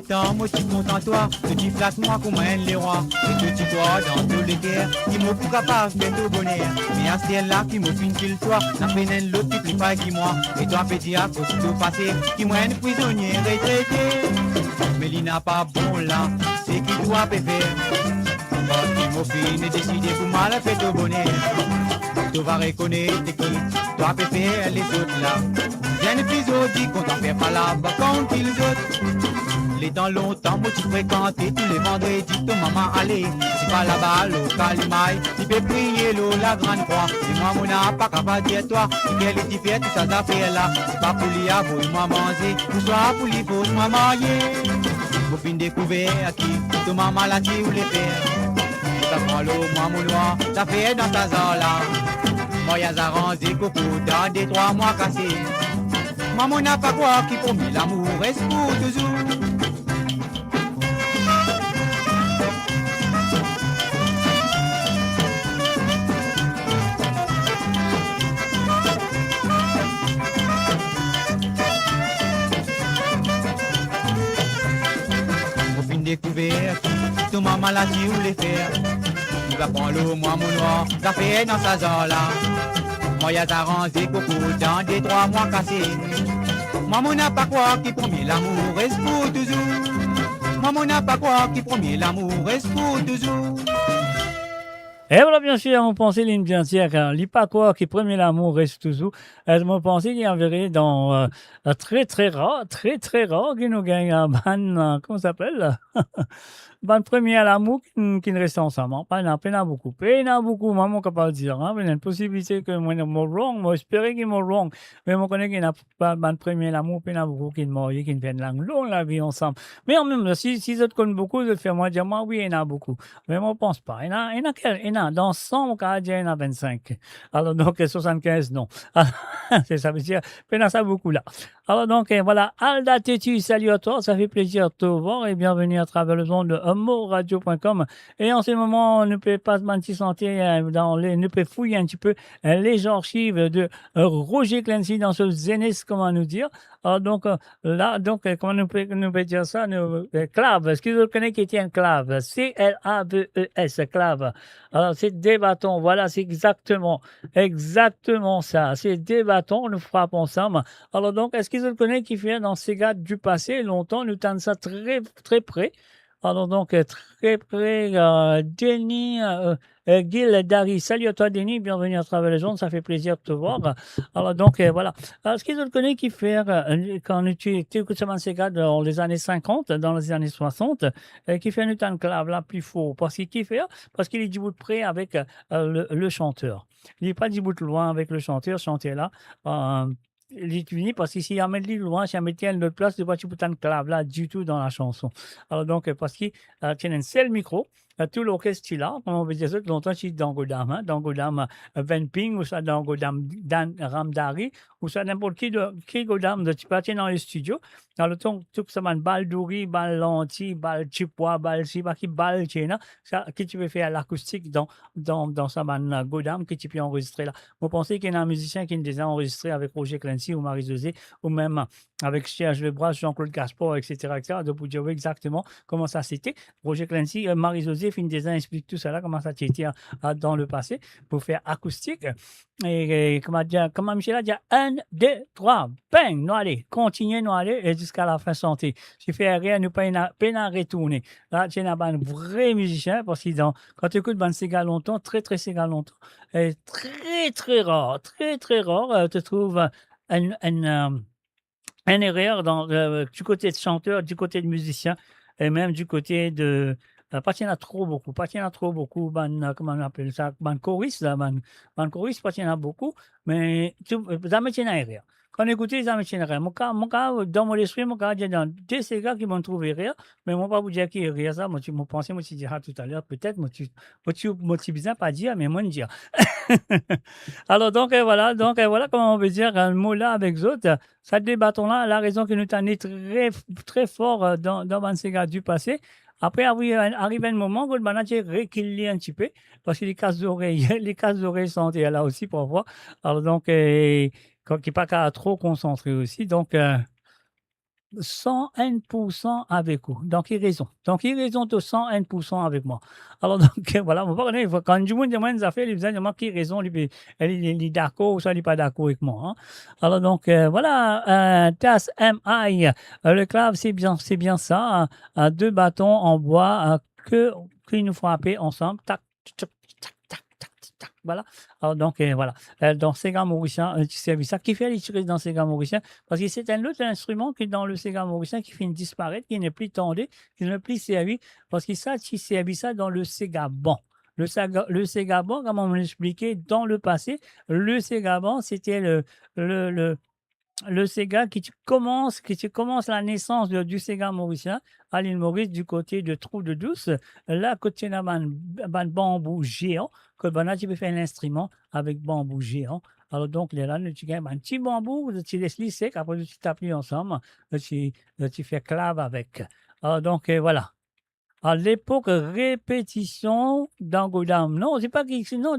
temps, moi tu content toi, que tu flattes moi comme un les rois, et que tu crois dans tous les guerres, qui m'ont pour capable de mettre au bonheur, mais à ce là qui m'ont fin qu'il toi, n'a peine l'autre qui plus pas qui moi, et toi petit à cause tout passé, qui moi un prisonnier retraité, mais il n'a pas bon là, c'est qui doit faire, qui m'ont fin et décidé pour mal fait au bonheur, tu vas reconnaître qui, toi peut faire les autres là, bien les prisonniers dit qu'on t'en fait pas là-bas quand ils autres. Les temps longtemps, moi tu fréquentais tous les vendredis, ton maman allait, c'est pas là-bas, l'eau, calimaille, tu peux prier l'eau, la grande croix, et moi mon n'a pas capable de dire toi, et qu'elle est fait tout ça affaires là, c'est pas pour l'y avoir, moi manger, ou soit pour l'y faut, moi marier, vous fin découvert qui, ton maman l'a dit ou les faire, ça prend l'eau, moi mon noir, ça fait dans ta zone là, moi y'a arrangé coco dans des 3 mois cassés, maman n'a pas quoi qui promet l'amour reste pour toujours. Découvert, ton maman l'a dit où les faire. Tu vas prendre l'eau, moi mon noir, ça fait dans sa zone là. Moi y'a arrangé coco dans des 3 mois cassés. Maman n'a pas quoi qui promet l'amour reste pour toujours. Maman n'a pas quoi qui promet l'amour reste pour toujours. Et voilà, bien sûr, mon pensée, ligne bien sûr, car lit pas quoi, qui premier l'amour reste toujours. Mon pensée, il y avait dans très, très rare, qui nous gagne un ban, comment ça s'appelle? Ban premier à l'amour qui ne reste ensemble. Pas beaucoup, maman capable de dire, hein, mais il y a une possibilité que moi, moi, wrong, moi, espérer qu'il m'a wrong. Mais moi, connais qu'il n'y a pas ban premier à l'amour, puis il y en a beaucoup qui ne marient, qui ne viennent longue la vie ensemble. Mais en même temps, si je te connais beaucoup, je te fais moi dire, moi, oui, il y en a beaucoup. Mais moi, je pense pas. Il y en a dans 100 cas, il y en a 25. Alors, donc, 75, non. C'est ça veut dire, il y en a ça beaucoup là. Alors, donc, voilà. Alda Tétu, salut à toi. Ça fait plaisir de te voir et bienvenue à travers le monde de moradio.com. Et en ce moment, on ne peut pas se mentir santé ne peut fouiller un petit peu les archives de Roger Clancy dans ce Zénith, comment nous dire. Alors, donc, là, donc, comment nous peut dire ça? Clave. Est-ce que vous connaissez qui était un clave? C-L-A-V-E-S, clave. Alors, c'est des bâtons. Voilà, c'est exactement ça. C'est des bâtons, nous frappons ensemble. Alors, donc, est-ce que vous connaissez qui fait dans ces gars du passé? Longtemps, nous tenons ça très, très près. Alors, donc, très près, Denis, Gil Dari. Salut à toi, Denis. Bienvenue à travers les ondes. Ça fait plaisir de te voir. Alors, donc, voilà. Alors, est-ce qu'ils ont connu qui fait, quand tu écoutes seulement ces gars dans les années 50, dans les années 60, qui fait un clave là plus fort? Parce qu'il fait, parce qu'il est du bout de près avec le chanteur. Il n'est pas du bout de loin avec le chanteur, chanter là. Il est fini parce que s'il y a mis loin, si on mettait une autre place, tu vois, tu peux t'en clave là du tout dans la chanson. Alors donc, parce qu'il tient un seul micro, tout l'orchestre là, on veut dire ça, longtemps, c'est dans Godam, Venping, ou ça dans Godam Dan Ramdari, ou ça n'importe qui Godam, tu peux dans les studios, dans le temps, tout ça, balle douri, balle lentille, balle chipois, balle si, balle tchena, ça, qui tu peux faire à l'acoustique dans sa man Godam, que tu peux enregistrer là. Vous pensez qu'il y a un musicien qui est déjà enregistré avec Roger Clancy ou Marie-Josée, ou même avec Serge Lebras, Jean-Claude Gaspard, etc., donc vous dire exactement comment ça c'était. Roger Clancy, Marie-Josée, fin des ans, explique tout ça là, comment ça c'était dans le passé, pour faire acoustique. Et comment Michel a dit, 1, 2, 3, bang, nous allez, continuez, nous allez, et jusqu'à la fin santé. Si fait rien, nous pas retourner. Là, tu es un vrai musicien, parce que quand tu écoutes ces gars longtemps, très, très, ces gars longtemps, et très, très rare, tu trouves un erreur du côté de chanteur, du côté de musicien, et même du côté de... pas qu'il y en a trop beaucoup, comment on appelle ça, choriste, choriste, pas qu'il y en a beaucoup, mais ça me tient à rire. Quand on écoute, ça me tient à rire. Mon cas, dans mon esprit, il y a dans deux ces gars qui m'ont trouvé rire, mais moi, pas vous dire qui est rire, ça, moi, tu m'as pensé, moi, tu diras tout à l'heure, peut-être, moi, tu besoin pas dire, mais moi, dire. Alors, donc, voilà, comment on veut dire, un mot là avec d'autres, ça débattons là, la raison que nous t'en très, très fort dans ces gars du passé. Après, arrive un moment où le manager réquilibre un petit peu, parce que les cases d'oreilles sont là aussi pour voir. Alors, donc, qui n'est pas qu'à trop concentrer aussi. Donc, 101% avec vous. Donc, il raison. Donc, il raison de 101% avec moi. Alors, donc, voilà, on va regarder, quand du monde demande des affaires, il dit, moi, qui raison, il est d'accord ou ça, il n'est pas d'accord avec moi. Hein. Alors, donc, voilà, TAS MI, le clave, c'est bien ça. Deux bâtons en bois qui nous frapper ensemble. Tac, tac, tac, tac, tac, tac. Voilà. Alors, donc, voilà. Dans Sega Mauricien, tu sais ça. Qui fait l'utiliser dans Sega Mauricien? Parce que c'est un autre instrument qui est dans le Sega Mauricien qui finit de disparaître, qui n'est plus tendu, qui n'est plus servi. Parce que ça, tu servis ça dans le Sega Bon. Le Sega Bon, comme on l'expliquait dans le passé, le Sega Bon, c'était le Sega qui commence la naissance du Sega mauricien à l'île Maurice du côté de Trou-de-Douce. Là, côté d'un bambou géant, que là, tu peux faire un instrument avec bambou géant. Alors, donc, là, tu gagnes un petit bambou, tu laisses lisser, après, tu t'appuies ensemble, tu fais clave avec. Alors, donc, voilà. À l'époque, répétition d'Angodam. Non, c'est pas qui. Non,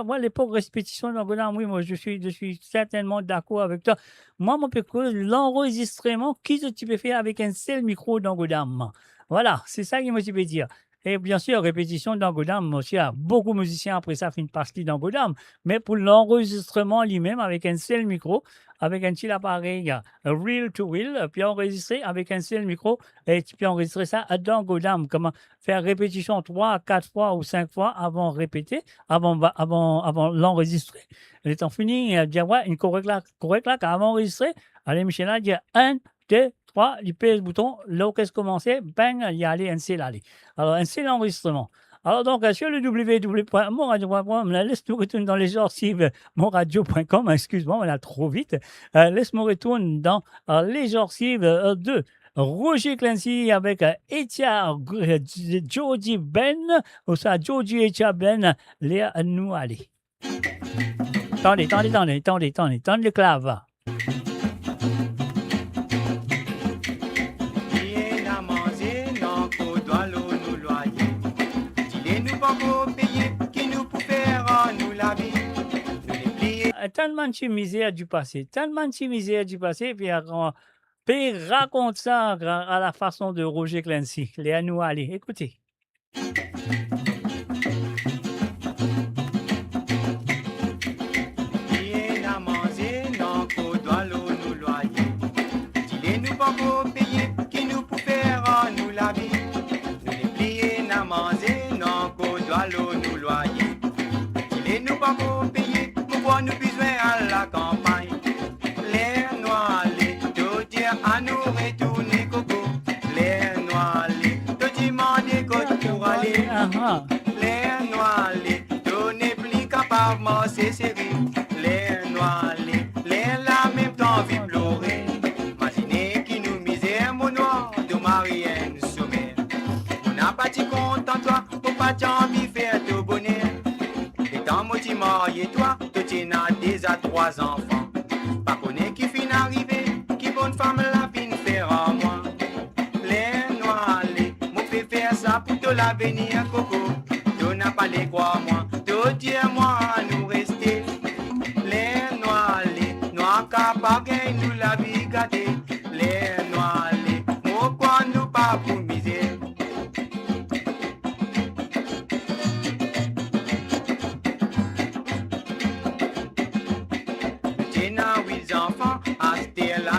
moi, l'époque répétition d'Angodam, oui, moi, je suis certainement d'accord avec toi. Moi, mon péco, l'enregistrement, qui tu peux faire avec un seul micro d'Angodam. Voilà, c'est ça qui me peut dire. Et bien sûr, répétition d'Angodam, aussi, il y a beaucoup de musiciens après ça font une partie d'Angodam. Mais pour l'enregistrement lui-même, avec un seul micro, avec un petit appareil reel to reel, puis enregistrer avec un seul micro, et tu peux enregistrer ça à d'Angodam. Comment faire répétition 3, 4 fois ou 5 fois avant de répéter, avant l'enregistrer. Et étant fini, dire, ouais, une correcte là, avant d'enregistrer, allez, Michel, dire 1, 2, 3, il pèse le bouton, l'orchestre commençait, bang, il y allait un seul aller. Alors, un seul enregistrement. Alors, donc, sur le www.monradio.com, laisse-nous retourner dans les archives monradio.com, excuse-moi, on a trop vite. Laisse-moi retourner dans les archives de Roger Clancy avec Etia Georgie Ben, ou ça, Georgie Etia Ben, les nous aller. Attendez, le clave. Tellement de misère du passé, puis raconte ça à la façon de Roger Clancy. Les nous aller, écoutez. Nous besoin à la campagne, les noirs, tout dire à nous retourner coco, les noirs, tout demander côte pour aller, les noirs, tout n'est plus capable de se servir, les noirs, les là même temps vie pleurer, imaginez qui nous misère mon noir de Marianne sommet, on n'a pas dit content toi, pour pas envie faire tout bonheur, et dans mon petit marié toi. Tu n'as déjà 3 enfants. Pas connaît qui fin arrivé, qui bonne femme la fin faire à moi. Les noirs, moi fais faire ça pour te l'avenir, coco. Tu n'as pas les quoi, moi. Tu dis moi à nous rester. Les noirs capables, nous la vie gâtée. Les noirs, moi quoi nous pas pour misère.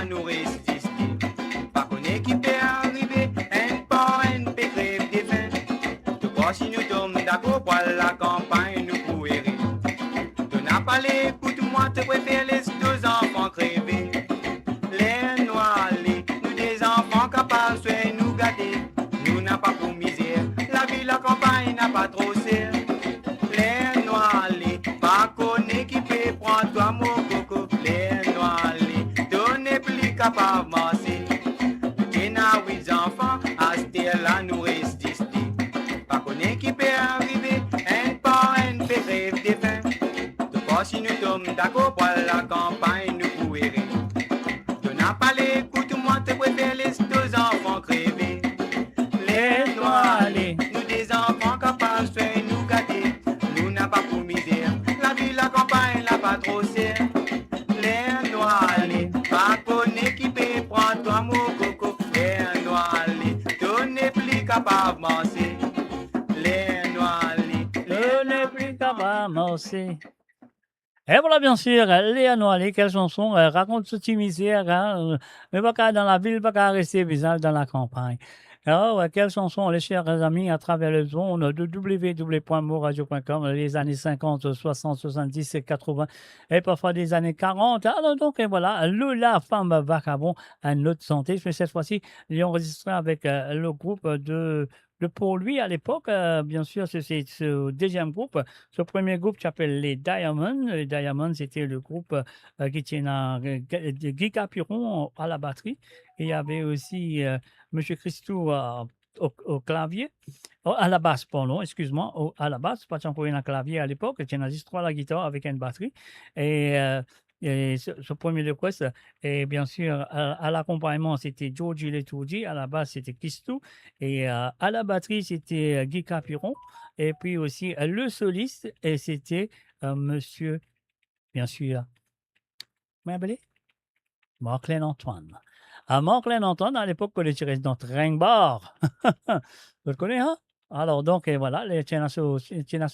Nous résister. Pas connaît qui peut arriver, un pas, un peu crève des fins. Tu crois si nous tombons d'accord pour la campagne, nous courir. Tu n'as pas l'écoute, moi te préfère les 2 enfants crevés. Les noirs, nous des enfants capables, soit nous gâter. Nous n'a pas pour misère, la vie, la campagne n'a pas trop serre. Les noirs, pas connaît qui peut prendre toi mon coco. Les noirs, capable de marcher. Tu n'as 8 enfants, à ce là nous résister. Pas connaît qui peut arriver, un pas, un peu rêve des fins. Tu crois si nous tombons d'accord pour la campagne, nous courir. Tu n'as pas l'écoute, moi te préfère les 2 enfants crevés. Les noirs, nous des enfants capables, soit nous gâter. Nous n'a pas pour misère, la vie, la campagne, n'a pas trop serre. Les noirs, pas connaît qui peut prendre toi mon c'est... Et voilà, bien sûr, Léa Noiré, quelle chanson raconte ce petit misère, hein, mais pas qu'à dans la ville, pas qu'à rester bizarre dans la campagne. Alors, quelle chanson, les chers amis, à travers les zones de www.moradio.com, les années 50, 60, 70 et 80, et parfois des années 40. Alors, donc, et voilà, La Femme Vagabond à notre santé. Mais cette fois-ci, il est enregistré avec le groupe pour lui à l'époque, bien sûr, c'est ce deuxième groupe. Ce premier groupe s'appelle les Diamonds. Les Diamonds, c'était le groupe qui tient Guy Capiron à la batterie. Et il y avait aussi M. Christou au clavier, à la basse, pardon, excuse-moi, à la basse, pas pour un clavier à l'époque, il y en a juste 3 à la guitare avec une batterie. Et ce premier request, et bien sûr, à l'accompagnement, c'était Georgie Letourdi, à la basse, c'était Christou, et à la batterie, c'était Guy Capiron, et puis aussi le soliste, et c'était monsieur, bien sûr, Marclin Antoine. À Marclin Antoine, à l'époque, quand il était dans Ring Bar. Vous le connaissez, hein? Alors, donc, et voilà, il tient à ce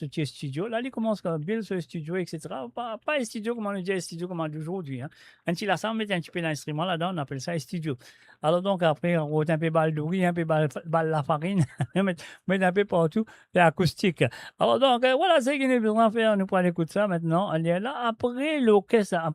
petit studio. Là, il commence à build ce studio, etc. Pas un studio, comme on le dit, un studio comme aujourd'hui. Hein. Un petit lassant, met un petit peu d'instrument là-dedans, on appelle ça un studio. Alors, donc, après, on roule un peu balle de riz, un peu balle la farine, mettre un peu partout, et acoustique. Alors, donc, voilà, c'est ce qu'il nous besoin de faire. Nous pourrons écouter ça maintenant. On est là, après l'orchestre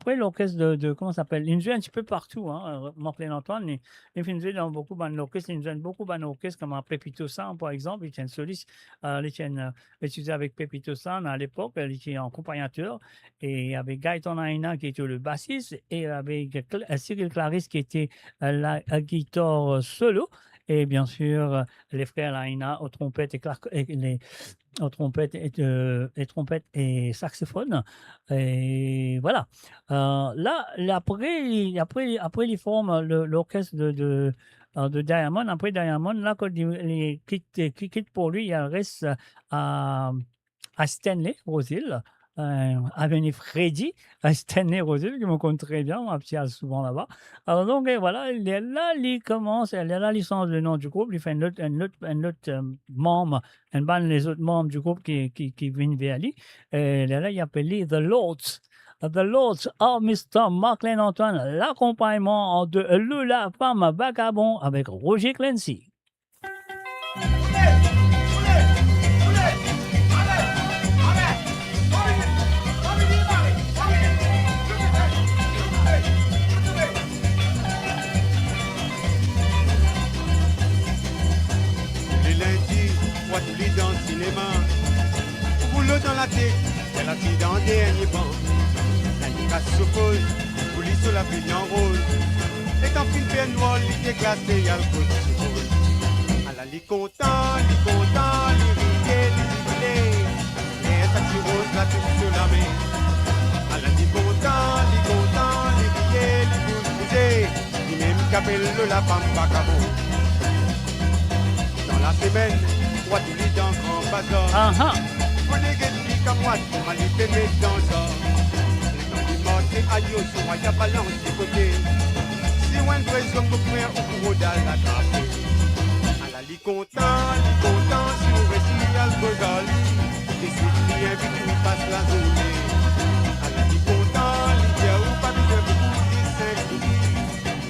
de comment ça s'appelle? Il nous joue un petit peu partout, hein. Marclin Antoine, il nous joue dans beaucoup d'orchestres. Il nous joue beaucoup d'orchestres, comme Pépito San, par exemple. Il tient soliste, il utilisé avec Pépito San à l'époque, il était en accompagnateur, et avec Gaëtan Aina qui était le bassiste, et avec Cyril Clarisse qui était la guitare solo, et bien sûr les frères Aina aux trompettes aux trompettes et saxophone. Et voilà. Là, après, ils forment l'orchestre de Diamond. Après Diamond, là, quand il quitte pour lui, il reste à Stanley, Rosil, avec Freddy, à Stanley Rosil, qui me compte très bien, on va souvent là-bas. Alors donc, et voilà, là, il commence, il a la licence le nom du groupe, il fait un autre membre, les autres membres du groupe qui viennent vers lui. Et là, il appelle The Lords. The Lords of Mr. Marclin Antoine, l'accompagnement de La Femme Vagabond avec Roger Clancy. Les lundis, moi tous les dans le cinéma, boulot dans la tête, elle a dit dans le dernier banc. La s'oppose, police sur la ville en rôle. Et quand une peine noire, il est glacé, il y a le côté sur rôle. Alors, il est content, il riait, il jubilait. Et ça qui rose, la touche sur la main. Alors, il est content, il riait, il bouge, il même qu'appelle La Femme Vagabond. Dans la semaine, moi, tous les dans grand bazar. Pour les guettes, comme moi, tu m'as laissé mettre dans ça. Aïe, sur moi, y'a pas l'ange du côté. Si on est présent, vous pouvez au cours d'al l'attraper. À la li content, si vous réussissez à le regarder. Et si vous invite, vous passe la journée. À la li content, ou pas besoin de beaucoup de 5 minutes.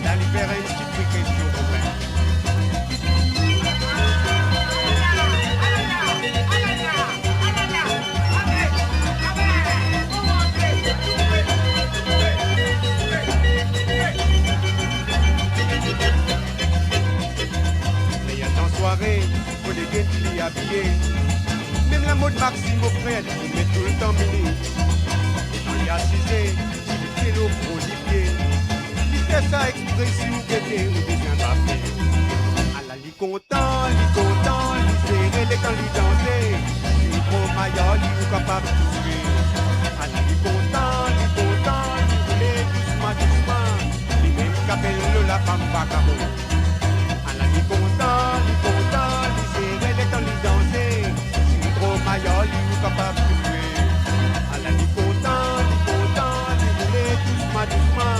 La libérer, une petite question pour moi. Pour les gains qui habillés. Même la mode Maxime au frère, il met tout le temps mini. Et quand il y a 6 ans, il fait l'eau pour les pieds. Il fait ça exprès si vous guettez ou devient baffé. À la li content, il serré les quand il dansait. Il prend maillot, il est capable de tuer. À la li content, il voulait doucement. Il même qu'appelle La Femme Vagabond. À la li content, il serré les quand il dansait. Il prend maillot, il est capable de tuer. À la li content, il voulait doucement.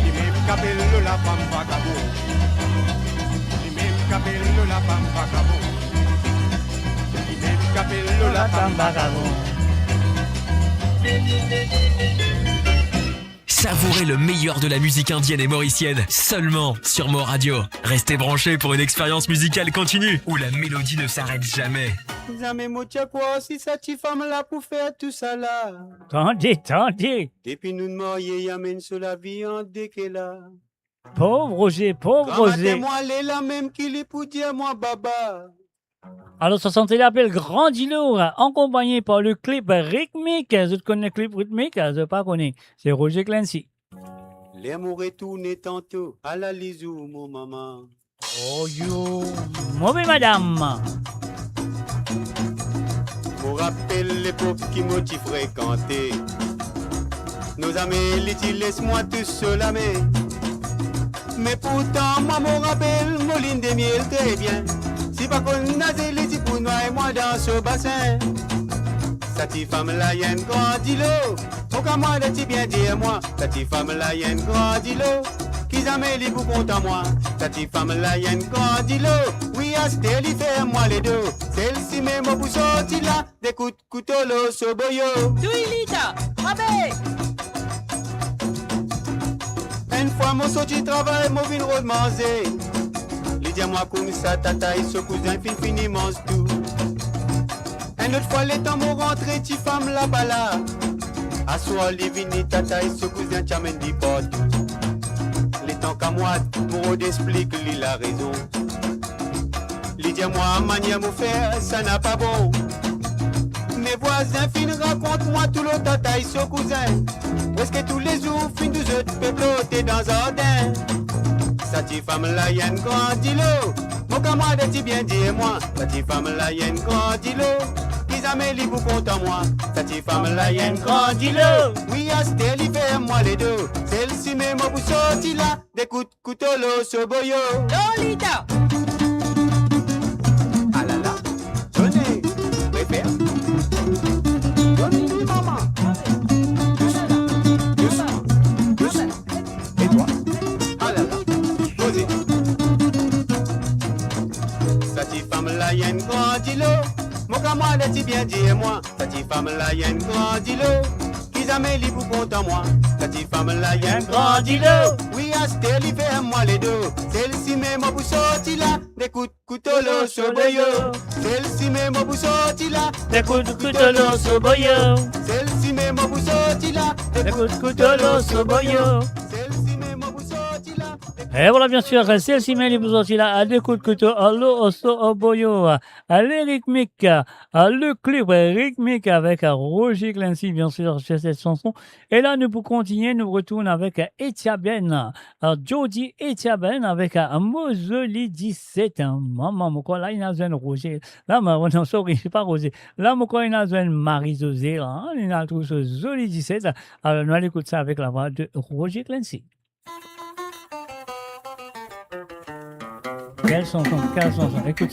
Il même qu'appelle La Femme Vagabond. Il même qu'appelle La Femme Vagabond. Il même qu'appelle La Femme Vagabond. Savourez le meilleur de la musique indienne et mauricienne seulement sur Mo Radio. Restez branchés pour une expérience musicale continue où la mélodie ne s'arrête jamais. Jamais moi tiens quoi si cette femme là pour faire tout ça là. Tendez. Depuis nous de marier, amène sur la vie en décala. Pauvre Roger. Moi les la même qu'il est pour dire moi baba. Alors, ça sentait l'appel Grand Dilo, accompagné par le clip rythmique. Je connais le clip rythmique, je ne pas connais. C'est Roger Clancy. L'amour retourne tantôt à la lisou, mon maman. Oh yo, mauvais madame. Me rappelle l'époque qui m'a fréquenté. Nos amis, les laisse-moi tous seul à mais pourtant, moi me rappelle Moline de miel très bien. Si pas qu'on a des les pour nous et moi dans ce bassin. Cette femme là y a une grande îlot. Aucun moi de ti bien dire moi. Cette femme là y a une grande îlot. Qu'ils amènent les bouts contre moi. Cette femme là y a une grande îlot. Oui, à ce li fait moi les deux. Celle-ci même au bout sorti là. Des coups de couteau l'eau sur boyo. Douilita, rabé. Une fois mon sorti travail, mon vin rôle manger. Dis-moi comme ça, tata et ce cousin finiment tout. Une autre fois, les temps m'ont rentré, ti femme là-bas là. À soi, les vini, tata et ce cousin t'amène dit pas tout. Les temps qu'à moi, mon explique lui la raison. Dis-moi, manière me faire, ça n'a pas bon. Mes voisins fin racontent-moi tout le tata et ce cousin. Presque tous les jours, fin du jeu de peuple, t'es dans un jardin. Cette femme là y a une grande îlot. Mon camarade dit bien dis-moi. Cette femme là y a une grande îlot. Qu'ils amènent les bouts contre moi. Cette femme là y a une grande îlot. Oui, à ce l'hiver moi les deux. Celle-ci même au bout sorti là. Des coups de couteau l'eau sur boyo. Lolita. Ah là là. Tenez, préfère. Tenez, maman. Doucement. Et toi? Cette femme là y a une grande îlot. Mon camarade dit bien dis-moi. Cette femme là y a une grande îlot. Qu'ils amènent les bouts contre moi. Cette femme là y a une grande îlot. Oui, à ce l'hiver moi les deux. Celle-ci même au bout sorti là. Des coups de couteau l'eau sur boyo. Celle-ci même au bout sorti là. Des coups de couteau l'eau sur boyo. Celle-ci même au bout sorti là. Des coups de couteau l'eau sur boyo. Celle-ci même au bout sorti là. Et voilà, bien sûr, celle-ci met les sorti là à des coups de couteau à l'eau au boyo, à les rythmiques, à le clip rythmique avec Roger Clancy, bien sûr, sur cette chanson. Et là, nous pour continuer, nous retournons avec Etiaben, Jody Etiaben avec Mosoli 17. Maman, quoi, là, il y a un Roger. Là, non, sorry, c'est pas Roger. Là, quoi, il y a un Marie-José, là, il y a tout ce Zoli 17. Alors, nous allons écouter ça avec la voix de Roger Clancy. Quelle chanson, écoute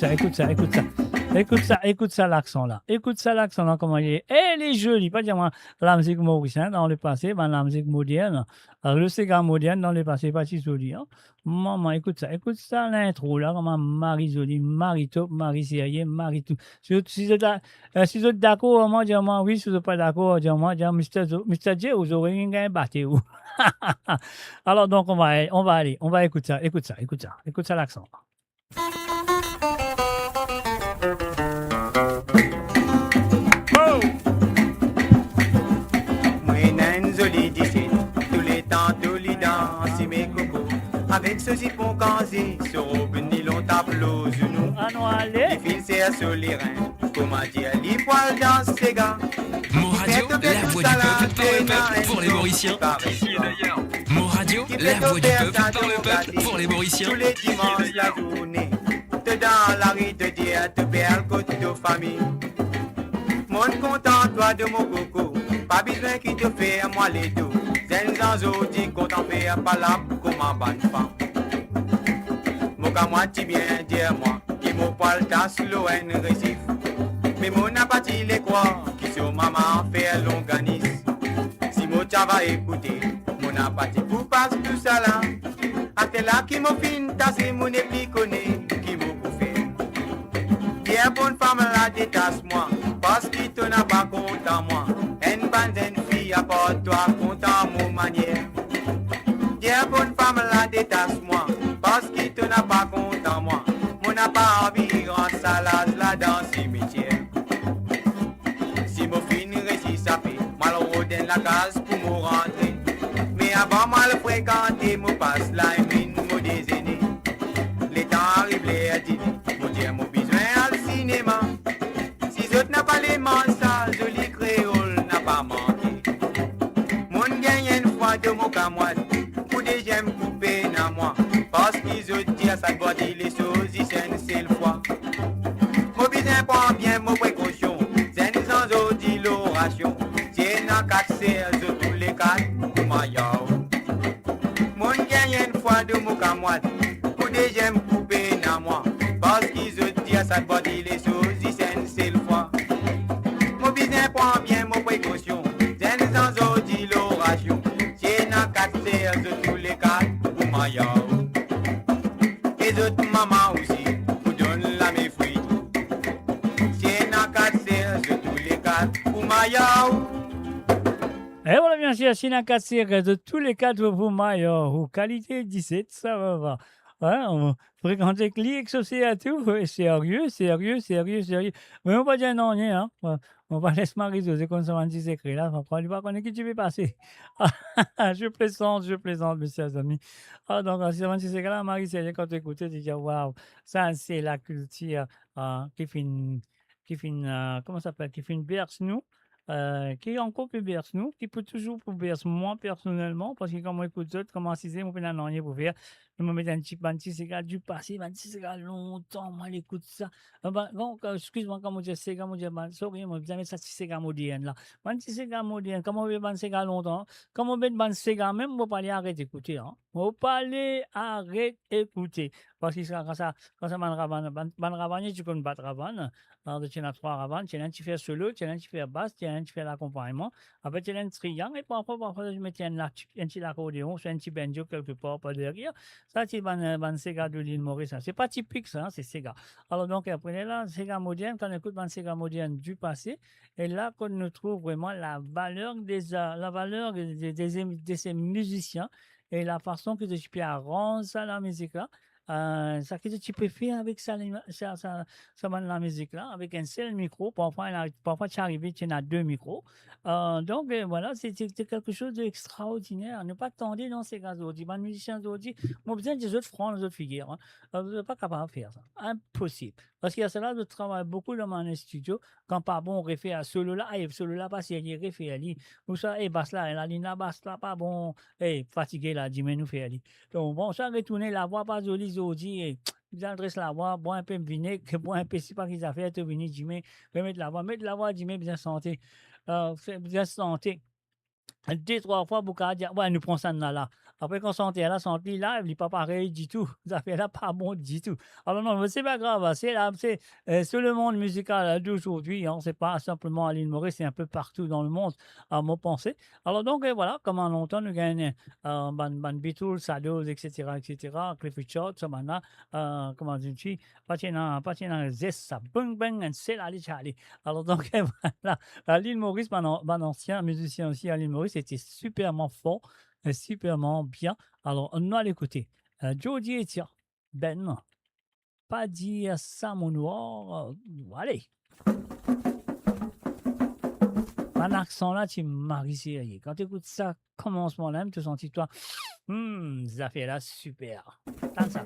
ça, l'accent là. Écoute ça, l'accent là, comment il est. Elle est jolie, pas dire moi, la musique mauricienne dans le passé, ben, la musique moderne, le cigare moderne dans le passé, pas si joli, hein. Maman, écoute ça, l'intro là, comment Marie-Jolie, Marie-Top, Marie-Sérieux, Marie-Tout. Si vous êtes d'accord, moi, dis-moi oui, si vous n'êtes pas d'accord, dis-moi, Mr. J, vous aurez rien battu. Alors, donc, on va écouter ça, l'accent. Avec ce zipon casé, sur au nylon tableau aux genoux. Les fils serrent sur les reins, comment dire, les poils dans ses gars. Mo Radio, la voix du peuple par le peuple pour les Mauriciens. Ici et d'ailleurs. Mo Radio, la voix du peuple par le peuple pour les Mauriciens. Tous les dimanches la journée, te dans la rue de dire, te belle côté de famille. Monde content, toi de mon coco, pas besoin qu'il te fait à moi les deux. Zenzo dit qu'on t'en fait pas là comme ma bonne femme. Mon gars, moi, tu bien, dis-moi, qui m'ont pas le tas sur l'ON récif. Mais mon n'a pas dit les quoi, qui sur maman fait l'organisme. Si mon va écouter, mon n'a pas dit pour passer tout ça là. A t'es là qui m'a fin tasser, mon épli connaît, qui m'a bouffé. Bien bonne femme là, détache-moi, parce qu'il t'en a pas compte à moi. En bande, mal fréquenté, mon passe la mine, mon déjeuner. Les temps arrivent, les dîner, mon Dieu, mon besoin al cinéma. Si autres n'a pas les mains, ça, joli créole n'a pas manqué. Mon gagne une fois de mon camoise, pour des j'aime couper dans moi. Parce qu'ils ont dit à sa body les choses, ils c'est le foie. Mon besoin prend bien mon précaution, c'est une sans audi l'oration. C'est dans 4 serres de tous les 4, pour ma yao. Mon gagne une fois de mon camoise, pour des j'aime couper dans moi. Parce qu'ils ont dit à sa body les choses, ils c'est le foie. Mon besoin prend bien mon précaution, c'est une sans audi l'oration. C'est dans 4 serres de tous les 4, pour ma yao. Les autres mamans aussi, vous donnent la mes fruits. C'est dans 4 serres de tous les 4, pour ma yao. Et voilà, bien sûr, China 4 séries de tous les 4 pour Mayor, ou qualité 17, ça va. Ouais, on fréquente clics aussi à tout. Ouais, sérieux. Mais on va dire non, hein. On va laisser Marie-Josée, c'est comme ça, on dit écrit là. On ne va pas qui tu veux passer. Je plaisante, mes chers amis. Donc, si on dit c'est là, Marie-Josée, quand tu écoutes, tu dis, waouh, ça, c'est la culture qui fait une berce nous. Qui est encore plus berce nous, qui peut toujours pour berce moi personnellement, parce que quand on écoute d'autres, comment c'est, mon pénal non pour faire, je me mets un petit cigare du passé, un petit cigare longtemps, moi j'écoute ça. Bon, excuse-moi, quand on dit cigare, on dit, sorry, moi jamais ça petit cigare moderne là. Un petit cigare moderne, comment on met un cigare longtemps, comment on met un cigare même, on va pas aller arrêter d'écouter, hein. On va pas aller arrêter d'écouter. Parce que quand ça man ravane, tu peux pas te ravane. Alors, tu as 3 ravanes, tu as un qui fait solo, tu as un qui fait basse, tu as un qui fait l'accompagnement. Après, tu as un triangle, et parfois, je mets un petit accordéon, un petit banjo quelque part par derrière. Ça, c'est un Sega de l'île Maurice. C'est pas typique, ça, c'est Sega. Alors, donc, après là, Sega moderne, quand on écoute un Sega moderne du passé, et là, qu'on nous trouve vraiment la valeur de ces musiciens et la façon que tu peux arranger ça, la musique là. Ça que tu peux faire avec ça la musique là, avec un seul micro. Parfois tu arrives, tu as 2 micros. Donc voilà, c'est quelque chose d'extraordinaire. Ne pas attendre dans ces cas aujourd'hui. Les musiciens aujourd'hui ont besoin des autres francs, des autres figures. Vous n'êtes pas capable de faire ça. Impossible. Parce qu'il y a cela, je travaille beaucoup dans mon studio. Quand pas bon, on refait à solo là, solo là, parce qu'il y a refait à lui. Ou ça, basse là, la ligne là, basse là, pas bon, fatigué là, dis-moi, nous fait à lui. Donc bon, ça retourner la voix, pas jolie, aujourd'hui, ils adressent la voix, bois un peu de vinaigre, bois un peu, c'est pas qu'ils ont fait, tu venir, dis-moi, remettre la voix, dis-moi, bien santé. Bien santé. 2-3 fois, Bouka dit, ouais, nous prenons ça là. Après, quand santé là, santé là, il n'est pas pareil du tout. Ça fait là pas bon du tout. Alors non, mais c'est pas grave. C'est le monde musical d'aujourd'hui. Hein, c'est pas simplement à l'île Maurice, c'est un peu partout dans le monde, à mon pensée. Alors donc, voilà, comme en longtemps, nous gagnons Ban Beatles, Sados, etc., Cliff Richard, ça maintenant, comment dis-tu, pas Zest, ça bang bang, and c'est là, Charlie. Alors donc, voilà, à l'île Maurice, ban ancien musicien aussi à l'île Maurice, c'était superment fort. Superment bien. Alors, on va l'écouter. Jody et Tia, Ben, pas dire ça, mon noir. Allez. Un accent là, tu m'as risé. Quand tu écoutes ça, commencement là, tu sens toi, ça fait là, super. Tansa.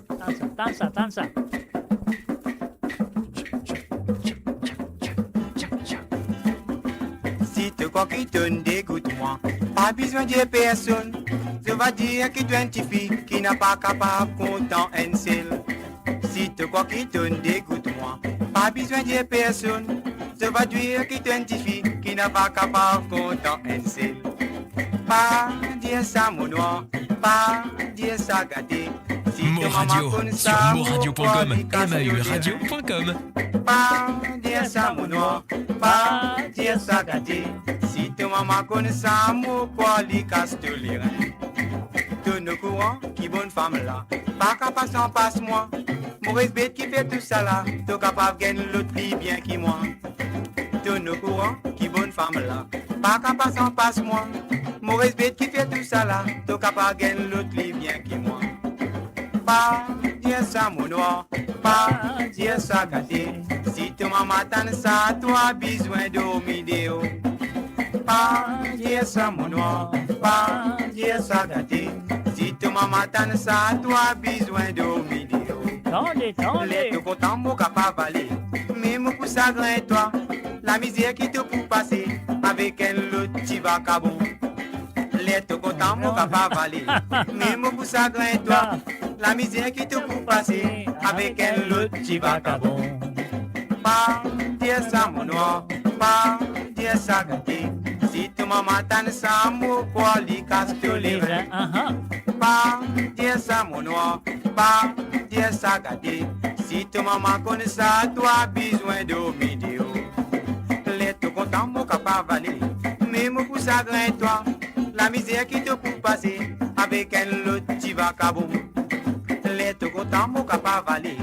Si tu crois qu'il te dégoûte-moi, pas besoin de personne. Je vais dire que tu es une fille qui n'a pas capable content un seul. Si tu crois qu'il te dégoûte-moi, pas besoin de personne. Je vais dire que tu es une fille qui n'a pas capable content un seul. Pas dire ça mon noir, pas dire ça gâté. Si Mo Radio sur moradio.com, mauradio.com. Pas dire ça mon noir, pas dire ça gâté. Si ta maman connaît ça, moi quoi lui casse tous les reins. Tourne au courant, qui bonne femme là. Pas capable sans passe-moi. Maurice bête qui fait tout ça là. T'es capable de gagner l'autre plus bien que moi. Tourne au courant, qui bonne femme là. Pas capable sans passe-moi. Maurice bête qui fait tout ça là. T'es capable de gagner l'autre plus bien que moi. Pas dire ça mon noir, pas dire ça gâté. Si ton maman t'en ça, toi besoin de vidéo. pas dire ça mon noir, pas dire ça gâté. Si ton maman t'en ça, toi besoin de vidéo. Les tout content, mon capable aller. Mais mon pousse à grain toi, la misère qui te pour passer, avec un lot tu vas cabon. Les tout content, mon capable aller. Mais mon pousse à grain toi, la misère qui te pour passer, avec un lot tu vas cabon. Pas dire ça mon noir, pas dire ça gâté. Si tu maman t'en ça, mon quoi li casse les reins. Pas dire ça mon noir, pas dire ça gâté. Si tu maman connaît ça, toi besoin de vidéo. Les tout content, mon capable aller. Mais mon pousse à grain toi, la misère qui te pour passer, avec un lot tu vas cabon. Les tout content, mon capable aller.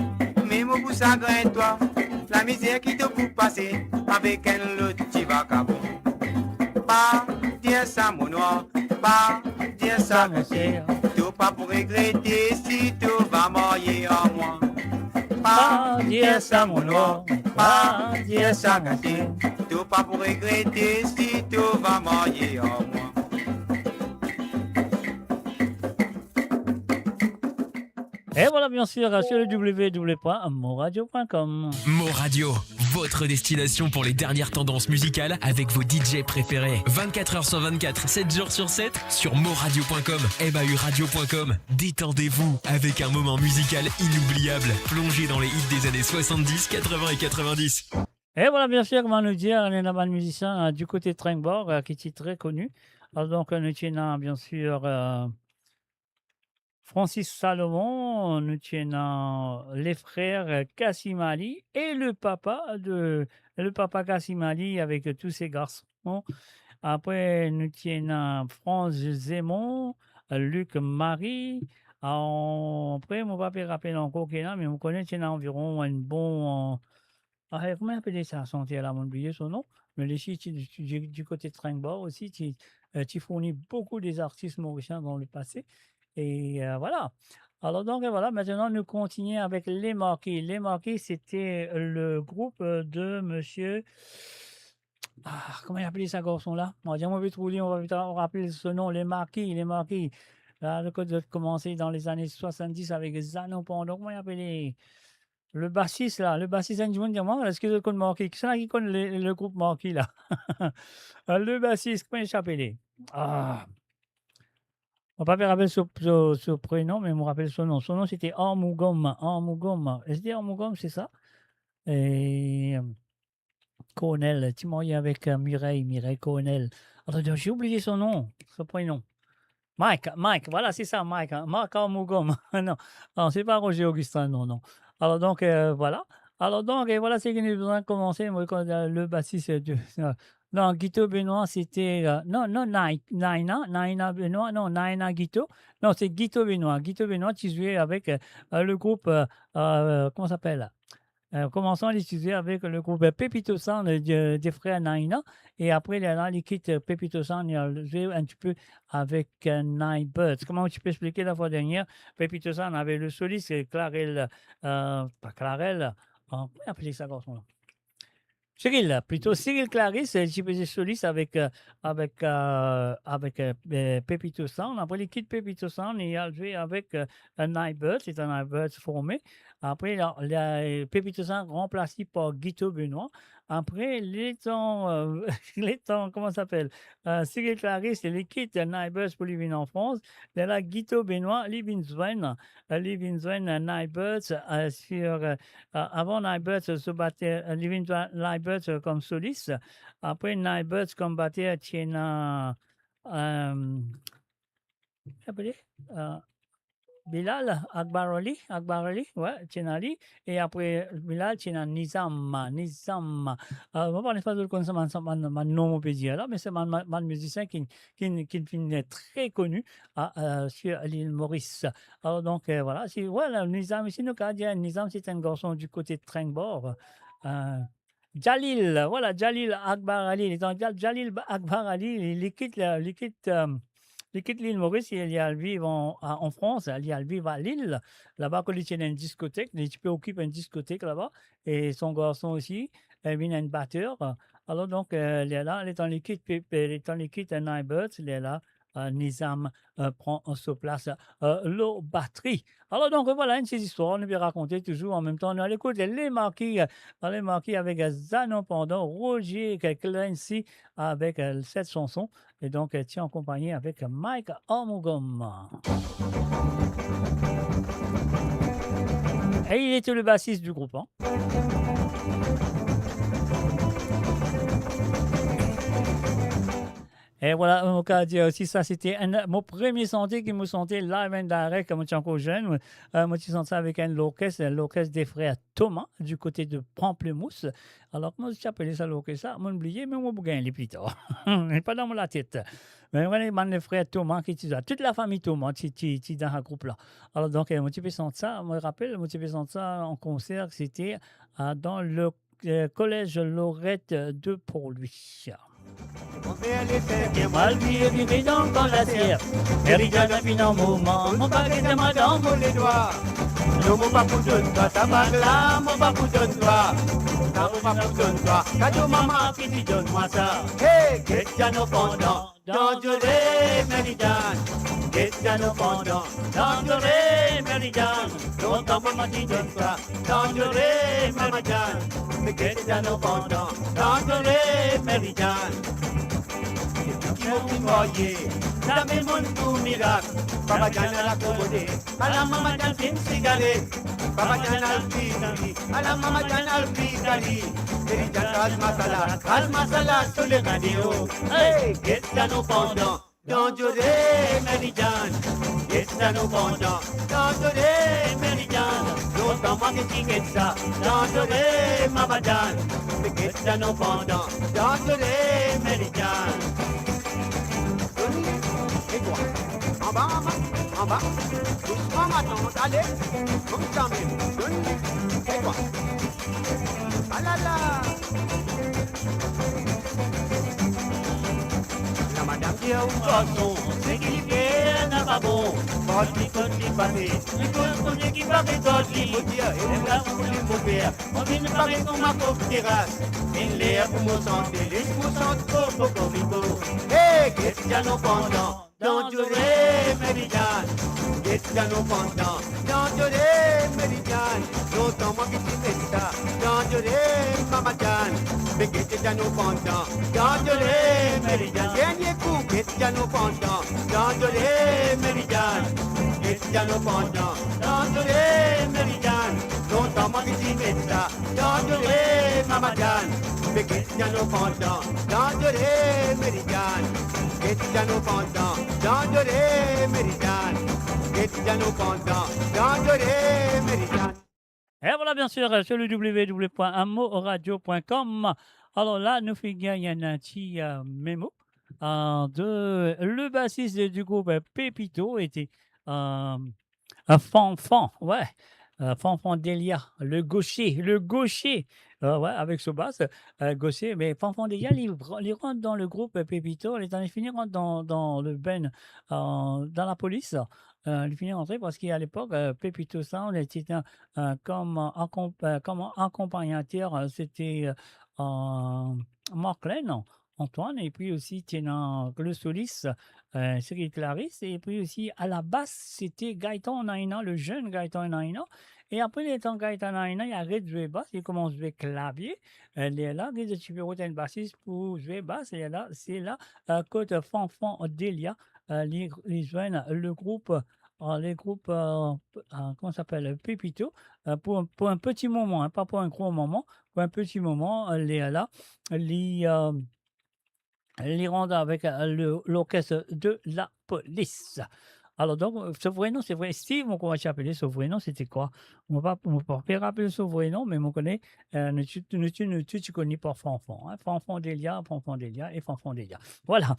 Mais mon pousse à grain toi, la misère qui te pour passer, avec un lot tu vas cabon. Pas dire ça mon noir, pas dire ça monsieur. Tu pas pour regretter si tu vas marier en moi. Pas dire ça mon noir, pas dire ça gâté. Tu pas pour regretter si tu vas marier en moi. Et voilà, bien sûr, sur le www.moradio.com. Moradio, votre destination pour les dernières tendances musicales avec vos DJ préférés. 24h sur 24, 7 jours sur 7 sur moradio.com, mahuradio.com. Détendez-vous avec un moment musical inoubliable, plongé dans les hits des années 70, 80 et 90. Et voilà, bien sûr, comment nous dire, on est un musicien du côté de Tringborg, qui est très connu. Alors, donc, nous tenons, bien sûr, Francis Salomon, nous tenons les frères Kassimali et le papa Kassimali avec tous ses garçons. Après, nous tenons France Zemon, Luc Marie. Après, mon papa rappelle encore qu'il y en a, mais on connaît qu'il y en a environ un bon. Comment appeler ça, santé là, mon oublié son nom. Mais les filles du côté de Tringborg aussi, tu fournis beaucoup des artistes mauriciens dans le passé. Et voilà. Alors donc voilà, maintenant nous continuons avec les Marquis. Les Marquis, c'était le groupe de monsieur. Comment il appelait ça garçon-là? On va vite rouler, on va vite rappeler ce nom, les Marquis, les Marquis. Là, le code de commencer dans les années 70 avec Zano Pando. Comment il appelait? Le bassiste là, le bassiste individuellement, est-ce que vous connaissez Marquis? Qui c'est qui connaît le groupe Marquis là? Le bassiste, comment il s'appelait? On va pas me rappeler ce prénom, mais je me rappelle son nom. Son nom, c'était Armougom. Armougom. Est-ce que Armougom, c'est ça? Et Cornel, tu m'as avec Mireille Cornel. Attends, j'ai oublié son nom, ce prénom. Mike, voilà, c'est ça, Mike. Marc Armougom. Non, c'est pas Roger Augustin, non. Alors donc, voilà. Alors donc, voilà, c'est que nous avons commencé. Le bassiste non, Guito Benoît, c'était. Naina Benoît, non, Naina Guito. Non, c'est Guito Benoît. Guito Benoît, tu jouais avec le groupe. Comment ça s'appelle? Commençons à l'utiliser avec le groupe Pepito Sound des frères Naina. Et après, là, il quitte Pepito Sound et il joue un petit peu avec Nine Birds. Comment tu peux expliquer la fois dernière? Pepito Sound avait le soliste Clarel. Pas Clarel. Comment appeler ça, garçon-là? Cyril, plutôt Cyril Clarisse, qui faisait soliste avec Pepito Sound. Après, il quitte Pepito Sound et il a joué avec un Nightbirds, c'est un Nightbirds formé. Après, Pepito Sound remplacé par Guito Benoît. Après, les temps, comment ça s'appelle? Cyril Clarisse, il quitte Nightbirds pour venir en France. Et là, Guito Benoît, Livingstone, Nightbirds, avant Nightbirds se battait, Nightbirds comme soliste. Après, Nightbirds combattait Tiena, Bilal Akbarali, ouais, Tienali. Et après Bilal, Tiena Nizam. On va parler pas de comme ça, man nom on peut dire là, mais c'est un musicien qui est très connu sur l'île Maurice. Alors donc voilà, voilà, Nizam ici, nous quand dire Nizam, c'est un garçon du côté de Tringborg. Jalil Akbar Ali, Jalil Akbar Ali, il quitte Il quitte l'île Maurice et il y a vivre en France, il y a vivre à Lille. Là-bas, quand il tient une discothèque, il peut occuper une discothèque là-bas. Et son garçon aussi, il vient un batteur. Alors donc, il est là, il est en liquide, Nightbirds, il est là. Nizam prend sur place l'eau batterie. Alors donc voilà une ces histoires, on peut raconter toujours en même temps. On écoute les marquis avec Zanon pendant Roger Clancy avec cette chanson. Et donc, tiens en compagnie avec Mike Armugum. Et il était le bassiste du groupe. Hein. Et voilà, on peut dire aussi ça, c'était mon premier santé qui me sentait live and direct, comme je suis encore jeune. Moi, je sens ça avec l'orchestre des frères Thomas, du côté de Pamplemousse. Alors, comment j'ai appelé ça l'orchestre? Ça, j'ai oublié, mais moi, je l'ai plus tard. n'est pas dans la tête. Mais voilà, les frères Thomas qui utilisent toute la famille Thomas qui dans un groupe là. Alors, donc, moi, je sens ça, je me rappelle, moi, je sens ça en concert, c'était dans le collège Lorette de Port-Louis. Mal vivre dans la sierre, Méridiane a fini un moment, mon paquet de madame pour les doigts. Non, mon pas pour donne-toi, ta bague là, mon pas pour donne-toi. Non, mon pas pour donne-toi, cadeau maman qui dit donne-moi ça. Hey, Christiano pendant, dangereux Méridiane. Christiano pendant, dangereux Méridiane. Longtemps maman dit donne-toi, dangereux Méridiane. Mais Christiano pendant, dangereux Méridiane. Moye, la mémoire pour miracle, Papa Gana la commodé, à la maman dans une cigarette, Papa Gana le pidali, à la maman dans le pidali, Méridiane masala sur les radios, hey, get dans nos pendants, dangereux Méridiane, get dans nos pendants, dangereux Méridiane, longtemps marketing et ça, dangereux Mabadane, get dans nos pendants, dangereux Méridiane. Et toi, en bas, doucement ma tante, allez, comme ça même, donne-lui, et toi, ah là là, la madame dit au poisson, c'est qu'il fait n'a pas bon, quand il passé, les causes qui paraît d'autres, il faut dire, et les gars, vous voulez mon père, on vient de parler comme ma pauvre terrasse, il l'air pour me sentir, laisse-moi sentir, coco, hey, Christiano pendant, dangereux Méridiane, Christiano pendant, dangereux Méridiane, longtemps moi qui t'y ça, dangereux Mamadane, mais Christiano pendant, dangereux Méridiane, dernier coup, Christiano pendant, dangereux Méridiane, Christiano pendant, dangereux Méridiane, longtemps moi qui t'y ça, dangereux Mamadane, mais Christiano pendant, dangereux Méridiane. Christiano pendant, dangereux Méridiane. Christiano pendant, dangereux Méridiane. Et voilà, bien sûr, sur le www.amoradio.com. Alors là, nous faisons un petit mémo de le bassiste du groupe Pépito était Fanfan, ouais. Fanfan Delia, le gaucher, ouais, avec ce basse, gaucher, mais Fanfan Delia, il rentre dans le groupe Pépito, il est en finir dans le Ben, dans la police, il finit rentrer parce qu'à l'époque, Pépito Sound était comme accompagnateur, c'était Mark Lane, Antoine, et puis aussi le soliste, Cyril Clarisse, et puis aussi à la basse, c'était Gaëtan Naina, le jeune Gaëtan Naina. Et après, étant Gaëtan Naina, il arrête de jouer basse, il commence à jouer clavier. Il est là, il est une bassiste pour jouer basse, et là, c'est là, côté Fanfan Delia, les jeunes, le groupe. Les groupes, comment ça s'appelle, Pépito, pour un petit moment, hein, pas pour un gros moment, pour un petit moment, les rendent avec l'orchestre de la police. Alors donc, ce vrai nom, c'est vrai. Steve, on va t'appeler ce vrai nom, c'était quoi? On va pas rappeler ce vrai nom, mais on connaît, tu connais pas Fanfan. Hein? Fanfan Delia et Fanfan Delia. Voilà.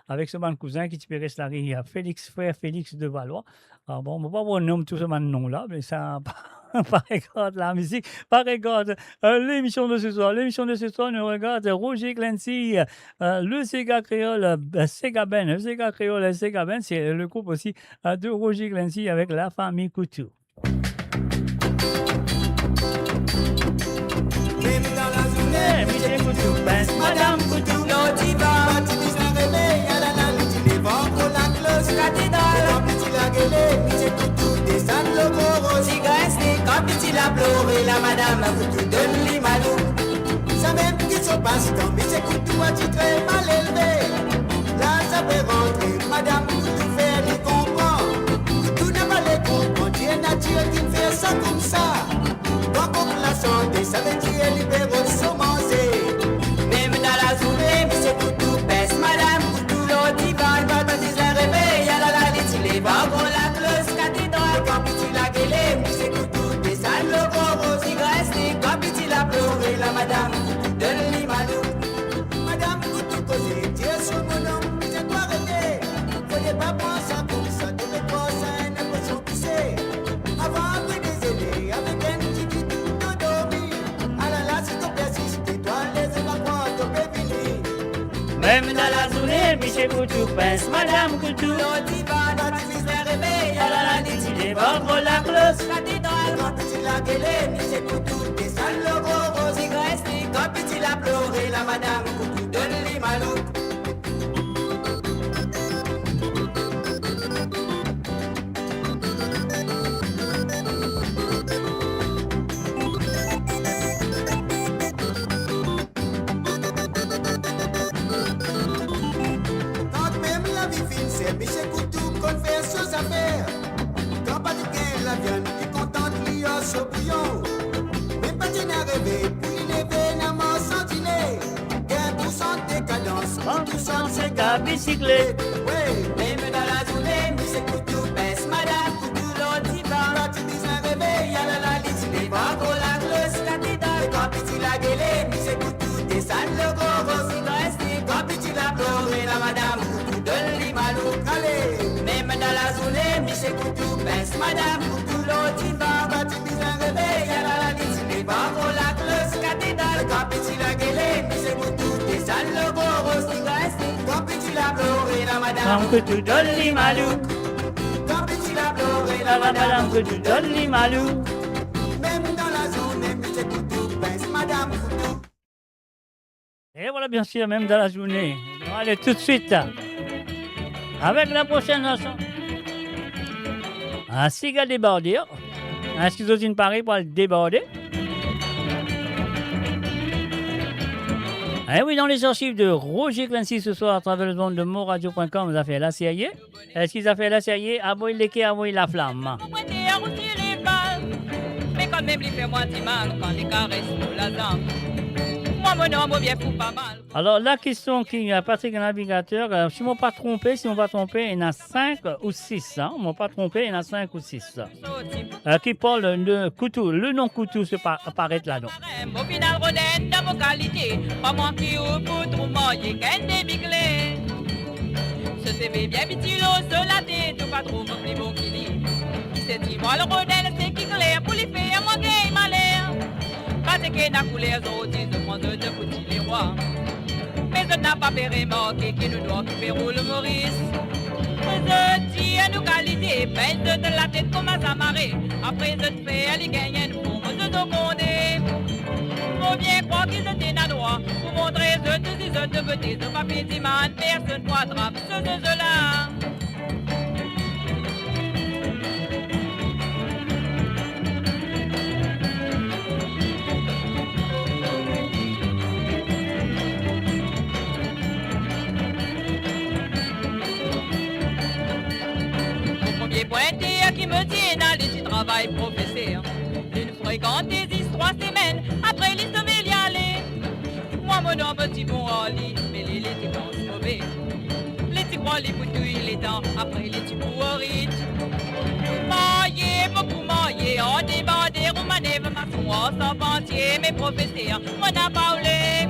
avec ce man cousin qui tirait la rue Félix, frère Félix de Valois. Alors bon, on ne va pas voir le nom tout ce nom-là, mais ça, par regarde la musique, par regarde l'émission de ce soir. L'émission de ce soir, nous regarde Roger Clancy, le Sega Créole, Sega Ben, le Sega Créole, Sega Ben, c'est le groupe aussi de Roger Clancy avec la famille Couture. Michel Couture, Madame Couture, Lotiba, Baptiste la réveille, à la lame, tu les vends pour la cloche cathédrale. Quand petit la gueule, Michel Couture, descend le gros, cigarette, quand petit la pleuré, la Madame Couture, donne les malou. Ça même qui se passe quand Michel Couture a titré mal élevé. Là, ça fait rentrer, Madame Couture fait les comprendre. Couture n'a pas les comprendre, Dieu nature qui fait ça comme ça. Quand on la santé, ça veut dire libérer son manger. Même dans la journée, mais c'est Couture baisse, Madame Couture, l'eau divane, quand on dit la réveil, à la lite, les wagons, la cloche cathédrale, quand petit la gueule, mais c'est Couture descend le gros, cigarette, quand petit la pleuré, la Madame Couture donne les malou. Madame Couture causait, Dieu sur mon nom, j'ai pas arrêté. Faut pas penser comme ça, de mes proches, une émotion poussée. Avant de désolé, avec un petit qui tout dormi. Ah là là, si tu persistes, toi les évacuants, tu peux venir. Même dans la journée, Michel Couture pince, Madame Couture. L'eau divane, Baptiste la réveille, à la la dit, il est bon pour la cloche cathédrale. Quand petit la gueule, Michel Couture descend le gros, cigarette, quand petit la pleuré, la Madame Couture donne les malous. Michel Couture qu'on fait ses affaires. Quand pas de gain la viande, qui contente lui au bouillon. Même pas de n'arriver, pour y lever, n'a pas sentiné. Gain pour son décadence, tout son c'est qu'à bicyclette. Oui, même dans la journée, Michel Couture baisse, Madame Couture, l'eau divane. Quand tu dis un réveil, à la liste, les wagons, la cloche cathédrale. Quand petit la gueule, Michel Couture descend le gros, cigarette. Quand petit la pleuré, la Madame Couture donne les malou. Allez, même dans la journée, Michel Couture baisse, Madame Couture, l'eau divane. Quand tu dis un réveil, à la liste, les wagons, la cloche cathédrale. Quand petit la gueule, Michel Couture descend le gros, cigarette. Quand petit la pleuré, la Madame Couture donne les malou. Quand petit la pleuré, la Madame Couture donne les malou. Même dans la journée, Michel Couture baisse, Madame Couture. Et voilà, bien sûr, même dans la journée. Allez, tout de suite, avec la prochaine chanson. Un cigare débordé. Un schizophrène pareil pour le déborder. Et oui, dans les archives de Roger Clancy ce soir, à travers le monde de moradio.com, vous avez fait la série. Est-ce qu'ils ont fait la série? Aboy l'équé, aboy la flamme. Mais quand même, il fait moins de mal quand les caresses nous la dame. Moi, mon homme, bien fou pas mal. Alors, la question qui a Patrick, le navigateur, si je ne m'ai pas trompé, il y en a 5 ou 6. Hein? Je ne m'ai pas trompé, il y en a 5 ou 6. Qui parle de couteau. Le nom couteau se apparaît là-dedans. Au final, Roden, dans vos qualités, pas manquer au bout de manger qu'un débiglé. Ce CV bien vitilo, se la tête, tout pas trop plus bon qu'il y. C'est dis-moi le Roden, c'est qui clair pour les faire manquer malheur. Parce que n'a coulé aux autres, de prendre de petits les rois. Mais je n'ai pas fait remarquer qui nous doit occuper le Maurice. Je dis à nos qualités, peine de la tête comme à s'amarrer. Après je te fais aller gagner une forme de seconder. Faut bien croire qu'ils étaient nadois. Pour montrer je te bêtise, de papier d'imane, personne ne attrape cela. Pointé qui me tiennent à l'étude travail professeur. Une fréquente des 3 semaines après les semaines y aller. Moi mon homme petit bon en lit, mais les petits bons mauvais. Les petits croix les boutouilles les dents après les petits bourrites. Maillé, beaucoup maillé, en débandé, romané, maçon, en sans entier, mes professeurs, mon a parlé.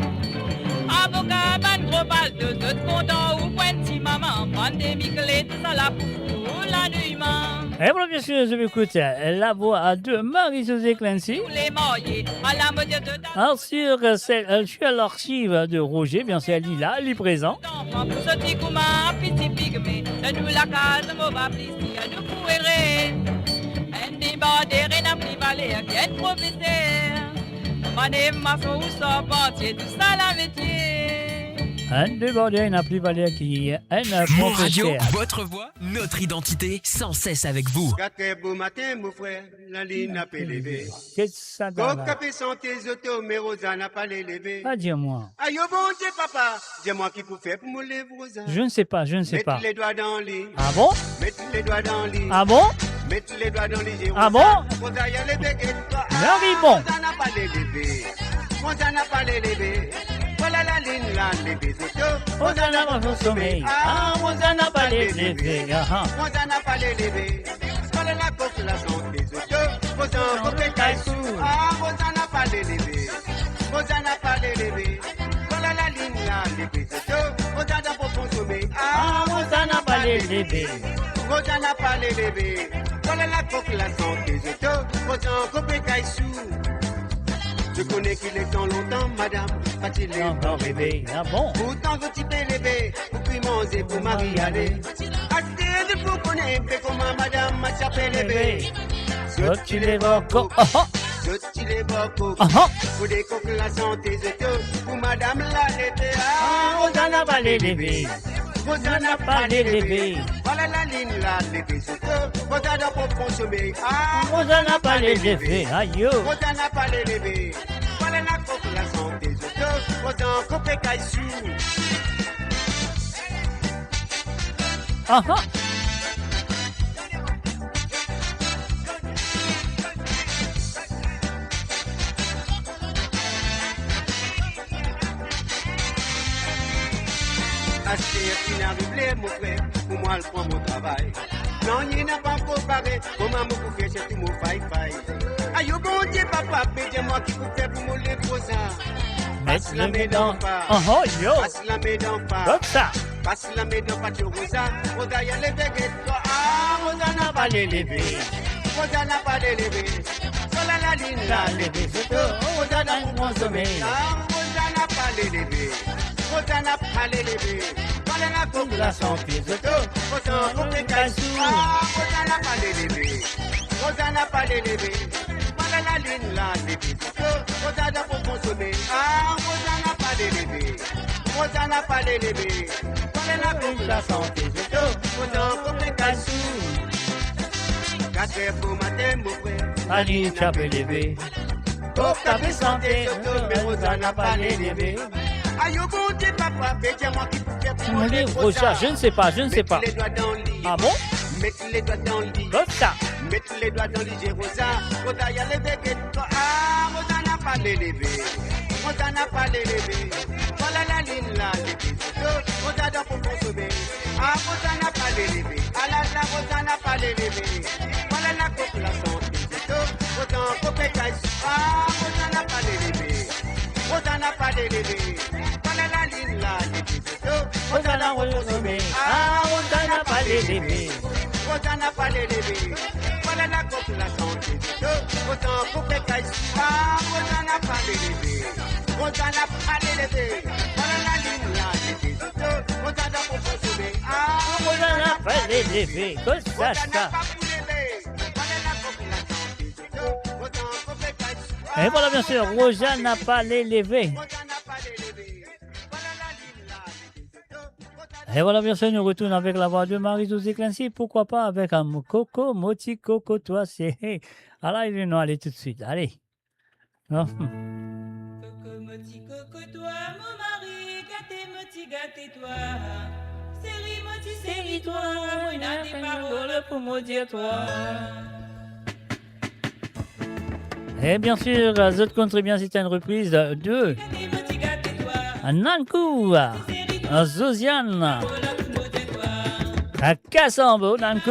Avocat, ban gros balle de deux content ou pointy maman. Pandémique, les tout ça la pour la nuit, man. Et voilà, bien sûr, je vais écouter la voix de Marie-Josée Clancy. Tous les mariés, à la mode de Alors, je suis à l'archive de Roger, bien sûr, elle est là, elle est présente. d'enfants. Pour ce petit gouma, petit pygmée. Nous la case, mon va plaisir, nous courir. Un débat des reines à plus valer, quel professeur. Madame, ma femme, où ça partit, tout ça la métier. Un débordé, n'a plus valeur qui est un Mon Radio, professeur. votre voix, notre identité, sans cesse avec vous. Gâté beau matin, mon frère, la ligne n'a pas levé. Qu'est-ce que ça Go donne là? capé santé, autos, mais Rosa n'a pas levé. Ah, dis-moi. Aïe, bon Dieu, papa, dis-moi qui peut faire pour me lever, Rosa. Je ne sais pas, je ne sais pas. Mettez les doigts dans le lit. Ah bon? Mettez les doigts dans le lit. Ah bon? Mettez les doigts dans le lit. Ah bon? Rosa, y a les béguettes. Larry, bon. Rosa n'a pas levé. Rosa n'a pas levé. Voilà la ligne là, les autos. Rosa n'a pas fait sommeil. Ah, Rosa n'a pas les levé. Ah, Rosa n'a pas levé. Voilà la coque, la santé des autos. Rosa, coupé caissou. Ah, Rosa n'a pas levé. Rosa n'a pas levé. Voilà la ligne là, les autos. Rosa n'a pas consommé. Ah, Rosa n'a pas les levé. Rosa n'a pas levé. Voilà la coque, la santé des autos. Rosa, coupé caissou. Je connais qu'il est temps longtemps, madame, pas-il est encore bébé. Ah bon? Pourtant, vous typez les bébés, pour puis manger, pour marier, aller. Achetez de vous connaître, comment madame m'a chapé les bébés. Je les bocaux. Ah ah. Je les bocaux. Ah ah. Pour des coques, la santé, c'est tout. Pour madame, la l'été. Ah, Rosa n'a pas les levé. Rosa n'a pas les bébés. Voilà la ligne là, les bébés, c'est tout. Rosa n'a pas consommé. Ah, Rosa n'a pas les levé. Aïe. Rosa n'a pas les bébés. Voilà la coque, la santé, c'est tout. Rosa, coupé caissou. Ah ah. Acheter qui n'arrive mon frère, pour moi, elle prend mon travail. Non, il n'a pas comparé, comment me faire c'est tout mon faille-faille. Aïe, bon Dieu, papa, mais dis-moi qui vous fait pour me lever pour ça. Passe la main dans pas. Oh, yo. Passe la main dans pas. Comme ça. Passe la main dans pas, tu Rosa. Rosa, y a les baguettes. Ah, Rosa n'a pas les levé. Rosa n'a pas les levé. Voilà la ligne là, les levé. C'est tout. Rosa n'a pas consommé. Ah, Rosa n'a pas les levé. Rosa n'a pas les levé. Voilà la coque, la santé. C'est tout. Rosa, coupé cassou. Ah, Rosa n'a pas les levé. Rosa n'a pas les levé. Voilà la ligne là, les levé. C'est tout. Rosa n'a pas consommé. Ah, Rosa n'a pas les levé. Rosa n'a pas les levé. Voilà la coque, la santé. C'est tout. Rosa, coupé cassou. 4 heures pour matin, mon frère. Allez, chapé levé. Pour taper santé, mais Rosa n'a pas les levé. Aïe, bon Dieu, papa, dis-moi qui peut faire pour me lever. Rosa, je ne sais pas, je ne sais pas. Mettez les doigts dans le lit. Ah bon? Mettez les doigts dans le lit. Comme ça. Mettez les doigts dans le lit, j'ai Rosa. Rosa, y a les baguettes. Ah, Rosa n'a pas les levé. Rosa n'a pas les levé. Voilà la ligne là, les bisous. Rosa doit pour consommer. Ah, Rosa n'a pas les levé. Ah là là, Rosa n'a pas les levé. Voilà la coupe, la santé. Rosa, coupé caisse. Ah, Rosa n'a pas les levé. Rosa n'a pas les levé. Voilà la ligne là, les bisous. Rosa n'a pas consommé. Ah, Rosa n'a pas les levé. Rosa n'a pas les levé. Voilà la coupe, la santé. Rosa, coupé caisse. Ah, Rosa n'a pas les levé. Rosa n'a pas les levé. Voilà la ligne là, les bisous. Rosa doit pour consommer. Ah, Rosa n'a pas les levé. Comme ça, ça. Et voilà, bien sûr, Rosa n'a pas les levé. Et voilà, bien sûr, nous retournons avec la voix de Marie-Josée Clancy. Pourquoi pas avec un coco, moti, coco, toi, c'est... Alors, il est non, allez tout de suite, allez. Non. Coco, moti, coco, toi, mon mari, gâté, toi. Série, toi, on a des paroles pour maudire toi. Et bien sûr, Zot Country, bien, c'est une reprise de Nankou, Zosiane, à Kassambo, Nankou.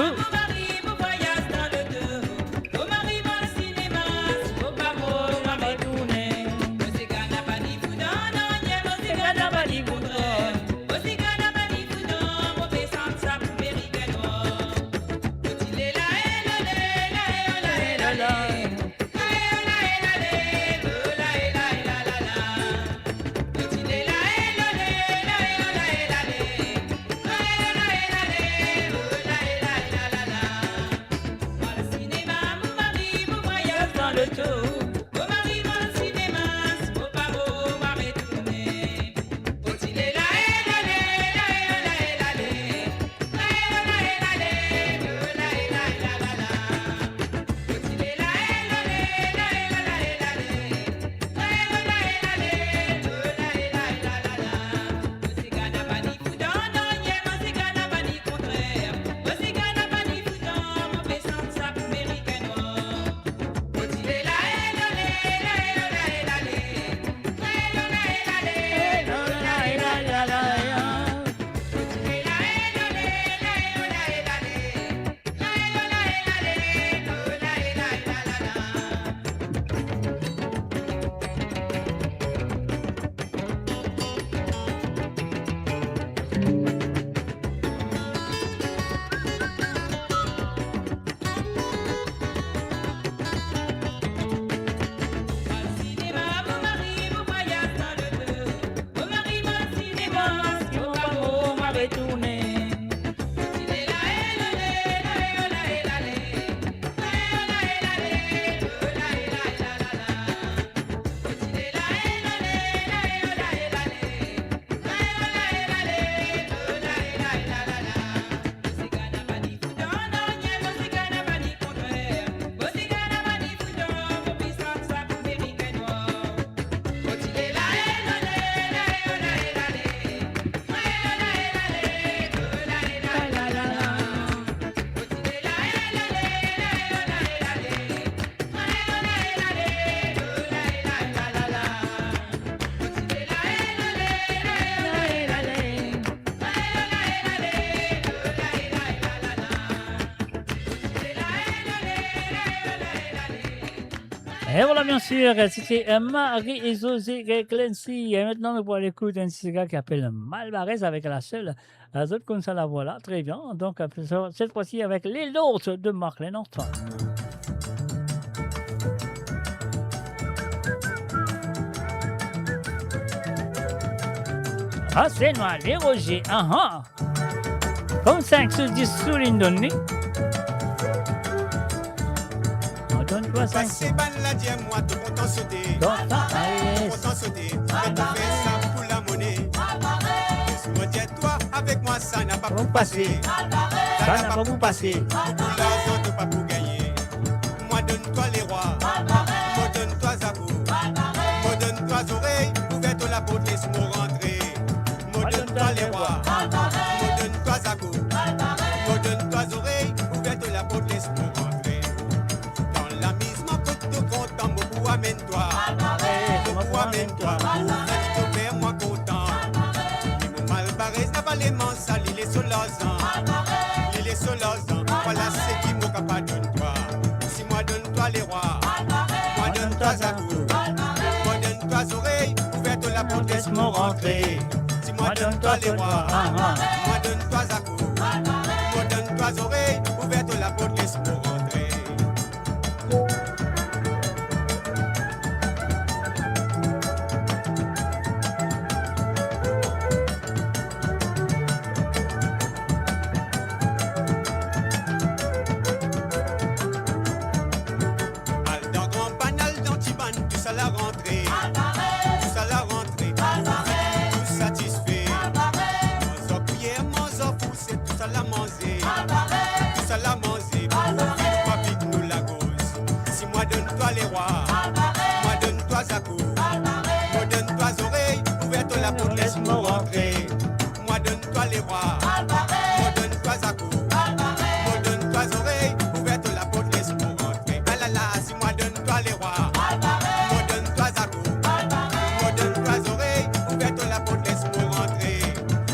Et voilà, bien sûr, c'était Marie et José Clancy. Et maintenant, nous pourrons écouter un petit gars qui appelle Malvarez avec la seule. Les autres comme ça, la voilà. Très bien. Donc, cette fois-ci, avec les nôtres de Mark Lennon-Stone. Ah, c'est moi, les Roger. Ah ah. Comme 5 sur 10 sous l'Indonésie. Donne-toi 5. Passez ban la dième, moi tout content sauter. Content sauter. Et tu fais ça pour la monnaie. Laisse-moi dire toi, avec moi ça n'a pas pour passer. Ça n'a pas pour passer. Pour l'argent de pas pour gagner. Moi donne-toi les rois. Moi donne-toi Zabo. Moi donne-toi oreilles. Ouverte la porte, laisse-moi rentrer. Moi donne-toi les rois. Moi donne-toi Zabo. Moi donne-toi oreilles. Ouverte la porte, laisse-moi rentrer. Amène-toi, amène-toi, pour faire moi content. Et mon Malvarez n'a pas les mains sales, il est sur l'ozan. Il est sur l'ozan, voilà ce qui m'a capable de toi. Si moi donne-toi les rois, moi donne-toi Zakou, moi donne-toi oreilles, ouverte la porte, laisse-moi rentrer. Si moi donne-toi les rois, moi donne-toi Zakou, moi donne-toi oreilles, ouverte la porte, laisse-moi rentrer. Laisse-moi rentrer. Moi donne-toi les rois. Moi donne-toi Zakou. Moi donne-toi oreilles. Ouverte la porte, laisse-moi rentrer. Ah là là, si moi donne-toi les rois. Moi donne-toi Zakou. Moi donne-toi oreilles. Ouverte la porte, laisse-moi rentrer.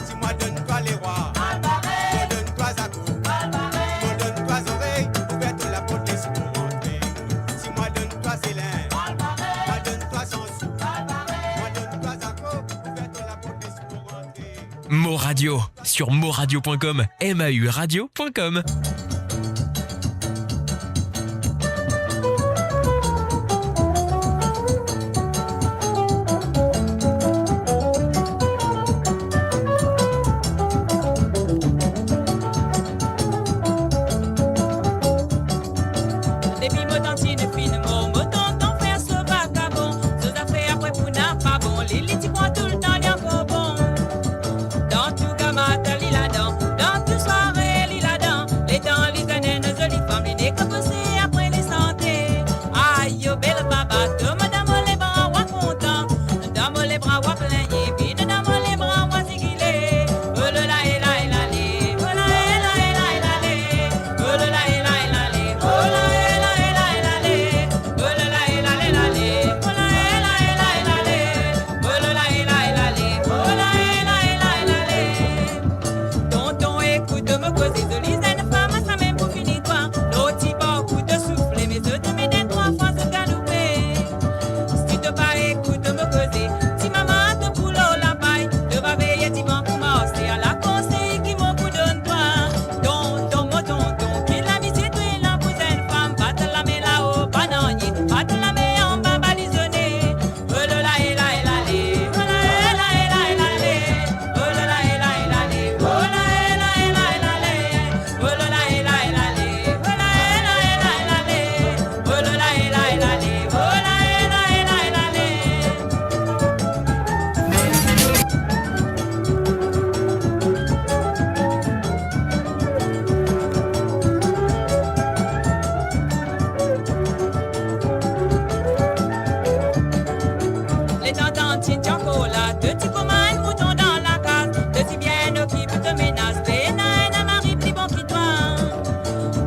Si moi donne-toi les rois. Moi donne-toi Zakou. Moi donne-toi oreilles. Ouverte la porte, laisse-moi rentrer. Si moi donne-toi Célin. Moi donne-toi Sansou. Moi donne-toi Zakou. Mo Radio sur moradio.com, mauradio.com. Et puis moi tantine finement, moi tonton faire ce vagabond. Ce affaires après pour n'a pas bon. Les petits points tout le temps, il y a encore bon. Dans tout gamata, li là-dedans. Dans tout soirée, li là-dedans. Les dents, les années, nos jolies femmes, les nez cabossés après les santé. Aïe, yo, belle baba, de madame les bras, wa content. Dans les bras, wa plein, yé, vide dans les bras, wa zigilé. Oh là là, et là, et là, les. Oh là, et là, et là, et là, les. Oh là là, et là, et là, les. Oh là, et là, et là, et là, les. Oh là là, et là, et là, les. Oh là, et là, et là, et là, les. Oh là là, et là, et là, les. Oh là, et là, et là, et là, les. Tonton, écoute me causer de lisaine, femme, ça même pour finir toi. L'autre, il va au coup de souffler, mais eux te mettent trois fois ce galoupé. Si tu pas écoute me causer, si maman te boulot la paille, te va veiller, tu vas pour m'osser à la conseil qui m'en coup donne toi. Tonton, mon tonton, qui l'amitié, tu es là pour une femme, batte la main là-haut, bananier, batte la main en bas balisonné. Oh là là, et là, et là, les. Oh là, et là, et là, et là, les. Oh là là, et là, et là, les. Oh là, et là, et là, et là, les. Oh là là, et là, et là, les. Oh là, et là, et là, et là, les. Oh là là, et là, et là, les. Oh là, et là, et là, et là, les. Les tantantines chocolat, de petits commandes moutons dans la case, de si bien occupent de ménaces, pénal, un mari plus bon qui toi.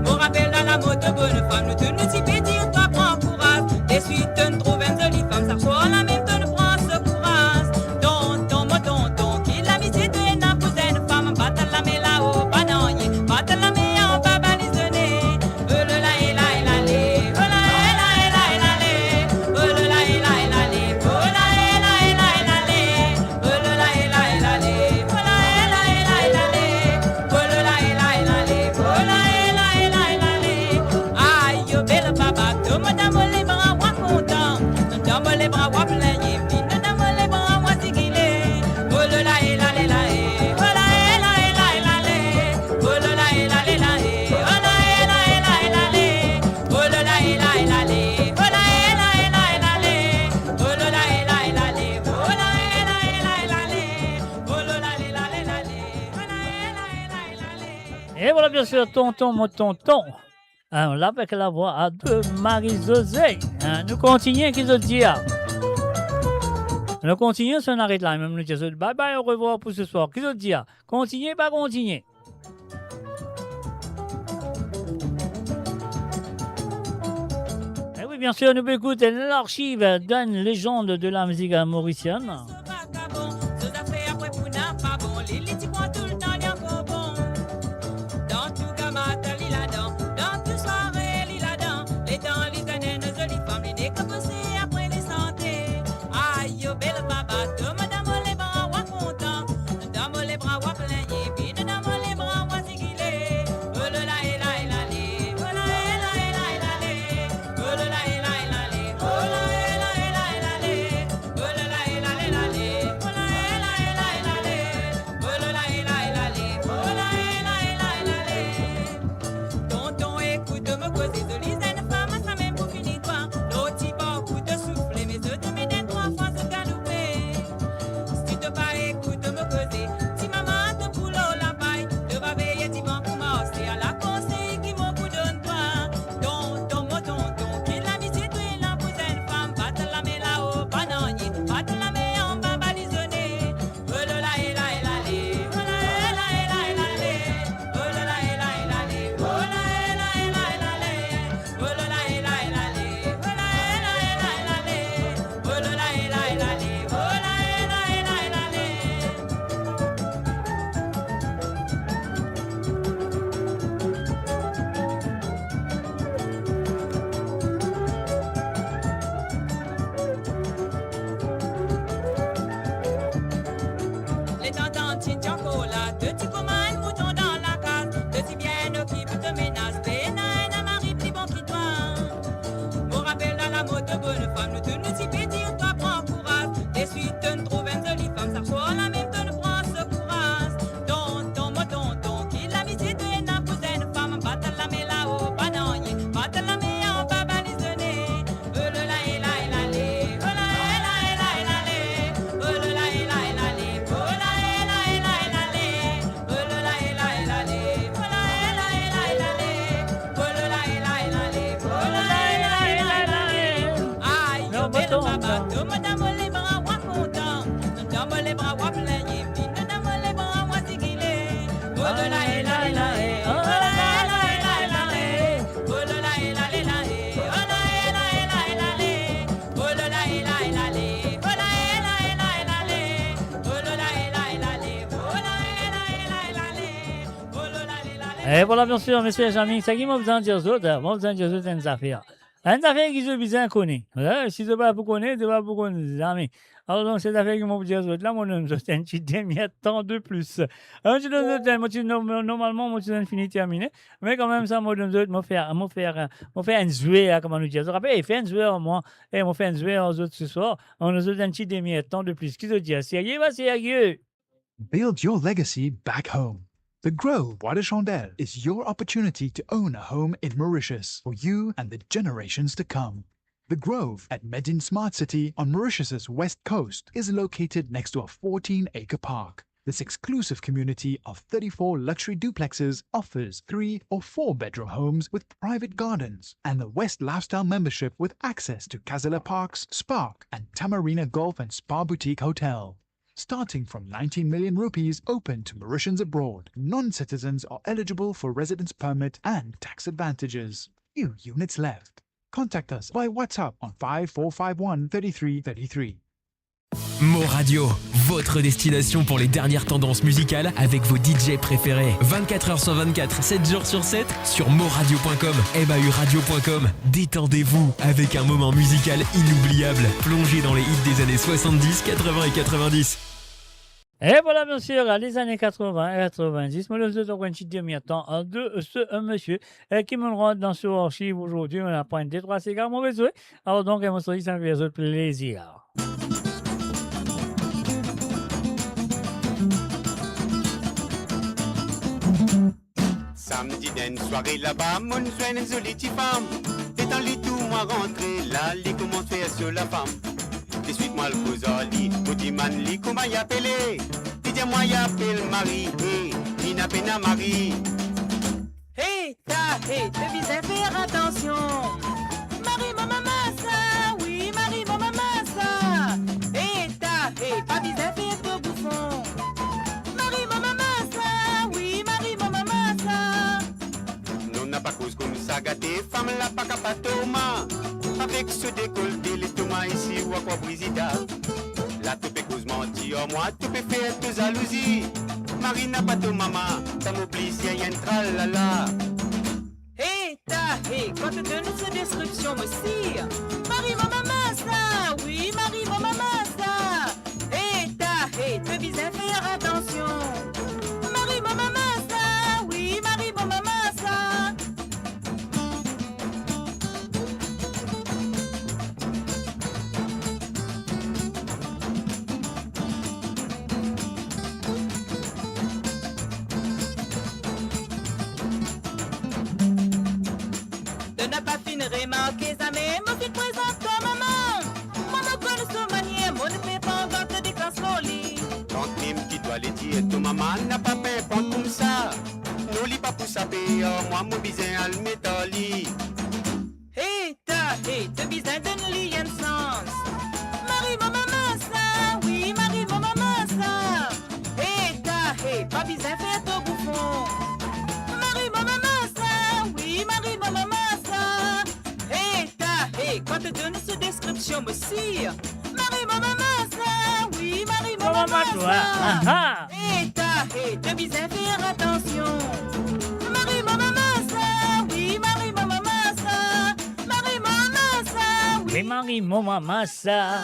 Mon rappel dans la mode de bonne femme, nous te nous si petit, toi prends courage. Des suites, te trouves une jolie femme, ça reçoit la même, te ne prends ce courage. Tonton, mon tonton, qui l'amitié de une pour une femme, batte la main là-haut, bananier, batte la main en bas balisonné. Oh là là, et là, et là, les. Oh là, et là, et là, et là, les. Oh là là, et là, et là, les. Oh là, et là, et là, et là, les. Oh là là, et là, et là, les. Oh là, et là, et là, et là, les. Oh là là, et là, et là, les. Oh là, et là, et là, et là, les. Aïe, yo, belle baba, tout madame les bras, moi content. Dans les bras, moi plein, yé, vine, dans les bras, moi zigilé. Oh là là, et là, et là, et. Oh là, et là, et là, et là, les. Oh là là, et là, et là, et. Oh là, et là, et là, et là, les. Oh là là, et là, et là, les. Oh là, et là, et là, et là, les. Oh là là, et là, et là, les. Oh là, et là, et là, et là, les. Oh là là, et là, et là, les. Oh là, et là, et là, et là, les. Et voilà bien sûr tonton, mon tonton. Hein, là avec la voix de Marie-Josée. Hein, nous continuons, qu'est-ce que dit? Nous continuons, on arrête là. Même nous disons bye bye, au revoir pour ce soir. Qu'est-ce que dit? Continuez, pas continuer. Et oui, bien sûr, nous écoutons l'archive d'une légende de la musique mauricienne. Ce affaires après pour n'a pas bon. Les petits points tout le temps, il y a encore bon. Dans tout gamata, li là-dedans. Dans tout soirée, li là-dedans. Les dents, les années, nos jolies femmes, les nez cabossés après les santé. Aïe, yo, belle baba, de madame les bras, wa content. Dans les bras, wa plein, yé, vide dans les bras, wa zigilé. Oh là là, et là, et là, les. Oh là, et là, et là, et là, les. Oh là là, et là, et là, les. Oh là, et là, et là, et là, les. Oh là là, et là, et là, les. Et voilà, bien sûr, messieurs et amis, c'est qui m'a besoin de dire ça, moi besoin de dire ça, c'est une affaire. Une affaire qui se besoin connaître. Si tu pas pour connaître, tu vas pour connaître, amis. Alors, donc, cette affaire qui m'a besoin de dire ça, là, mon nom, c'est un petit demi-temps de plus. Un petit normalement, mon petit fini terminé. Mais quand même, ça, moi, m'a fait un jouet, comment nous dire. Je rappelle, il fait un jouet en moi, et m'a fait un jouet aux autres ce soir. On nous a un petit demi-temps de plus. Qui se dit, sérieux, va, sérieux. Build your legacy back home. The Grove Bois de Chandelle is your opportunity to own a home in Mauritius for you and the generations to come. The Grove at Medin Smart City on Mauritius's west coast is located next to a 14-acre park. This exclusive community of 34 luxury duplexes offers 3 or 4-bedroom homes with private gardens and the West Lifestyle membership with access to Kazala Parks, Spark and Tamarina Golf and Spa Boutique Hotel. Starting from 19 million rupees open to Mauritians abroad, non-citizens are eligible for residence permit and tax advantages. Few units left. Contact us by WhatsApp on 5451 3333. Mo Radio, votre destination pour les dernières tendances musicales avec vos DJ préférés. 24h sur 24, 7 jours sur 7 sur moradio.com, mahuradio.com. Détendez-vous avec un moment musical inoubliable. Plongez dans les hits des années 70, 80 et 90. Et voilà, bien sûr, les années 80 et 90, nous avons un petit demi-temps de ce monsieur qui me rend dans ce archive aujourd'hui. On a pointé 3 cigares, mon besoin. Alors donc, on se dit, ça me fait plaisir. Samedi d'une soirée là-bas, mon soin une jolie petite femme. Et dans lit tout moi rentré, là, lit comment faire sur la femme. De suite moi le pose au lit, au diman lit comment y appeler. Dis-moi y appelle Marie, il n'a pas Marie. Hey, devise faire attention. Marie, maman, massa, oui, Marie, maman, massa. Hey, pas besoin faire de bouffon. Marie, maman, massa, oui, Marie, maman, massa. Non, n'a pas cause comme ça, gâté, femme la pas capable de avec ce décolleté, les tomates ici ou à quoi brisida. La toupe cause menti, oh moi, tu peux faire de jalousie. Marie n'a pas de maman, ça m'oublie si y a une tralala. Hey, quand tu donnes cette description aussi. Marie, maman, massa, oui, Marie, maman, massa. Hey, devise faire attention. Marie, maman, massa, oui, Marie, maman, massa. Remarquez ça même, mon fils présente toi maman. Moi me connais son manière, moi ne fais pas encore te déclasse au lit. Quand même qui doit les dire, ton maman n'a pas peur pour comme ça. Nous lit pas pour saper, moi mon bisin à le mettre au lit. Hey, te bisin donne lui un sens. Marie, maman, massa, oui, Marie, maman, massa. Hey, pas bisin fait ton bouffon. Marie, maman, massa, oui, Marie, maman, massa. Quand tu donnes cette description aussi. Marie, maman, massa, oui, Marie, maman, massa. Hey, devise faire attention. Marie, maman, massa, oui, Marie, maman, massa. Marie, maman, massa, oui, Marie, maman, massa.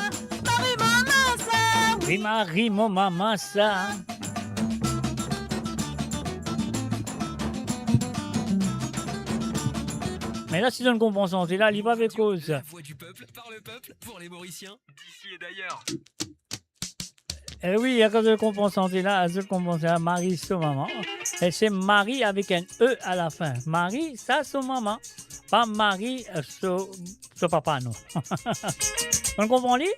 Marie, maman, massa, oui, Marie, maman, massa. Mais là, si on comprend ça, c'est là, il va avec cause. La voix du peuple, par le peuple, pour les Mauriciens, d'ici et d'ailleurs. Eh oui, quand je comprends ça, là, je comprends ça, Marie, son maman. Et c'est Marie avec un E à la fin. Marie, ça, son maman. Pas Marie, son papa, non. On comprend, lui?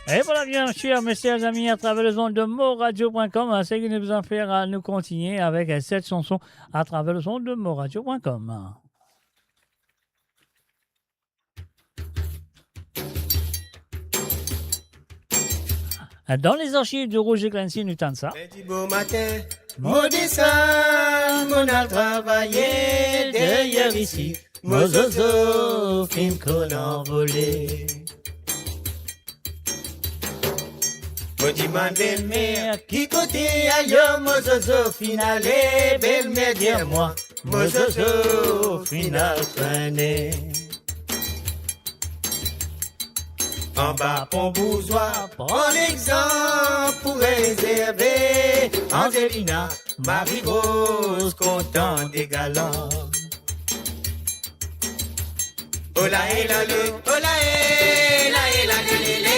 Et voilà, bien sûr, mes chers amis, à travers les ondes de moradio.com, c'est que nous vous en faire à nous continuer avec cette chanson à travers les ondes de moradio.com. Dans les archives de Roger Clancy, nous tentons ça. Beau matin, mon dessin, mon a travaillé derrière ici. Mon zozo, fin qu'on envolé. Mon diman belle-mère, qui côté ailleurs, mon zozo finalé, belle-mère, dis-moi, mon zozo final traîné. En bas, pont bourgeois, prends l'exemple pour réserver. Angelina, Marie-Rose, content des galants. Ola, et la, le, ola, et la, et la, le, le, le.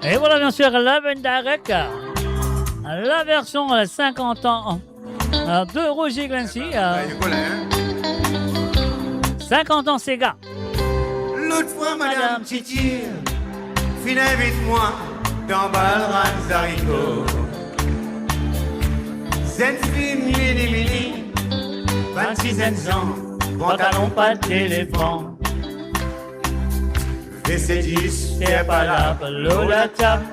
Et voilà bien sûr Live and Direct, la version 50 ans de Roger Clancy. 50 ans Sega. L'autre fois, Madame Titi, fin invite-moi dans Balran Zarico. Cette fille mini, 26 ans, pantalon pas de téléphone. VC10, t'es pas là, l'eau la table.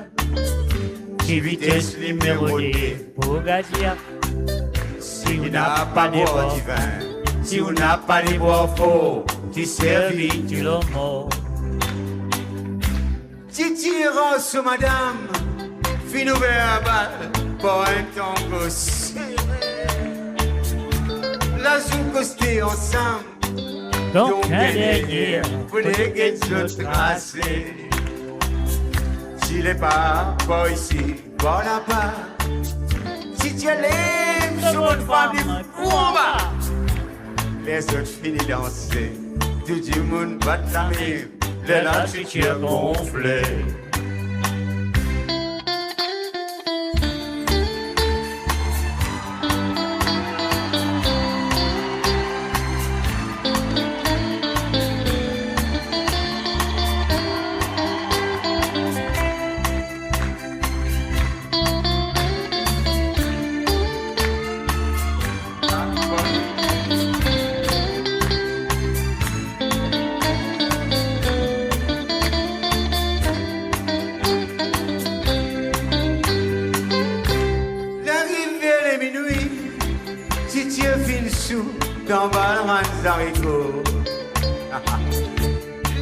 Qui vitesse numéro 10 pour Gadia. Si vous n'avez pas de bois divin, si vous n'avez pas de bois faux, tu servis, tu l'homo. Titi Rosse, madame, fin ouvert à balle, pour un tango serré. La zoom costé ensemble. Donc, un pour les guettes de tracé. S'il n'est pas ici, bon là-bas. Si tu l'aimes, sur une femme du combat. Les autres finissent danser. Tout le monde bat la rive. Les lâches qui gonflent. Manzarico.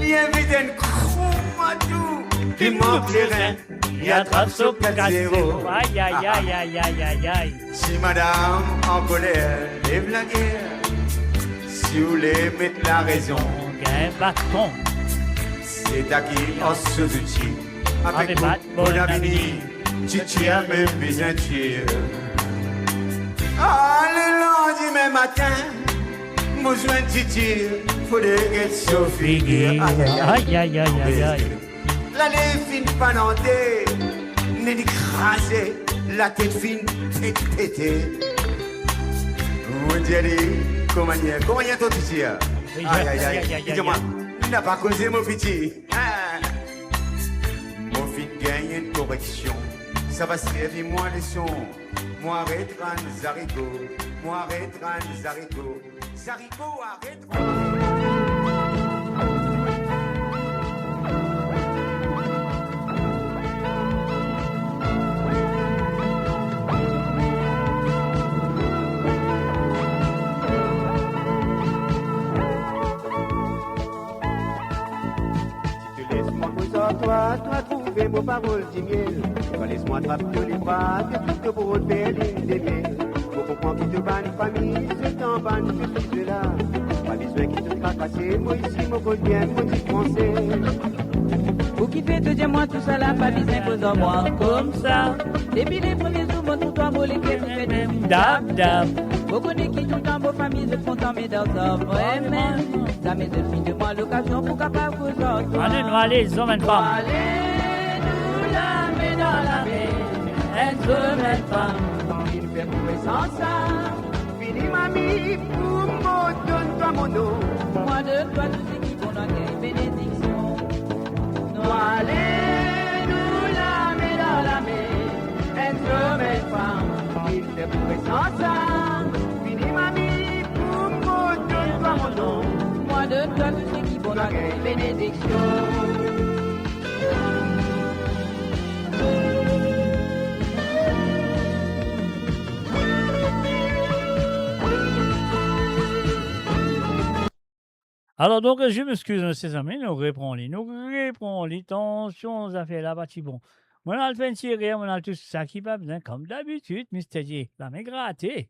Il invite un gros matou. Il manque les reins. Il attrape son 4-0. Aïe, aïe, aïe, aïe, aïe, aïe, aïe. Si madame en colère lève la guerre, si vous voulez mettre la raison, un bâton. C'est à qui on se soutient. Avec mon ami, tu tiens même besoin de tir. Ah, le lendemain matin, besoin de tir, faudrait qu'elle se figure. Aïe, aïe, aïe, aïe, aïe. L'année fine pas nantée, n'est écrasée, la tête fine pétée. Vous dites, comment y est ton petit? Aïe, aïe, aïe, dis-moi, il n'a pas causé mon petit. Mon fils gagne une correction, ça va servir moi leçon. Moi rétran Zarico, moi rétran Zarico, Zarico arrête. Toi trouver vos paroles du miel. Laisse-moi attraper les bras, que tout pour faire des miels. Faut comprendre qu'il te banne famille, c'est en banne, je suis là. Pas besoin qu'il te tracasser, moi ici, mon col bien, mon petit français. Vous qui faites, dis-moi tout ça là, pas besoin que dans moi comme ça. Depuis les premiers jours, mon tout toi, les pieds, vous faites des dab dab. Vous connaissez qui tout dans vos familles, se font tomber dans ça, vraiment. Ça met de fin de moi l'occasion pour capable vous autres. Allez, nous allez, ils ont même pas. Allez, nous la mets dans la mer, elle se met pas. Il fait couper sans ça. Fini mamie, pour moi, donne-toi mon eau. Moi de toi, tout ce qui vont dans quelle bénédiction. Nous allez, nous la mets dans la mer, elle se met pas. Il fait couper sans ça. Fini mamie, pour moi, donne-toi mon eau. Moi de toi, tout ce qui vont dans quelle bénédiction. Alors donc, je m'excuse, mes amis, nous reprenons les tensions, aux affaires là, bâti bon. Moi, on a le fait tirer, on a tout ça qui va bien, comme d'habitude, Mr. J. La main grattée.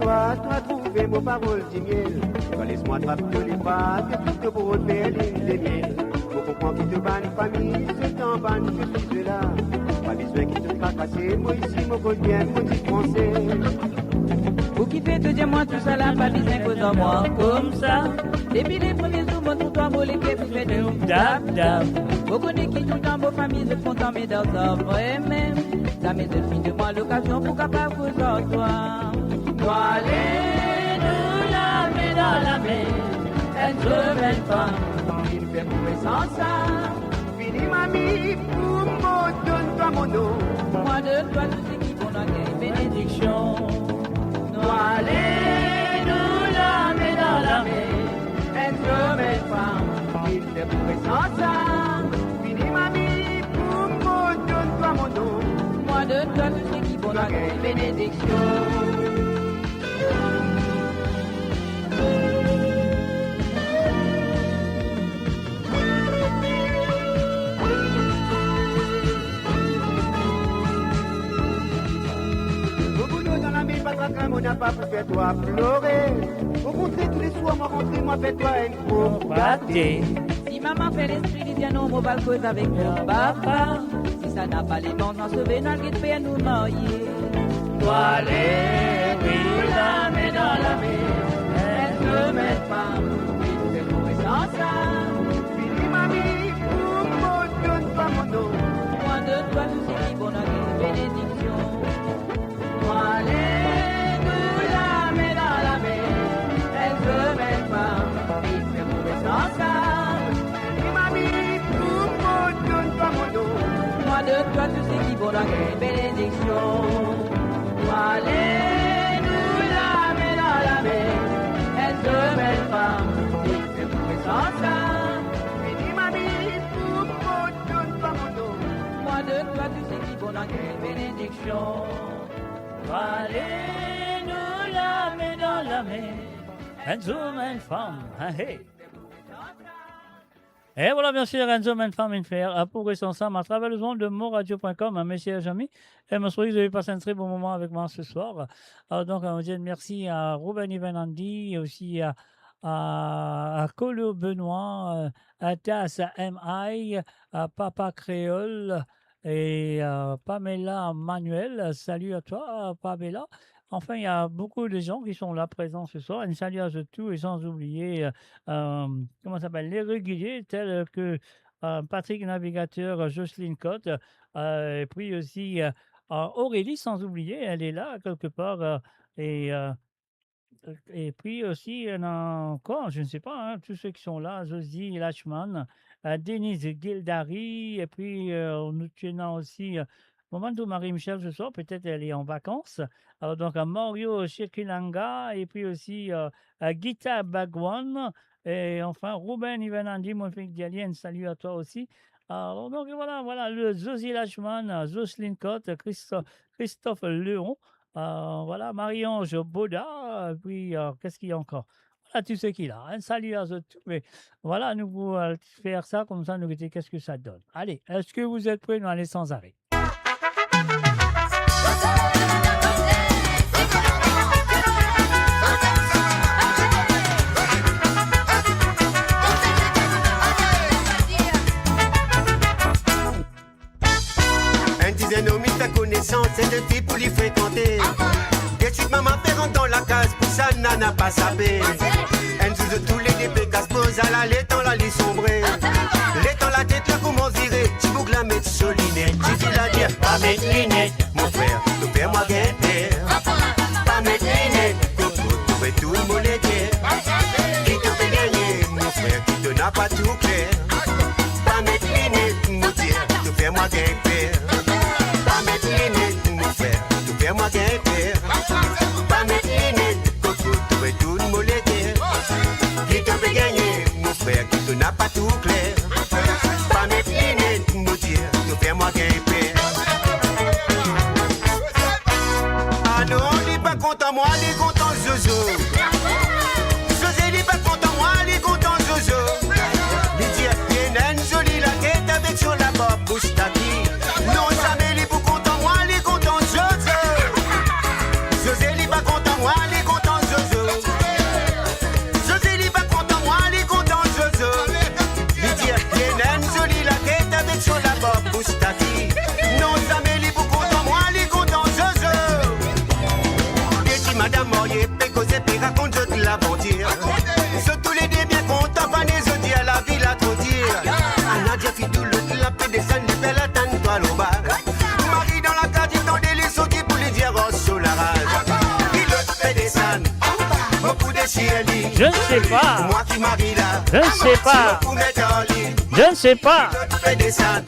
Toi trouver vos paroles du miel. Laisse-moi attraper les bras, que tout pour faire des miels. Faut comprendre qu'il te banne famille, c'est en banne, je suis là. Pas besoin qu'il te tracasser, moi ici, mon col bien, mon petit français. Vous qui faites, dis-moi tout ça là, pas besoin que dans moi comme ça. Depuis les premiers jours, mon tout toi, les pieds, vous faites des dab dab. Vous connaissez qui tout dans vos familles, se font tomber dans ça, vraiment. Ça met de fin de moi l'occasion pour capable vous autres. Allez, nous la mets dans la mer, elle se met pas. Il fait couper sans ça. Fini mamie, pour moi, donne-toi mon eau. Moi de toi, tout ce qui vont dans quelle bénédiction. Allez, nous la mets dans la mer, elle se met pas. Il fait couper sans ça. Fini mamie, pour moi, donne-toi mon eau. Moi de toi, tout ce qui vont dans quelle bénédiction. On n'a pas pu faire toi pleurer. Au contraire, tous les soirs, moi rentrer, moi fais-toi un gros pâté. Si maman fait l'esprit, dis bien non, on va le cause avec mon papa. Si ça n'a pas les dents, on se vénal, qui te fait nous marier. Toi, allez, oui, la mets dans la mer, elle se met pas. Il fait courir sans ça. Fini mamie, pour moi, donne-toi mon eau. Moi de toi, tout ce qui bon dans les bénédictions. Toi, allez. Moi de toi, tout ce qui vaut la bénédiction. Moi, Allez, nous la main dans la main, elle se met femme, et fait pour sans ça. Fini ma vie, pour tout pas mon dos. Moi de toi, tu sais qui bon dans quelle bénédiction. Allez, nous la main dans la main, Enzo Man Femme, hey. Et voilà, bien sûr, Enzo Man Femme in Fair, pour rester ensemble à travers le son de moradio.com, messieurs et amis. Et me souhaite que vous avez passé un très bon moment avec moi ce soir. Donc, on dit merci à Ruben Ivanandi, et aussi à Colo Benoît, à Tas MI, à Papa Créole et Pamela Manuel. Salut à toi, Pamela. Enfin, il y a beaucoup de gens qui sont là présents ce soir. Un salut à tous et sans oublier, comment ça s'appelle, les réguliers tels que Patrick Navigateur, Jocelyne Cotte, et puis aussi Aurélie, sans oublier, elle est là quelque part. Et puis aussi, il y en a encore, je ne sais pas, hein, tous ceux qui sont là, Josie Lachman, Denise Gildari, et puis nous tenons aussi Momento Marie-Michel ce soir, peut-être elle est en vacances. Alors donc Mario Shekilanga, et puis aussi Gita Bagwan, et enfin Ruben Ivanandi, mon fils d'Alien, salut à toi aussi. Alors donc voilà, le Josie Lachman, Jocelyne Cotte, Christophe Léon. Voilà, Marie-Ange Boda, puis qu'est-ce qu'il y a encore? Voilà, tout ce qu'il a. Un salut à eux tous. Mais voilà, nous pouvons faire ça comme ça, nous dire qu'est-ce que ça donne. Allez, est-ce que vous êtes prêts? Nous allons sans arrêt. Un dizaine au ta connaissance, c'est de type pour l'y fréquenter. Des suites maman fait rentrer dans la case, pour ça n'a pas sapé. Un sous de tous les dépêts casse pose à la l'étang la lit sombrée. L'étang la tête là comment virer, tu boucles la mettre solinette. Tu dis la dire, pas mettre lunettes, mon frère, nous fais moi guetter. Pas mettre lunettes, coco, trouver tout le monde est clair. Qui te fait gagner, mon frère, qui te n'a pas tout clair. Pas mettre lunettes, mon Dieu, tu fais moi guetter. Pas mettre lunettes, mon frère, tu fais moi guetter. Pas mettre lunettes, coco, trouver tout le monde est clair. Qui te fait gagner, mon frère, qui te n'a pas tout clair. Pas mettre lunettes, mon Dieu, tu fais moi guetter. Ah non, on n'est pas content, moi, on est content, Zozo. José n'est pas content, moi, on est content, Zozo. Lydia, il y a une jolie la tête avec sur la barbe moustaki. Non, jamais les pour content, moi, on est content, Zozo. José n'est pas content, moi, on est content, Zozo. José n'est pas content, moi, on est content, Zozo. Lydia, il y a une jolie la tête avec sur la barbe moustaki. Non, jamais les pour content, moi, on est content, Zozo. Madame Moyer, Pécosé, puis raconte de l'aventure. Surtout les deux bien contents, pas les autres à la ville à trop dire. Anadia fit tout le la paix des scènes, les belles attendent toi l'au bas. Marie dans la carte, il tendait les sautis pour les dire oh, sur la rage. Il le fait des scènes, beaucoup de ciel. Je ne sais pas. Moi qui marie là. Je ne sais pas. Je ne sais pas.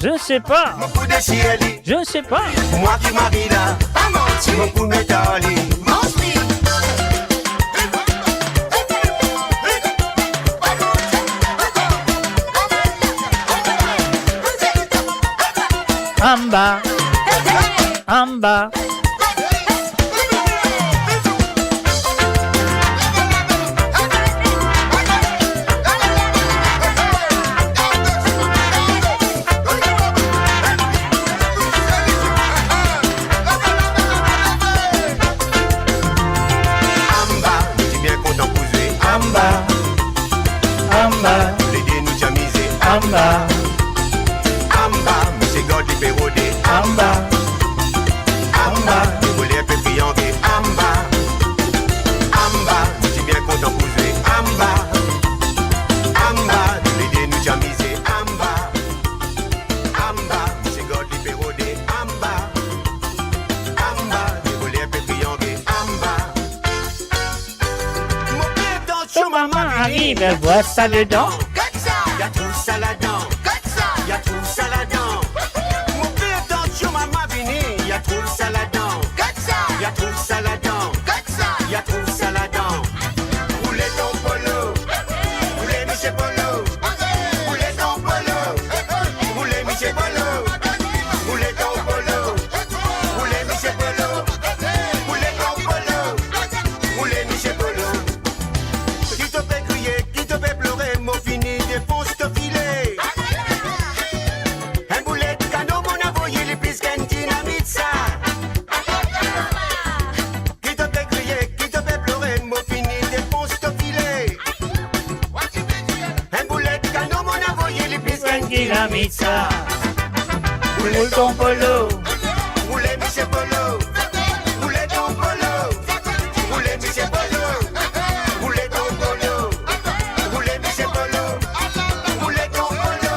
Je ne sais pas. Beaucoup de ciel. Je ne sais pas. Moi qui marie là. Beaucoup de métalliques. Amba, Amba. Amba, les deux nous jamisés. Amba, Amba, monsieur God libérodé. Amba, Amba, les volets peu triangés. Amba, Amba, je suis bien content pour jouer. Amba, Amba, les deux nous jamisés. Amba, Amba, monsieur God libérodé. Amba, Amba, les volets peu triangés. Amba, mon père dans le chemin arrive, elle voit ça dedans. Y'a tout ça là-dedans. Y'a tout ça là-dedans. Mon père attention maman vini. Y'a tout ça là-dedans. Y'a tout ça là-dedans. Michel Polo. Roulez ton polo. Roulez Michel Polo. Roulez ton polo. Roulez Michel Polo. Roulez ton polo. Roulez Michel Polo. Qui te fait crier, qui te fait pleurer, mon fini, défonce te filet. Un boulet de canon, mon envoyé les pistes qu'un dynamite ça. Qui te fait crier, qui te fait pleurer, mon fini, défonce te filet. Un boulet de canon, mon envoyé les pistes qu'un dynamite ça. Roulez ton polo. Roulez Michel Polo. Roulez ton polo. Roulez Michel Polo. Roulez ton polo. Roulez Michel Polo. Roulez ton polo.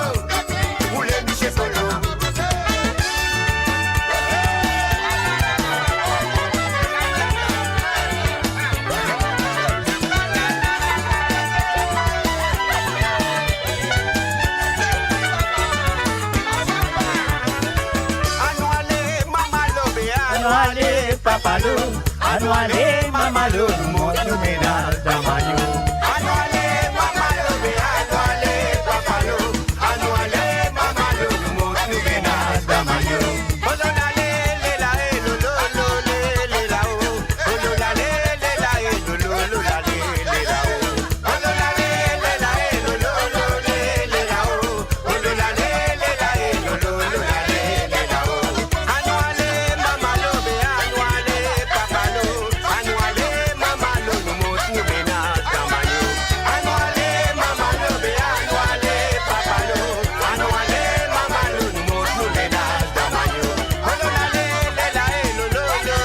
Roulez Michel Polo. Anouale, mamalo, béa. Anouale, papalo. Anouale, mamalo. Mon ménage d'amayo. Anouale, mamalo, béa. Anouale, papalo. Anouale, mamalo, mon ménage d'amayo. Ololale, lela, lolo, lolo, lela, oh. Ololale, lela, lolo, lolale, lela, oh. Ololale, lela, lolo, lolo, lela, oh. Ololale, lela, lolo, lolale, lela, oh. Anouale, mamalo, béa. Anouale, papalo. Anouale, mamalo, mon ménage d'amayo. Anouale, mamalo, béa. Anouale, papalo. Anouale, mamalo, mon ménage d'amayo. Ololale, lela, lolo, lolo,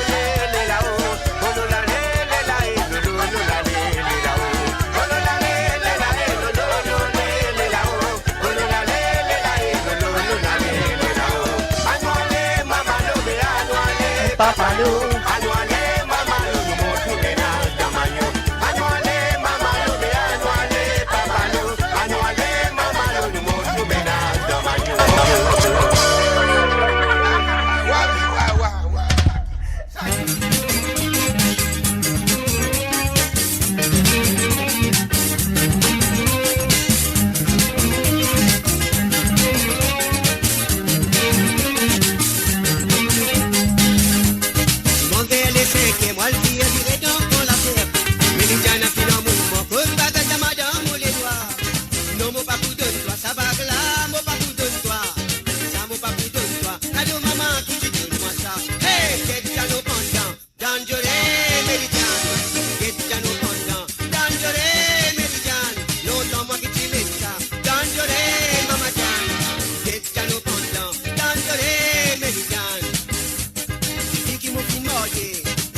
lela, oh. Ololale, lela, lolo, lolale, lela, oh. Ololale, lela, lolo, lolo, lela, oh. Ololale, lela, lolo, lolale, lela, oh. Anouale, mamalo, béa. Anouale, Papalo. Anouale, mamalo, mon ménage d'amayo. Anouale, mamalo, béa. Anouale, papalo. Anouale, mamalo, mon ménage d'amayo. Monte le seke mwalti ya dire donc on la terre. Méridana fina mouvement pour bagarre de madame ou les doigts. Non mon papou donne toi ça bague là, mon papou donne toi. Ça mon papou donne toi. Cadeau maman qui te donne moi ça. Hey, qu'est-ce qu'il y a nos pendant? Dangereux, méridane. Qu'est-ce qu'il y a nos pendant? Dangereux, méridane. Longtemps moi qui t'y mets ça. Dangereux, maman Jeanne. Qu'est-ce qu'il y a nos pendant? Dangereux, méridane. Iki mo kimoye,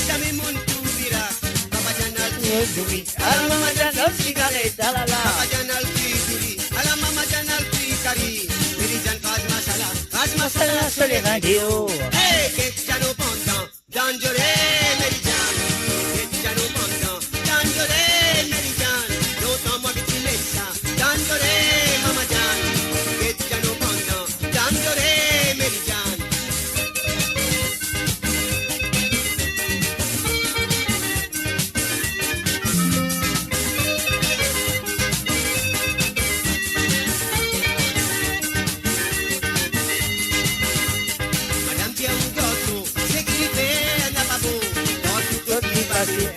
sami mun kubira, Papa Janal Kiduri, ala Mama Janal cigarette, ala la, Papa Janal Kiduri, ala Mama Janal Kikari, Merijan Kaz masala sole radio. Hey, Ketchano Pondan, Danjore Merijan, Ketchano Pondan, Danjore Merijan, no tamo bitimesa, Danjore Mama Jan, Ketchano Pondan, Danjore Merijan.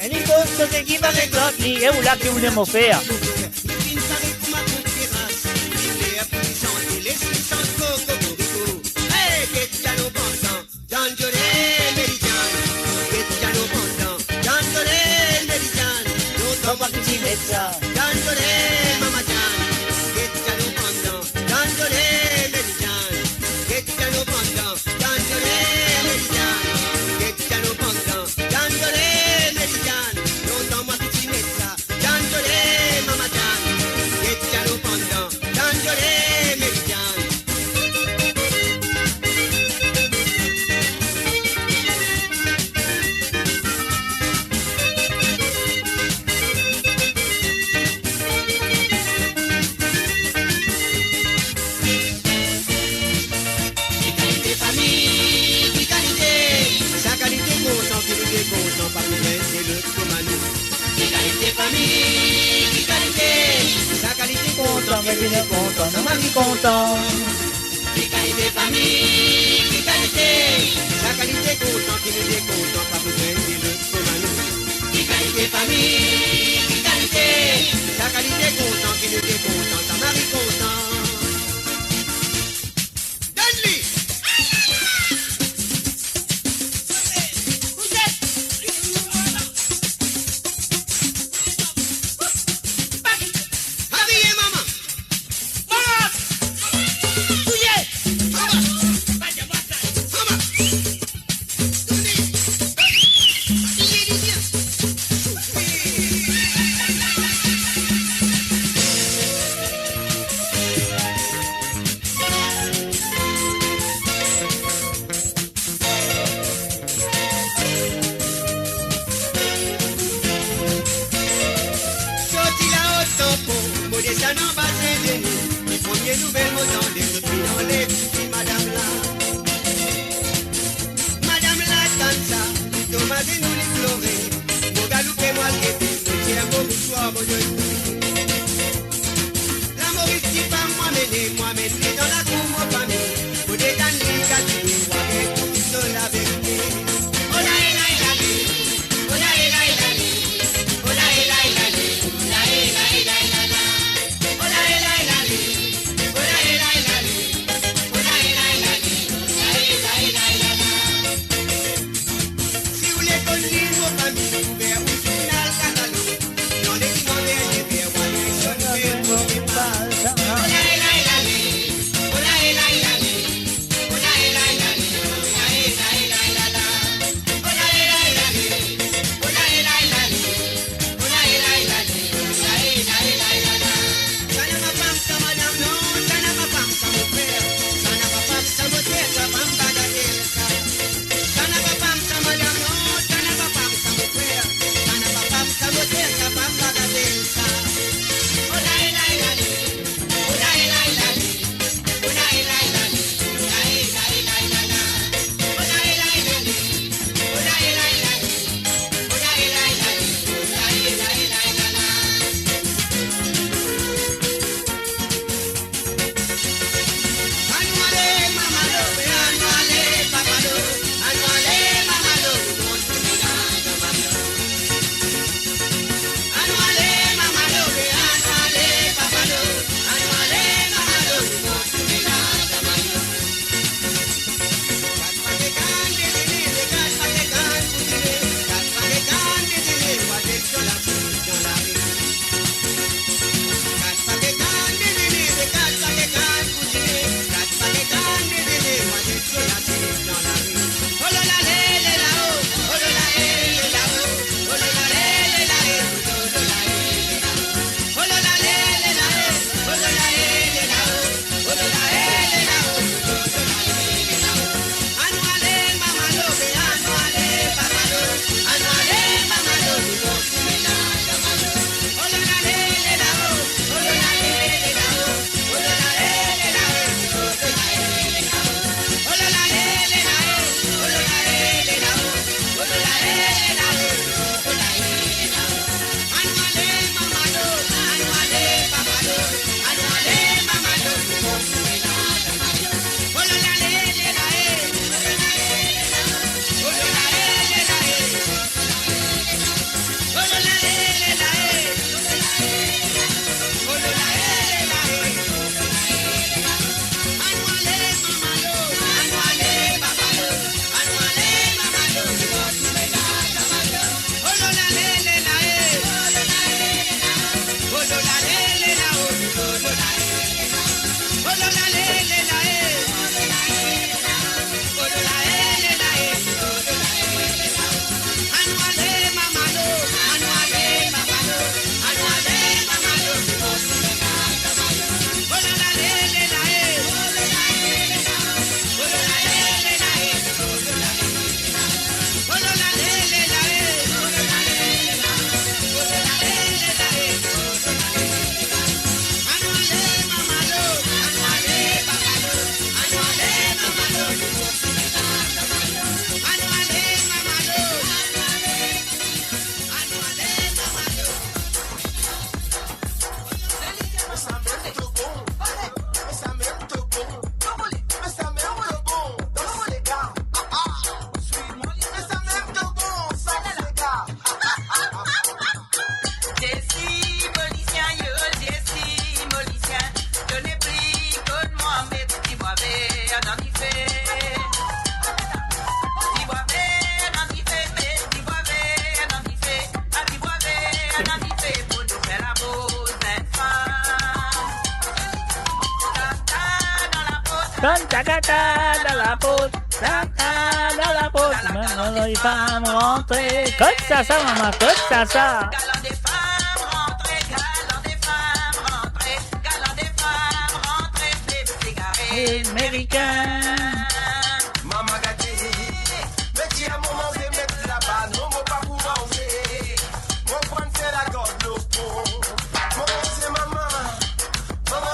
Any posto che chi va che giochi è un latte un emofea. Mama content, mais bien content, nos maris contents. Qui qualité famille, qui qualité, la qualité content, qui nous est content, pas besoin de le commander. Qui qualité famille, qui qualité, la qualité content, qui nous est content, ta mari content. Donne-lui. Habillez maman. Sorti là au topo, modestin en bas de nous. Les premières nouvelles m'entendent depuis dans les petits madame là. Madame la dansa, les tomates et nous les pleurer. Mon galoupé moi le guetter, mon tiers, mon mouchoir, mon dieu. La Maurice qui va moi mener dans la cour, mon famille. Pour des cannes, les moi et tout seul avec lui. Oh là, et là, et là, oh là, et là, et là, oh là, et là, et là, oh là, et là, et là, oh là, et là, et là, oh là, et là, et là, oh là, Dans la pause, dans la pause. Maintenant les femmes rentrées. Comme ça, maman, comme ça. Galant des femmes rentrées, galant des femmes rentrées, galant des femmes rentrées, les cigarettes américains. Maman gâté, mais qui a moment de mettre la balle, non, mon pas pour manger. Mon point c'est la gorge, l'eau. Maman c'est maman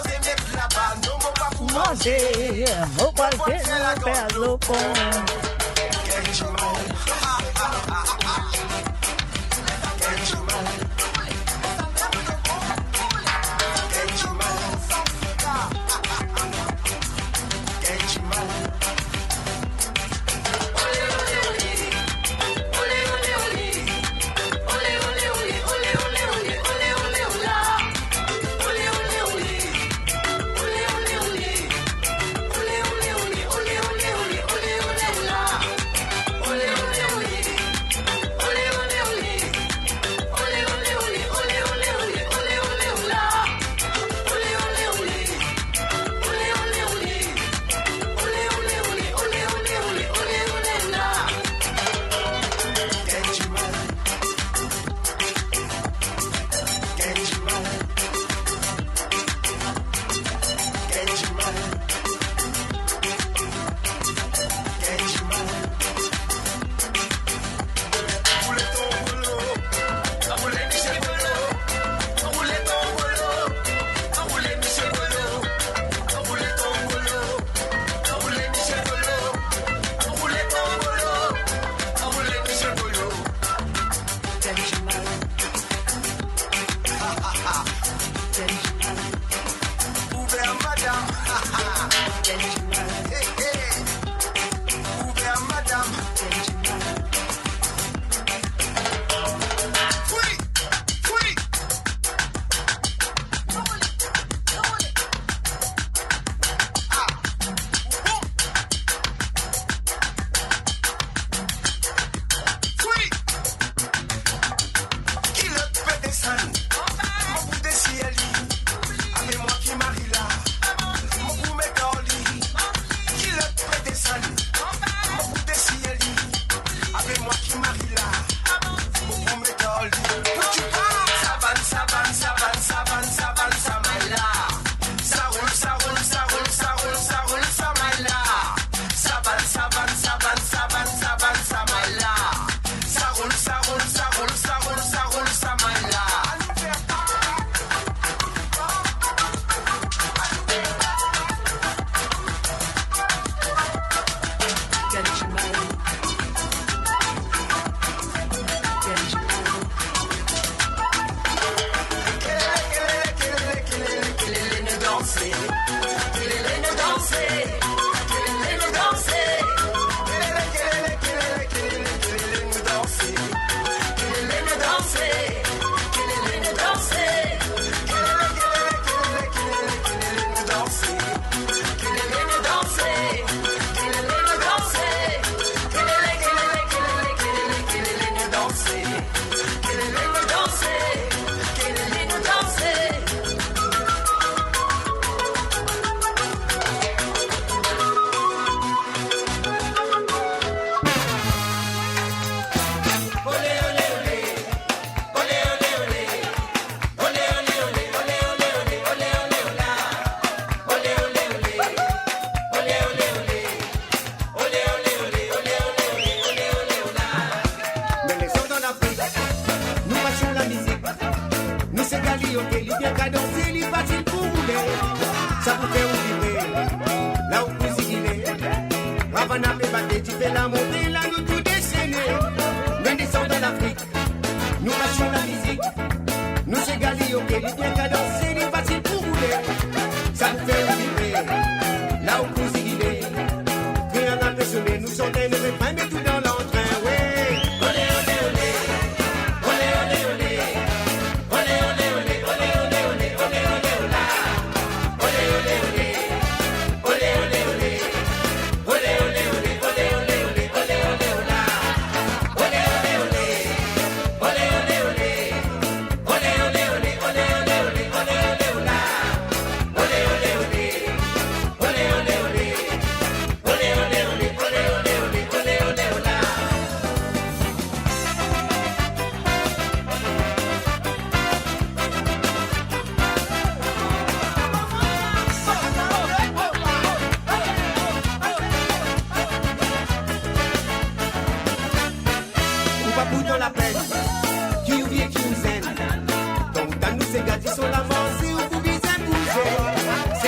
de mettre la balle, non, mon pas pour manger. Mon point c'est la gorge, l'eau.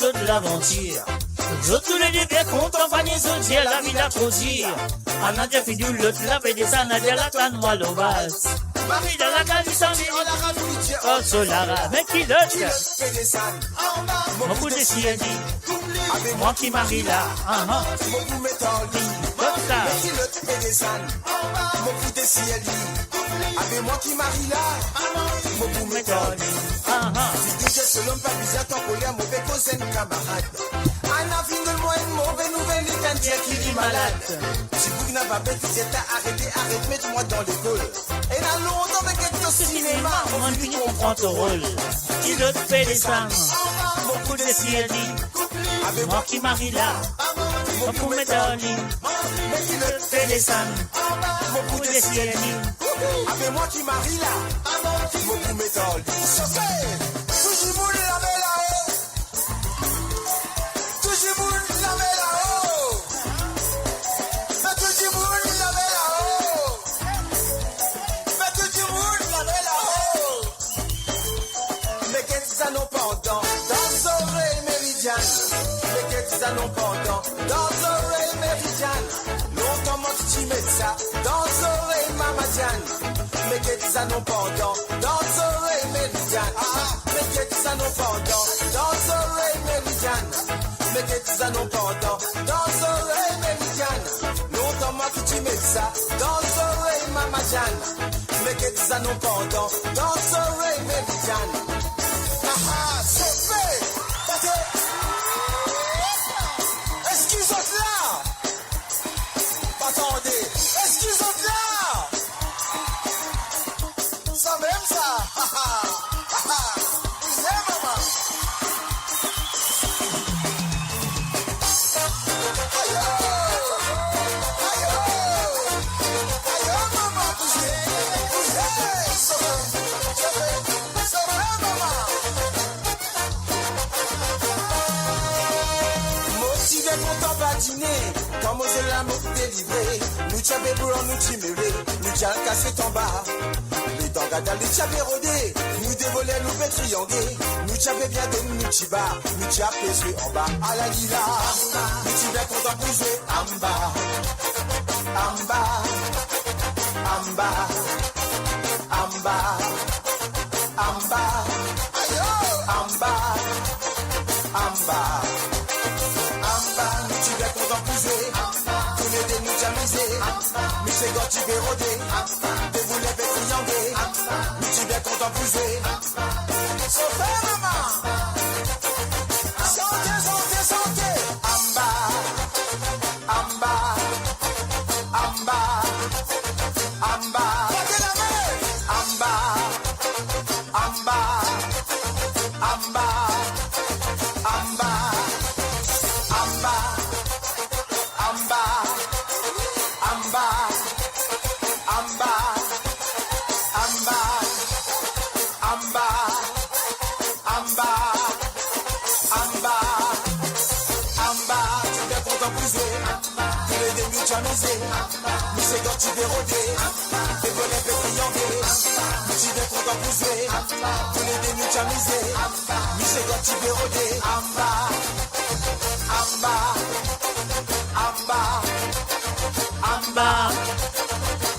De l'aventure. Je tous les deux bien contents, panier dire la vie d'approcher. Anadia fait du lot, la paix des Anadia la canne moi l'obas. Marie dans la canne du samedi, on la ramouille. Oh, Solara, mais qui d'autre? Mon coup de CND, avec moi qui marie là. Mon coup met en ligne, comme ça. Mon coup de CND, avec moi qui marie là. Mon coup met en ligne. DJ selon pas bizarre, ton colère, mauvais cousin, camarade. En avis de moi, une mauvaise nouvelle, il t'en dit qu'il est malade. Si vous n'avez pas bête, vous êtes arrêté, mettez-moi dans l'école. Et dans longtemps, avec un cinéma, on va lui comprendre ton rôle. Qui le fait descendre, mon coup de CLD. Avec moi qui marie là, mon coup met en ligne. Mais qui le fait descendre, mon coup de CLD. Avec moi qui marie là, mon coup met en ligne. Toujours la belle là-haut. Toujours la belle là-haut. Mais toujours la belle là-haut. Mais toujours la belle là-haut. Mais qu'est-ce que ça nous pendant dans l'oreille méridienne. Mais qu'est-ce que ça nous pendant dans l'oreille méridienne. Longtemps moi tu mets ça dans l'oreille mamadienne. Mais qu'est-ce que ça nous pendant dans l'oreille méridienne. Mais qu'est-ce que ça nous pendant dans l'oreille méridienne. Mais qu'est-ce que ça nous pendant dans l'oreille méridienne. Longtemps moi que tu mets ça dans l'oreille mamadienne. Mais qu'est-ce que ça nous pendant dans l'oreille méridienne. C'est fait. Excuse-moi là. Attendez. Excuse-moi là. Ça même ça. Quand Moselle l'a nous délivré, nous t'avons boulot, nous timéré, nous t'avons cassé ton bas. Les dents gadal, nous t'avons rodé, nous dévolé, nous pétriangé, nous t'avons bien donné, nous t'ibas, nous t'avons péché en bas. À la lila, nous t'avons content pour jouer en bas. En bas, en bas, en bas, en bas, en bas, en bas. Monsieur Gauthier Bérodé, de vous les triangler, nous tu bien content content pour jouer. Sautez, maman. Sautez, sautez, sautez. Amba, amba, amba, amba. Mettez la main. Amba, amba, amba, amba, amba, amba, amba, amba, amba, amba, amba, amba, amba. Tu es content pour jouer. Tous les débuts tu as misé. Nous c'est quand tu t'es rodé. Tes volets fait triompher. Tu es content pour jouer. Tous les débuts tu as misé. Nous c'est quand tu t'es rodé. Amba, amba, amba, amba,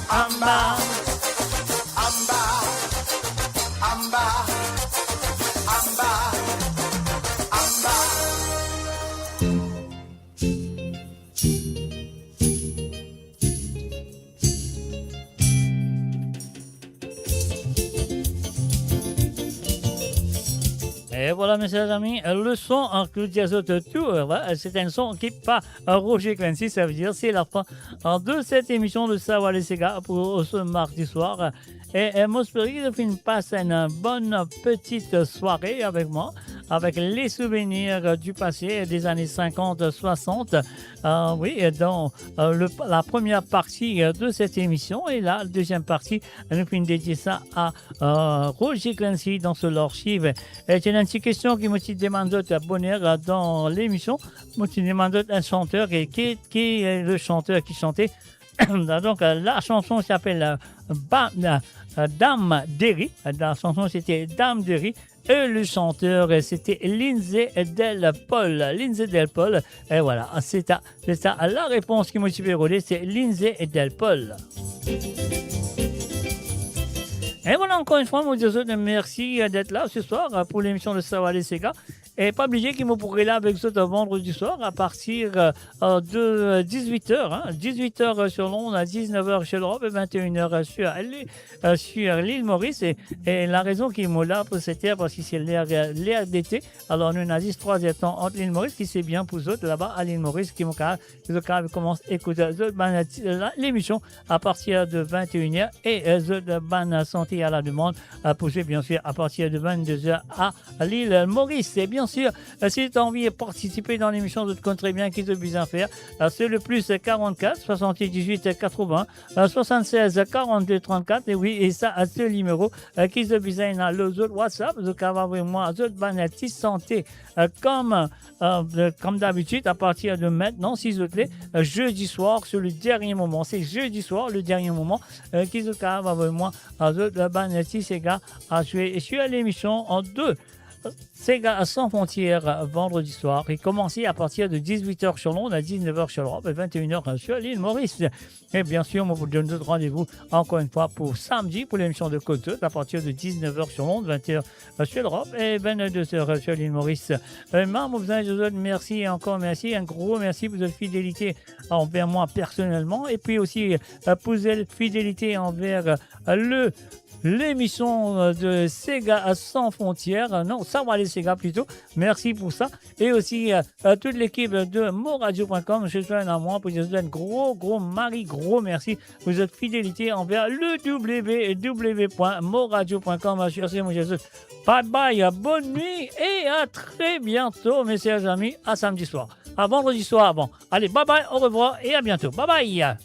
amba, amba, amba, amba, amba. Et voilà, mes chers amis, le son que Jazz Tour, c'est un son qui pas Roger Clancy, ça veut dire c'est la fin de cette émission de Savoir les Sega pour ce mardi soir. Et mon spirit de film passe une bonne petite soirée avec moi, avec les souvenirs du passé des années 50-60. Oui, dans la première partie de cette émission. Et la deuxième partie, nous pouvons dédier ça à Roger Clancy dans ce l'archive. Et j'ai une petite question qui me demande de bonheur dans l'émission. Je me demande un chanteur qui est le chanteur qui chantait. Donc la chanson s'appelle Dame Derry. La chanson c'était Dame Derry. Et le chanteur c'était Lindsay Del Paul. Lindsay Del Paul. Et voilà, c'est ça la réponse qui m'a déroulée, c'est Lindsay Del Paul. Et voilà, encore une fois, merci d'être là ce soir pour l'émission de Savoir les Sega. Et pas oublier qu'il me pourrait là avec vous vendredi soir à partir de 18h. 18h sur Londres, à 19h chez l'Europe et 21h sur l'île Maurice. Et la raison qu'il me là pour cette terre, parce que c'est l'air d'été. Alors nous avons 3 temps entre l'île Maurice qui c'est bien pour eux là-bas à l'île Maurice qui commence à écouter l'émission à partir de 21h et de bonne santé à la demande pour bien sûr à partir de 22h à l'île Maurice. Et bien sûr, si tu as envie de participer dans l'émission, je te compte très bien qu'ils ont besoin de faire. C'est le plus 44 78 80 76 42 34. Et oui, et ça, à ce numéro qu'ils ont besoin dans le WhatsApp. Donc, avec moi, je te santé comme d'habitude à partir de maintenant, s'il vous plaît, jeudi soir, sur le dernier moment. C'est jeudi soir, le dernier moment, qu'ils ont avec moi, je te Sega à jouer sur l'émission en 2. Sega sans frontières vendredi soir et commencer à partir de 18h sur Londres, à 19h sur l'Europe et 21h sur l'île Maurice. Et bien sûr, on vous donne d'autres rendez-vous encore une fois pour samedi pour l'émission de Côte à partir de 19h sur Londres, 20h sur l'Europe et 22h sur l'île Maurice. Merci encore, merci, un gros merci pour votre fidélité envers moi personnellement et puis aussi pour votre fidélité envers l'émission de Sega sans frontières, non, Savoir les Sega plutôt, merci pour ça, et aussi à toute l'équipe de moradio.com, je suis à moi pour vous donner un gros merci pour votre fidélité envers le www.moradio.com. Bye bye, bonne nuit et à très bientôt mes chers amis, à samedi soir, à vendredi soir, bon, allez bye bye, au revoir et à bientôt, bye bye.